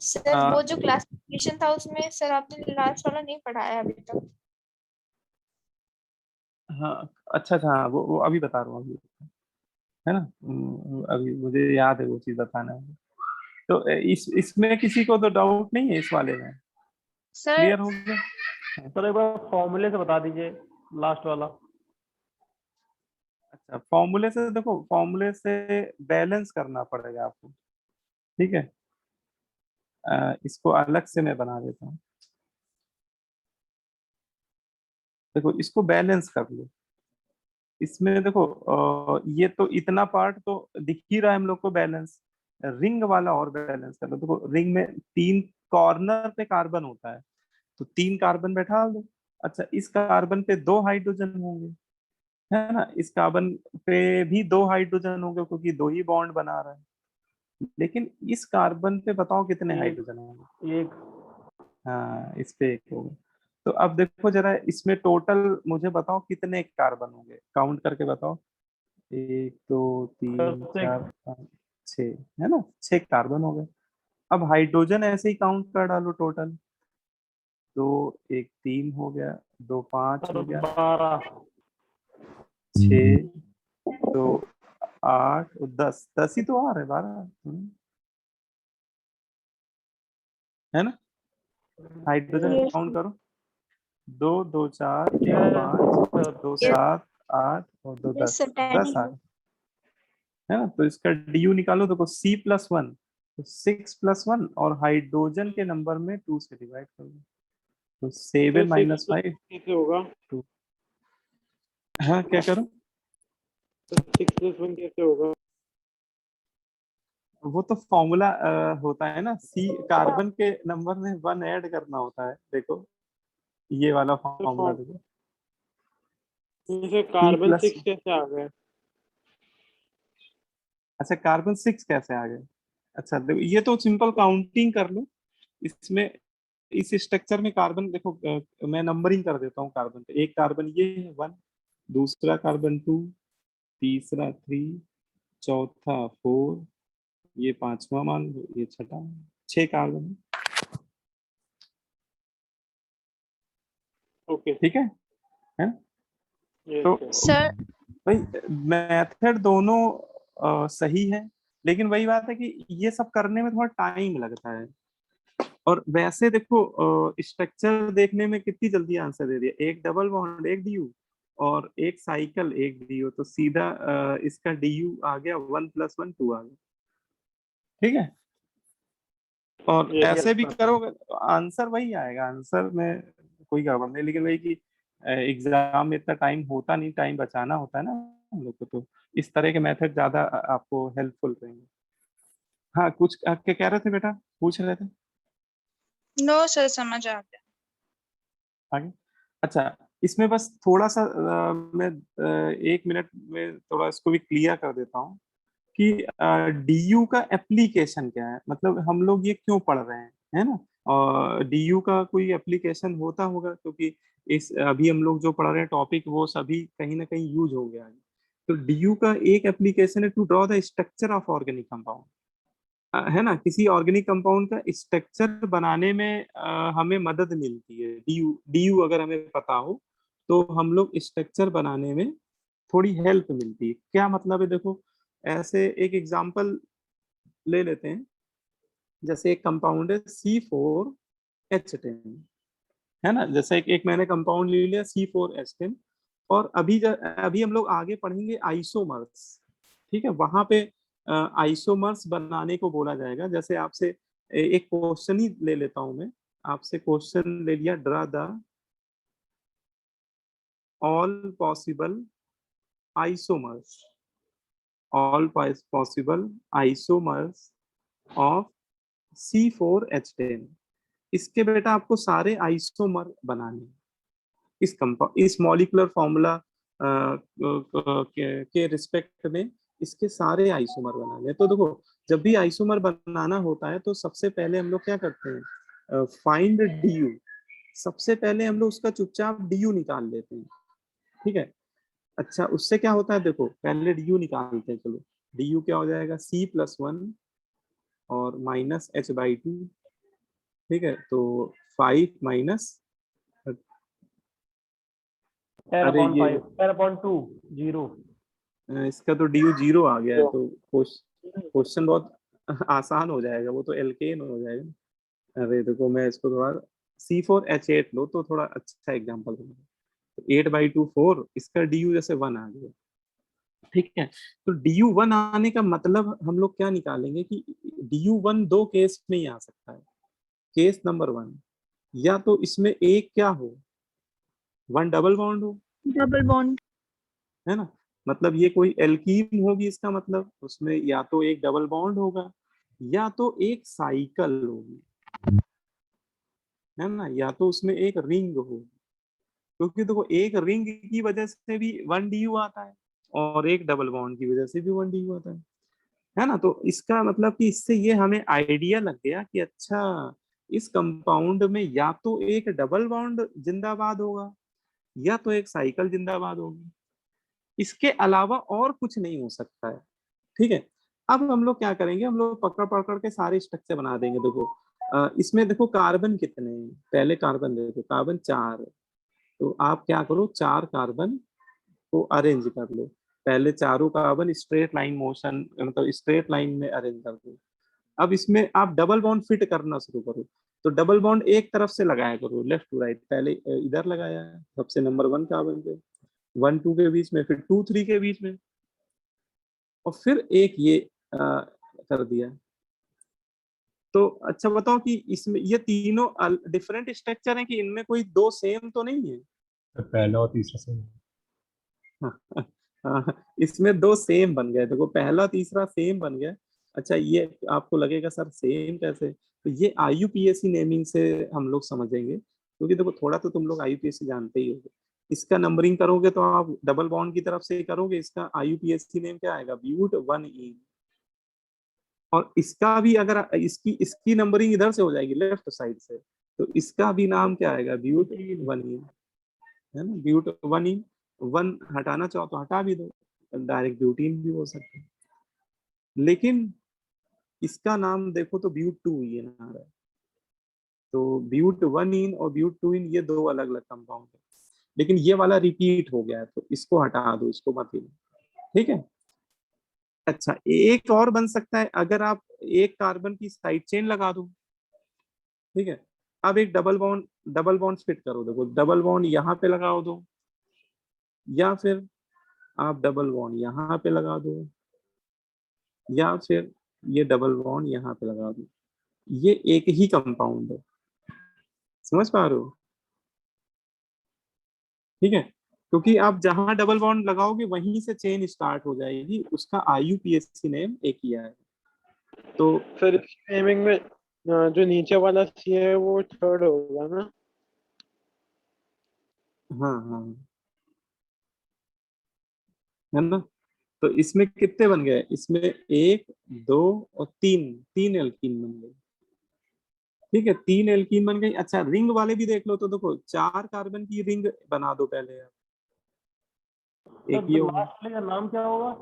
सर हाँ वो जो क्लासिफिकेशन था उसमें सर आपने लास्ट वाला नहीं पढ़ाया अभी तक। हाँ, अच्छा अच्छा, हाँ, वो अभी बता रहा हूँ अभी, है ना? अभी मुझे याद है वो चीज बताना है। तो इसमें किसी को तो डाउट नहीं है इस वाले में? सर क्लियर हो गया? सर एक बार फॉर्मूले से बता दीजिए लास्ट वाला। अच्छा, फॉर्मूले से देखो, फॉर्मूले से बैलेंस करना पड़ेगा आपको। ठीक है, इसको अलग से मैं बना देता हूँ। देखो, इसको बैलेंस कर लो। इसमें देखो, ये तो इतना पार्ट तो दिख ही रहा है हम लोग को बैलेंस। रिंग वाला और बैलेंस कर लो। देखो, रिंग में 3 कॉर्नर पे कार्बन होता है, तो 3 कार्बन बैठा दो। अच्छा, इस कार्बन पे 2 हाइड्रोजन होंगे, है ना? इस कार्बन पे भी 2 हाइड्रोजन होंगे क्योंकि 2 ही बॉन्ड बना रहा है। लेकिन इस कार्बन पे बताओ कितने एक हाइड्रोजन होंगे? एक हाँ, इस पे 1 होगा। तो अब देखो जरा, इसमें टोटल मुझे बताओ कितने कार्बन होंगे, काउंट करके बताओ। 1 2 सर 3 4 6। 5 6, है ना? 6 कार्बन हो गए। अब हाइड्रोजन ऐसे ही काउंट कर डालो टोटल। 2 1 3 हो गया, 2 5 सर हो गया, 12। 6 2 8 और 10, 10 ही तो आ रहे, 12। है ना? Hydrogen Yes. काउंट करो। 2 2 4 2 यस 5 सर। 2 7 8 और 2 यस 10, सर 10 आ रहे, है ना? तो इसका DU निकालो। देखो C+1, तो 6+1 और हाइड्रोजन के नंबर में 2 से डिवाइड कर दो, तो 7 तो 6 - 5 कैसे होगा? 2। हाँ, क्या करूं? तो 6+1 कैसे होगा? वो तो फॉर्मूला होता है ना, C कार्बन के नंबर में 1 ऐड करना होता है। देखो, ये वाला तो फॉर्मूला देखो। जैसे कार्बन plus- 6 कैसे आ गए? अच्छा कार्बन 6 कैसे आ गए? अच्छा देखो ये तो सिंपल काउंटिंग कर लो इसमें। इस स्ट्रक्चर में कार्बन देखो मैं नंबरिंग कर देता हूँ कार्बन पे। एक कार्बन ये है 1, दूसरा कार्बन 2, तीसरा 3, चौथा 4, ये पांचवा मान लो, ये छठा, 6 कार्बन है। ओके ठीक है तो सर भाई मेथड दोनों सही है, लेकिन वही बात है कि ये सब करने में थोड़ा टाइम लगता है। और वैसे देखो स्ट्रक्चर देखने में कितनी जल्दी आंसर दे दिया, एक डबल बॉन्ड एक डीयू और एक साइकिल एक डीयू, तो सीधा इसका डीयू आ गया 1+1 2 आ गया। ठीक है और Yes, ऐसे भी sir. करोगे तो आंसर वही आएगा, आंसर में कोई गड़बड़ नहीं। लेकिन वही कि एग्जाम में इतना टाइम होता नहीं, टाइम बचाना होता है ना हम लोग को, तो इस तरह के मेथड ज्यादा आपको हेल्पफुल रहेंगे। हाँ कुछ क्या कह रहे थे बेटा, पूछ रहे थे नो सर, समझ आ गया। आगे? अच्छा इसमें बस थोड़ा सा मैं 1 मिनट में थोड़ा इसको भी क्लियर कर देता हूँ कि डीयू का एप्लीकेशन क्या है, मतलब हम लोग ये क्यों पढ़ रहे हैं, है ना। और डीयू का कोई एप्लीकेशन होता होगा, क्योंकि इस अभी हम लोग जो पढ़ रहे हैं टॉपिक वो सभी कहीं ना कहीं यूज हो गया है। तो डीयू का एक एप्लीकेशन है to draw the structure of organic compound, है ना। किसी ऑर्गेनिक कंपाउंड का स्ट्रक्चर बनाने में हमें मदद मिलती है। डीयू डीयू अगर हमें पता हो तो हम लोग स्ट्रक्चर बनाने में थोड़ी हेल्प मिलती है। क्या मतलब है देखो, ऐसे एक एग्जांपल ले लेते हैं। जैसे एक कंपाउंड है C4H10, है ना। जैसे एक मैंने कंपाउंड ले लिया C4H10, और अभी हम लोग आगे पढ़ेंगे आइसोमर्स। ठीक है, वहां पे आइसोमर्स बनाने को बोला जाएगा। जैसे आपसे एक क्वेश्चन ही ले लेता हूं मैं, आपसे क्वेश्चन ले लिया, draw the all possible isomers, all possible isomers of C4H10। इसके बेटा आपको सारे आइसोमर बनाने हैं। इस मॉलिक्यूलर फॉर्मूला के रिस्पेक्ट में इसके सारे आइसोमर बनाने हैं। तो देखो जब भी आइसोमर बनाना होता है तो सबसे पहले हम लोग क्या करते हैं, फाइंड डीयू। सबसे पहले हम लोग उसका चुपचाप डीयू निकाल लेते हैं। ठीक है, अच्छा उससे क्या होता है देखो, पहले डीयू निकालते हैं। चलो डीयू क्या हो जाएगा, C+1 और -H/2। ठीक है, तो 5 माइनस, अरे ये 10/2 0। इसका तो डीयू 0 आ गया है, तो क्वेश्चन बहुत आसान हो जाएगा, वो तो एल्केन हो जाएगा। अरे देखो मैं इसको थोड़ा C4H8 लो तो थोड़ा अच्छा एग्जांपल दूंगा। तो 8/2 4, इसका डीयू जैसे 1 आ गया। ठीक है, तो डीयू 1 आने का मतलब हम लोग क्या निकालेंगे कि डीयू 1 दो केस में ही आ सकता है। केस नंबर 1, या तो इसमें एक क्या हो, 1 डबल बॉन्ड हो, डबल बॉन्ड। है ना। मतलब ये कोई एल्कीन होगी, इसका मतलब उसमें या तो एक डबल बॉन्ड होगा या तो एक साइकिल होगी, है ना, या तो उसमें एक रिंग होगी। क्योंकि देखो एक रिंग की वजह से भी 1 डीयू आता है और एक डबल बॉन्ड की वजह से भी 1 डीयू आता है ना। तो इसका मतलब कि इससे ये हमें आइडिया लग गया कि अच्छा इस कंपाउंड में या तो एक डबल बॉन्ड जिंदाबाद होगा या तो एक साइकिल जिंदाबाद होगी, इसके अलावा और कुछ नहीं हो सकता है। ठीक है, अब हम लोग क्या करेंगे, हम लोग पकड़ पकड़ के सारे स्ट्रक्चर बना देंगे। देखो इसमें देखो कार्बन कितने हैं, पहले कार्बन देखो, कार्बन 4 है। तो आप क्या करो, 4 कार्बन को अरेंज कर लो। पहले चारों कार्बन स्ट्रेट लाइन मोशन, मतलब स्ट्रेट लाइन में अरेंज कर दो। अब इसमें आप डबल बॉन्ड फिट करना शुरू करो। तो डबल बॉन्ड एक तरफ से लगाया करो, लेफ्ट टू राइट। पहले इधर लगाया है सबसे नंबर 1 कार्बन पे, 1 2 के बीच में, फिर 2 3 के बीच में, और फिर एक ये कर दिया। तो अच्छा बताओ कि इसमें ये तीनों डिफरेंट स्ट्रक्चर हैं कि इनमें कोई दो सेम तो नहीं है? पहला और तीसरा सेम। इसमें दो सेम बन गए, देखो पहला तीसरा सेम बन गया। अच्छा ये आपको लगेगा सर सेम कैसे, तो ये IUPAC नेमिंग से हम लोग समझेंगे, क्योंकि देखो थोड़ा तो तुम लोग IUPAC जानते ही होगे। इसका नंबरिंग करोगे तो आप डबल बॉन्ड की तरफ से करोगे, इसका IUPAC नेम क्या आएगा, ब्यूट 1 और इसका भी अगर इसकी इसकी नंबरिंग इधर से हो जाएगी लेफ्ट साइड से, तो इसका भी नाम क्या आएगा, ब्यूट 1 है ना, ब्यूट 1 हटाना चाहो तो हटा भी दो, डायरेक्ट ब्यूटीन भी हो सकता है। लेकिन इसका नाम देखो तो ब्यूट 2 ये ना आ रहा है, तो ब्यूट 1 और ब्यूट 2 ये दो अलग अलग कंपाउंड है, लेकिन ये वाला रिपीट हो गया है तो इसको हटा दो, इसको मत ही लो, ठीक है। अच्छा, एक और बन सकता है, अगर आप एक कार्बन की साइड चेन लगा दो, ठीक है। अब एक डबल बॉन्ड फिट करो, देखो डबल बॉन्ड यहाँ पे लगाओ दो, या फिर आप डबल बॉन्ड यहाँ पे लगा दो, या फिर ये डबल बॉन्ड यहाँ पे लगा दो, ये एक ही कंपाउंड है, समझ पा रहे हो, ठीक है। क्योंकि आप जहां डबल बॉन्ड लगाओगे वहीं से चेन स्टार्ट हो जाएगी, उसका IUPAC नेम एक ही है। तो सर इसकी नेमिंग में जो नीचे वाला सी है वो थर्ड होगा ना? हाँ हाँ, है ना। तो इसमें कितने बन गए, इसमें 1 2 और 3 एल्कीन बन गए, ठीक है, 3 एल्कीन बन गई। अच्छा, रिंग वाले भी देख लो, तो देखो 4 कार्बन की रिंग बना दो पहले यार, एक ही होगा, लास्ट वाले का नाम क्या होगा?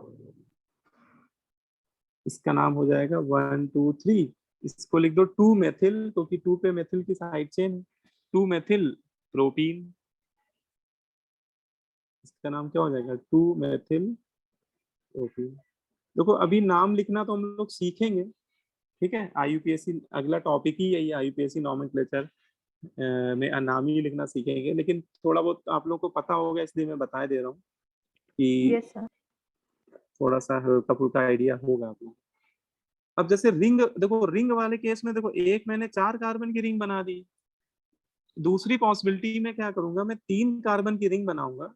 इसका नाम हो जाएगा 1 2 3, इसको लिख दो 2 मेथिल, क्योंकि 2 पे मेथिल की साइड चेन है, 2 मेथिल प्रोटीन, इसका नाम क्या हो जाएगा, 2 मेथिल प्रोटीन। देखो अभी नाम लिखना तो हम लोग सीखेंगे, ठीक है, IUPAC अगला टॉपिक ही है, ये IUPAC नॉमेनक्लेचर में नाम ही लिखना सीखेंगे, लेकिन थोड़ा बहुत आप लोग को पता होगा इसलिए मैं बता दे रहा हूँ कि यस सर। थोड़ा सा हल्का फुल्का आइडिया होगा आप लोग। अब जैसे रिंग, देखो रिंग वाले केस में देखो एक मैंने 4 कार्बन की रिंग बना दी, दूसरी पॉसिबिलिटी में क्या करूंगा, मैं 3 कार्बन की रिंग बनाऊंगा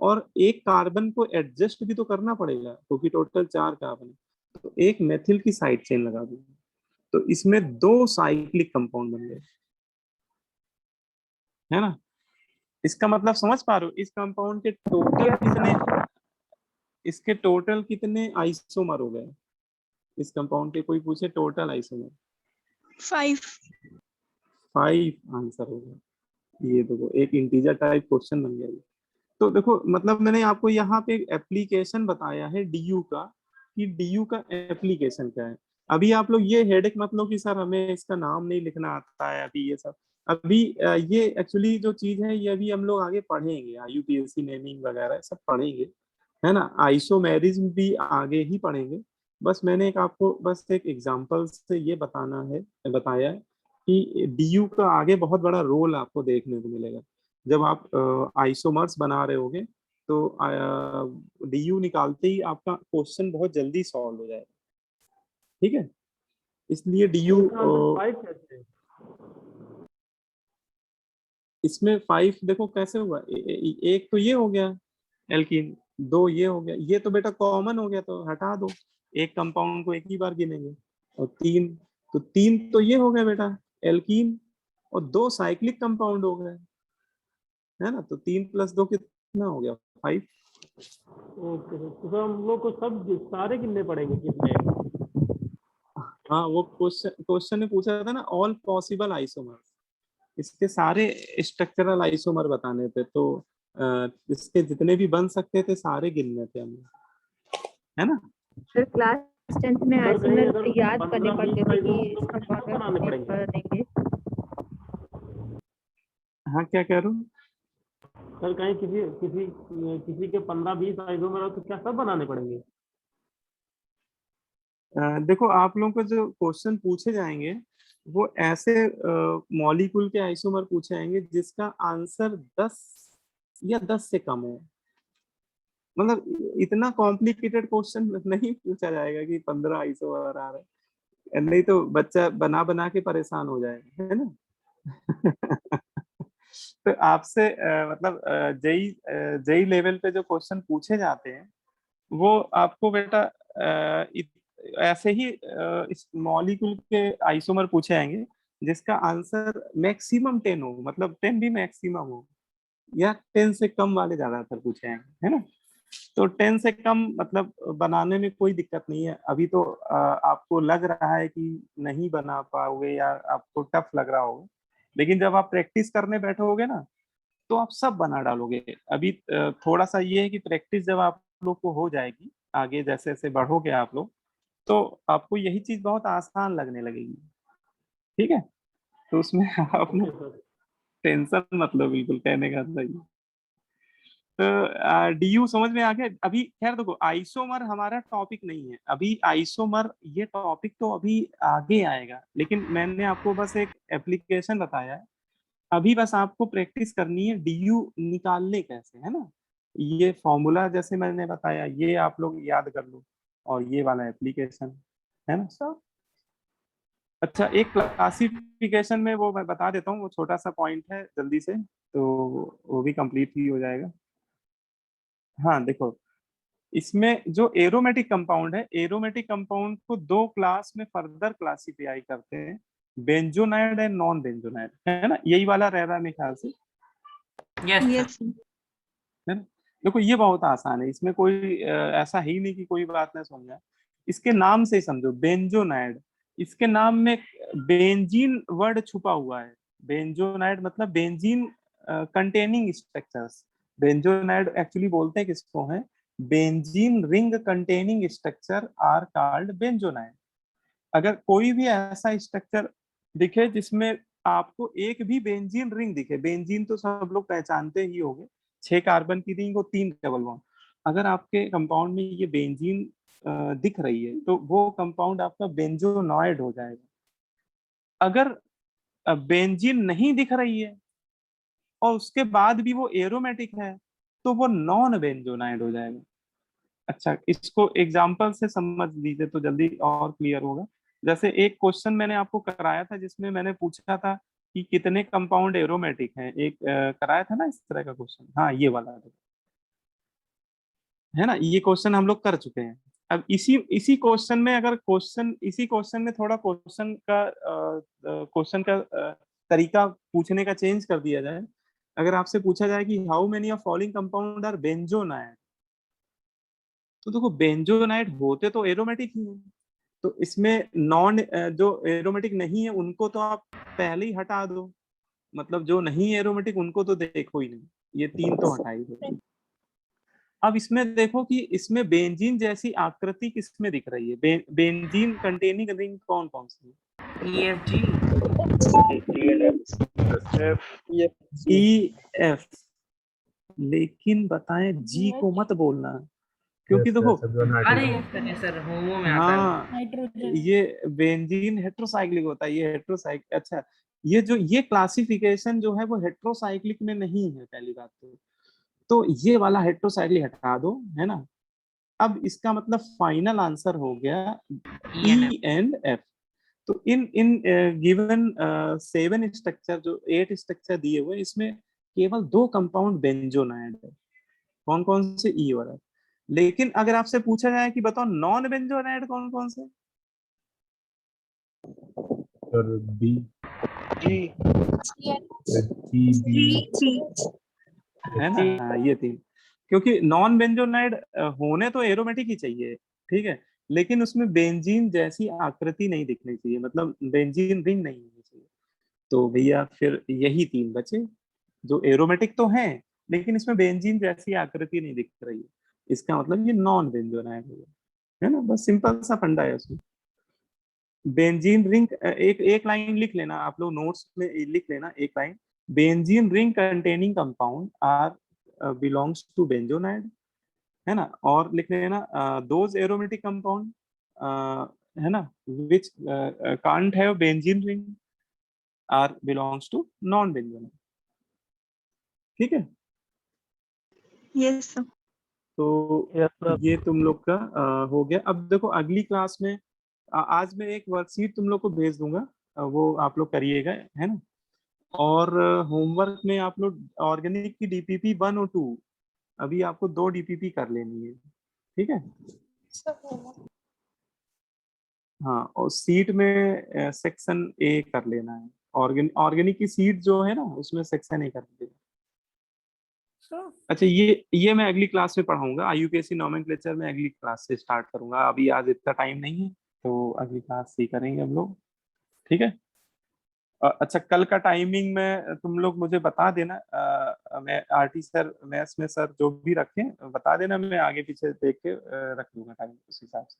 और एक कार्बन को एडजस्ट भी तो करना पड़ेगा, क्योंकि टोटल 4 कार्बन, तो एक मेथिल की साइड चेन लगा दूंगा, तो इसमें 2 साइक्लिक कंपाउंड बन गए, है ना। इसका मतलब समझ पा रहे हो, इस कंपाउंड के टोटल कितने, इसके टोटल कितने आइसोमर हो गए, इस कंपाउंड के कोई पूछे टोटल आइसोमर 5 5 आंसर हो गया। ये देखो एक इंटीजर टाइप क्वेश्चन बन गया। तो देखो मतलब मैंने आपको यहाँ पे एक एप्लीकेशन बताया है DU का, कि DU का एप्लीकेशन क्या है। अभी आप लोग ये हेडेक मत लो कि सर हमें इसका नाम नहीं लिखना आता है, अभी ये सब अभी ये एक्चुअली जो चीज है ये अभी हम लोग आगे पढ़ेंगे, IUPAC नेमिंग वगैरह सब पढ़ेंगे, है ना, आइसोमेरिज्म भी आगे ही पढ़ेंगे। बस मैंने एक आपको बस एक एग्जांपल से ये बताया है कि DU का आगे बहुत बड़ा रोल आपको देखने को मिलेगा। जब आप आइसोमर्स बना रहे होगे तो DU निकालते ही आपका क्वेश्चन बहुत जल्दी सॉल्व हो जाएगा, ठीक है। इसलिए DU इसमें 5 देखो कैसे हुआ, एक तो ये हो गया एल्कीन, 2 ये हो गया, ये तो बेटा कॉमन हो गया तो हटा दो, एक कंपाउंड को एक ही बार गिनेंगे, और 3 तो 3 तो ये हो गया बेटा एल्कीन, और 2 साइक्लिक कंपाउंड हो गए, है ना, तो 3 + 2 कितना हो गया 5। ओके, तो हम लोग को सब सारे गिनने पड़ेंगे कितने? हाँ वो क्वेश्चन ने पूछा था ना, ऑल पॉसिबल आइसोमर, इसके सारे स्ट्रक्चरल आइसोमर बताने थे, तो इसके जितने भी बन सकते थे सारे गिनने थे हमें, है ना। सर क्लास 10th में आइसोमर याद करने 15-20 पड़ते थे कि आइसोमर इसका सब बनाने पड़ेंगे। देंगे। हाँ क्या कह रहा हूँ सर कहीं किसी के 15-20 आइसोमर हो तो क्या सब बनाने पड़ेंगे? देखो आप लोगों को जो क्वेश्चन पूछे जाएंगे वो ऐसे मॉलिक्यूल के आइसोमर पूछे जाएंगे जिसका आंसर 10 या 10 से कम हो, मतलब इतना कॉम्प्लिकेटेड क्वेश्चन नहीं पूछा जाएगा कि 15 आइसोमर आ रहे हैं, नहीं तो बच्चा बना बना के परेशान हो जाएगा, है ना। तो आपसे मतलब जेई लेवल पे जो क्वेश्चन पूछे जाते हैं वो आपको बेटा ऐसे ही इस मॉलिक्यूल के आइसोमर पूछे जाएंगे जिसका आंसर मैक्सिमम 10 हो, मतलब 10 भी मैक्सिमम हो, या 10 से कम वाले ज्यादातर पूछे हैं, है ना। तो 10 से कम मतलब बनाने में कोई दिक्कत नहीं है। अभी तो आपको लग रहा है कि नहीं बना पाओगे या आपको टफ लग रहा होगा, लेकिन जब आप प्रैक्टिस करने बैठोगे ना तो आप सब बना डालोगे। अभी थोड़ा सा ये है कि प्रैक्टिस जब आप लोग को हो जाएगी, आगे जैसे जैसे बढ़ोगे आप लोग, तो आपको यही चीज बहुत आसान लगने लगेगी। ठीक है, तो उसमें आप ओके सर। टेंशन मत लो, बिल्कुल कहने का सही। तो डीयू समझ में आ गया। अभी खैर देखो, आइसोमर हमारा टॉपिक नहीं है अभी। आइसोमर ये टॉपिक तो अभी आगे आएगा, लेकिन मैंने आपको बस एक एप्लीकेशन बताया है। अभी बस आपको प्रैक्टिस करनी है डीयू निकालने कैसे, है ना। ये फॉर्मूला जैसे मैंने बताया ये आप लोग याद कर लो, और ये वाला एप्लीकेशन, है ना। अच्छा, एक क्लासिफिकेशन में वो मैं बता देता हूँ, वो छोटा सा पॉइंट है जल्दी से, तो वो भी कंप्लीट ही हो जाएगा। हाँ देखो, इसमें जो एरोमेटिक कंपाउंड है, एरोमेटिक कंपाउंड को दो क्लास में फर्दर क्लासिफाई करते हैं, बेंजोनाइड एंड नॉन बेंजोनाइड, है ना। यही वाला रह रहा है मेरे ख्याल से, यस है ना। देखो ये बहुत आसान है, इसमें कोई ऐसा ही नहीं कि कोई बात ना समझ आए। इसके नाम से ही समझो, बेंजोनाइड, इसके नाम में बेंजीन वर्ड छुपा हुआ है। बेंजोनाइड मतलब benzene containing structures. Benzenoid actually बोलते हैं किसको है, benzene ring containing structure are called benzenoid. अगर कोई भी ऐसा स्ट्रक्चर दिखे जिसमें आपको एक भी बेंजीन रिंग दिखे, बेंजीन तो सब लोग पहचानते ही होंगे, 6 कार्बन की रिंग और 3 डबल बॉन्ड। अगर आपके कंपाउंड में ये बेंजीन दिख रही है तो वो कंपाउंड आपका बेंजोनॉइड हो जाएगा। अगर बेंजीन नहीं दिख रही है और उसके बाद भी वो एरोमेटिक है तो वो नॉन बेंजोनाइड हो जाएगा। अच्छा, इसको एग्जांपल से समझ लीजिए तो जल्दी और क्लियर होगा। जैसे एक क्वेश्चन मैंने आपको कराया था जिसमें मैंने पूछा था कि कितने कंपाउंड एरोमेटिक हैं, एक कराया था ना इस तरह का क्वेश्चन। हाँ ये वाला है ना, ये क्वेश्चन हम लोग कर चुके हैं। अब इसी इसी क्वेश्चन में अगर क्वेश्चन इसी क्वेश्चन में थोड़ा क्वेश्चन का तरीका पूछने का चेंज कर दिया जाए। अगर आपसे पूछा जाए कि how many of following compound are benzenoid, तो देखो बेंजोनाइड होते तो एरोमेटिक ही हैं, तो इसमें नॉन जो एरोमेटिक नहीं है उनको तो आप पहले ही हटा दो, मतलब जो नहीं एरोमेटिक उनको तो देखो ही नहीं, ये 3 तो हटा ही दो। अब इसमें देखो कि इसमें बेंजीन जैसी आकृति किसमें दिख रही है, बेंजीन कंटेनिंग रिंग कौन कौन सी है, ई एफ। लेकिन बताएं जी को मत बोलना, क्योंकि देखो सर होमो में आता है। हाँ ये बेंजीन हेट्रोसाइक्लिक होता है, ये हेट्रोसाइक्लिक। अच्छा, ये जो ये क्लासिफिकेशन जो है वो हेट्रोसाइक्लिक में नहीं है, पहली बात तो ये वाला हेट्रोसाइक्लिक हटा दो, है ना। अब इसका मतलब फाइनल आंसर हो गया ई एंड एफ। तो इन इन गिवन 7 स्ट्रक्चर, जो 8 स्ट्रक्चर दिए हुए, इसमें केवल 2 कंपाउंड बेंजोनाइड है, कौन कौन से, ई और एफ। लेकिन अगर आपसे पूछा जाए कि बताओ नॉन बेंजोनाइड कौन कौन से, और बी जी बी है ना, ये 3। क्योंकि नॉन बेंजोनाइड होने तो एरोमेटिक ही चाहिए, ठीक है, लेकिन उसमें बेंजीन जैसी आकृति नहीं दिखनी चाहिए, मतलब बेंजीन रिंग नहीं होनी चाहिए। तो भैया फिर यही 3 बचे जो एरोमेटिक तो हैं लेकिन इसमें बेंजीन जैसी आकृति नहीं दिख रही है, इसका मतलब ये नॉन बेंजोनाइड हो गया, है ना। बस सिंपल सा फंडा है उसमें। बेंजीन रिंग, एक एक लाइन लिख लेना आप लोग, नोट्स में लिख लेना एक line, benzene ring containing compound are belongs to benzenoid, है ना। और लिख लेना दोज एरोमेटिक कंपाउंड, है ना, which can't have benzene ring are belongs to non benzenoid. ठीक है, यस सर तो ये तुम लोग का हो गया। अब देखो अगली क्लास में आज मैं एक वर्कशीट तुम लोग को भेज दूंगा, वो आप लोग करिएगा, है ना। और होमवर्क में आप लोग ऑर्गेनिक की डीपीपी 1 और 2, अभी आपको 2 डीपीपी कर लेनी है, ठीक है। हाँ, और सीट में सेक्शन ए कर लेना है, ऑर्गेनिक की सीट जो है ना उसमें सेक्शन ए कर लेना। अच्छा, ये मैं अगली क्लास में पढ़ाऊंगा। IUPAC नोमेनक्लेचर में अगली क्लास से स्टार्ट करूंगा, अभी आज इतना टाइम नहीं है, तो अगली क्लास से ही करेंगे हम लोग, ठीक है। अच्छा, कल का टाइमिंग में तुम लोग मुझे बता देना, मैं RT सर, मैथ्स में सर जो भी रखें बता देना, मैं आगे पीछे देख के रख लूंगा टाइम उस हिसाब से,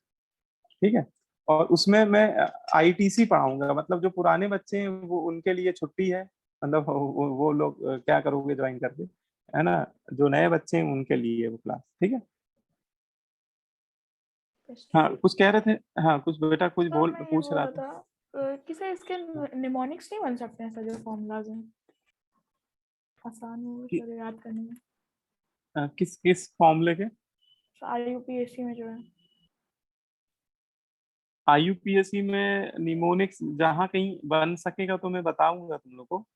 ठीक है। और उसमें मैं ITC पढ़ाऊंगा, मतलब जो पुराने बच्चे हैं वो उनके लिए छुट्टी है, मतलब वो लोग क्या करोगे ज्वाइन करके, है ना। जो नए बच्चे हैं उनके लिए वो क्लास, ठीक है। हाँ, कुछ कह रहे थे, हाँ कुछ बेटा कुछ सर मैं ये पूछ बोल रहा रहा था। था कि सर इसके निमोनिक्स नहीं बन सकते हैं सर, जो फॉर्मूलाज हैं आसान हो कि- सर याद करने में, किस किस फॉर्मूले के? IUPAC में जो है। IUPAC में निमोनिक्स जहाँ कहीं बन सकेगा तो मैं बताऊंगा तुम लोग को।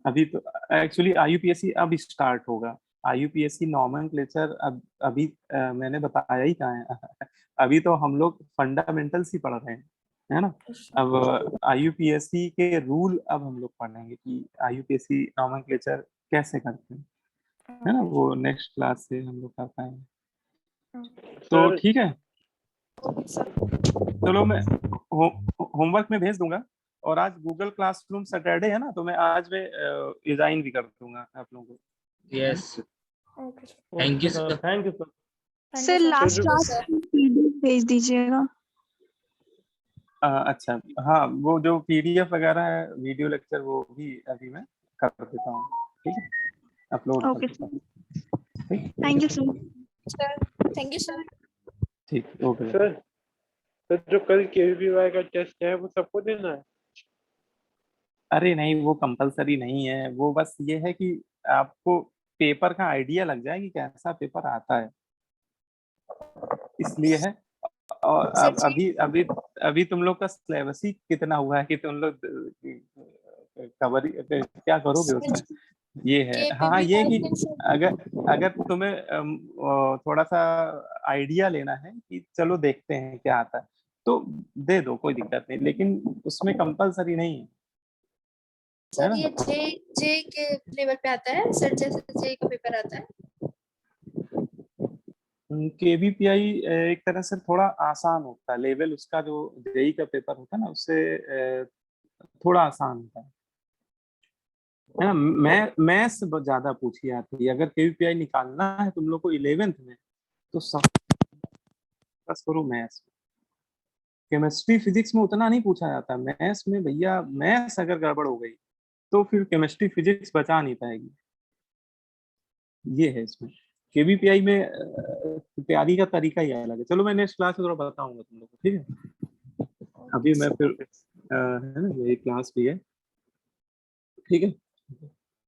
अभी तो एक्चुअली IUPAC अब स्टार्ट होगा। IUPAC नोमेनक्लेचर अब अभी मैंने बताया ही कहाँ है अभी तो हम लोग फंडामेंटल्स ही पढ़ रहे हैं, है ना। अब IUPAC के रूल अब हम लोग पढ़ेंगे कि IUPAC नोमेनक्लेचर कैसे करते हैं, है ना। वो नेक्स्ट क्लास से हम लोग कर पाएंगे, तो सर ठीक है। चलो, मैं होमवर्क में भेज दूंगा, और आज गूगल क्लासरूम सैटरडे है ना, तो मैं आज में डिजाइन भी कर दूंगा आप लोगों को। Yes, okay sir. Thank you sir. Thank you sir. Thank sir you sir. Last जो- क्लास की PDF भेज दीजिएगा। अच्छा, हाँ वो जो PDF वगैरह है वीडियो लेक्चर वो भी अभी मैं कर देता हूँ, ठीक है, अपलोड कर ओके देता सर, हूँ, ठीक thank you sir. Sir thank you sir. ठीक, ओके। सर सर जो कल KVPY का टेस्ट है वो सबको देना है? अरे नहीं, वो कंपलसरी नहीं है, वो बस ये है कि आपको पेपर का आइडिया लग जाए कि कैसा पेपर आता है, इसलिए है। और सर अब जी, अभी अभी तुम लोग का सिलेबस ही कितना हुआ है कि तुम लोग कवर क्या करोगे सर उसमें, ये है। हाँ, KPP ये कि टाइप सर। अगर अगर तुम्हें थोड़ा सा आइडिया लेना है कि चलो देखते हैं क्या आता है, तो दे दो, कोई दिक्कत नहीं, लेकिन उसमें कंपलसरी नहीं है सर ना। ये जे जे के लेवल पे आता है सर, जैसे जे का पेपर आता है। KVPI एक तरह से थोड़ा आसान होता है, लेवल उसका जो जेई का पेपर होता है ना उससे थोड़ा आसान होता है ना। मैथ्स ज्यादा पूछी आती है, अगर KVPI निकालना है तुम लोग को 11th में, तो सब बस करो मैथ्स। केमिस्ट्री फिजिक्स में उतना नहीं पूछा जाता, मैथ्स में भैया मैथ्स अगर गड़बड़ हो गई तो फिर केमिस्ट्री फिजिक्स बचा नहीं पाएगी, ये है इसमें। KVPI में तैयारी का तरीका ही अलग है। चलो, मैं नेक्स्ट क्लास में थोड़ा बताऊंगा तुम लोग को, ठीक है। अभी मैं फिर है ना, यही क्लास भी है, ठीक है।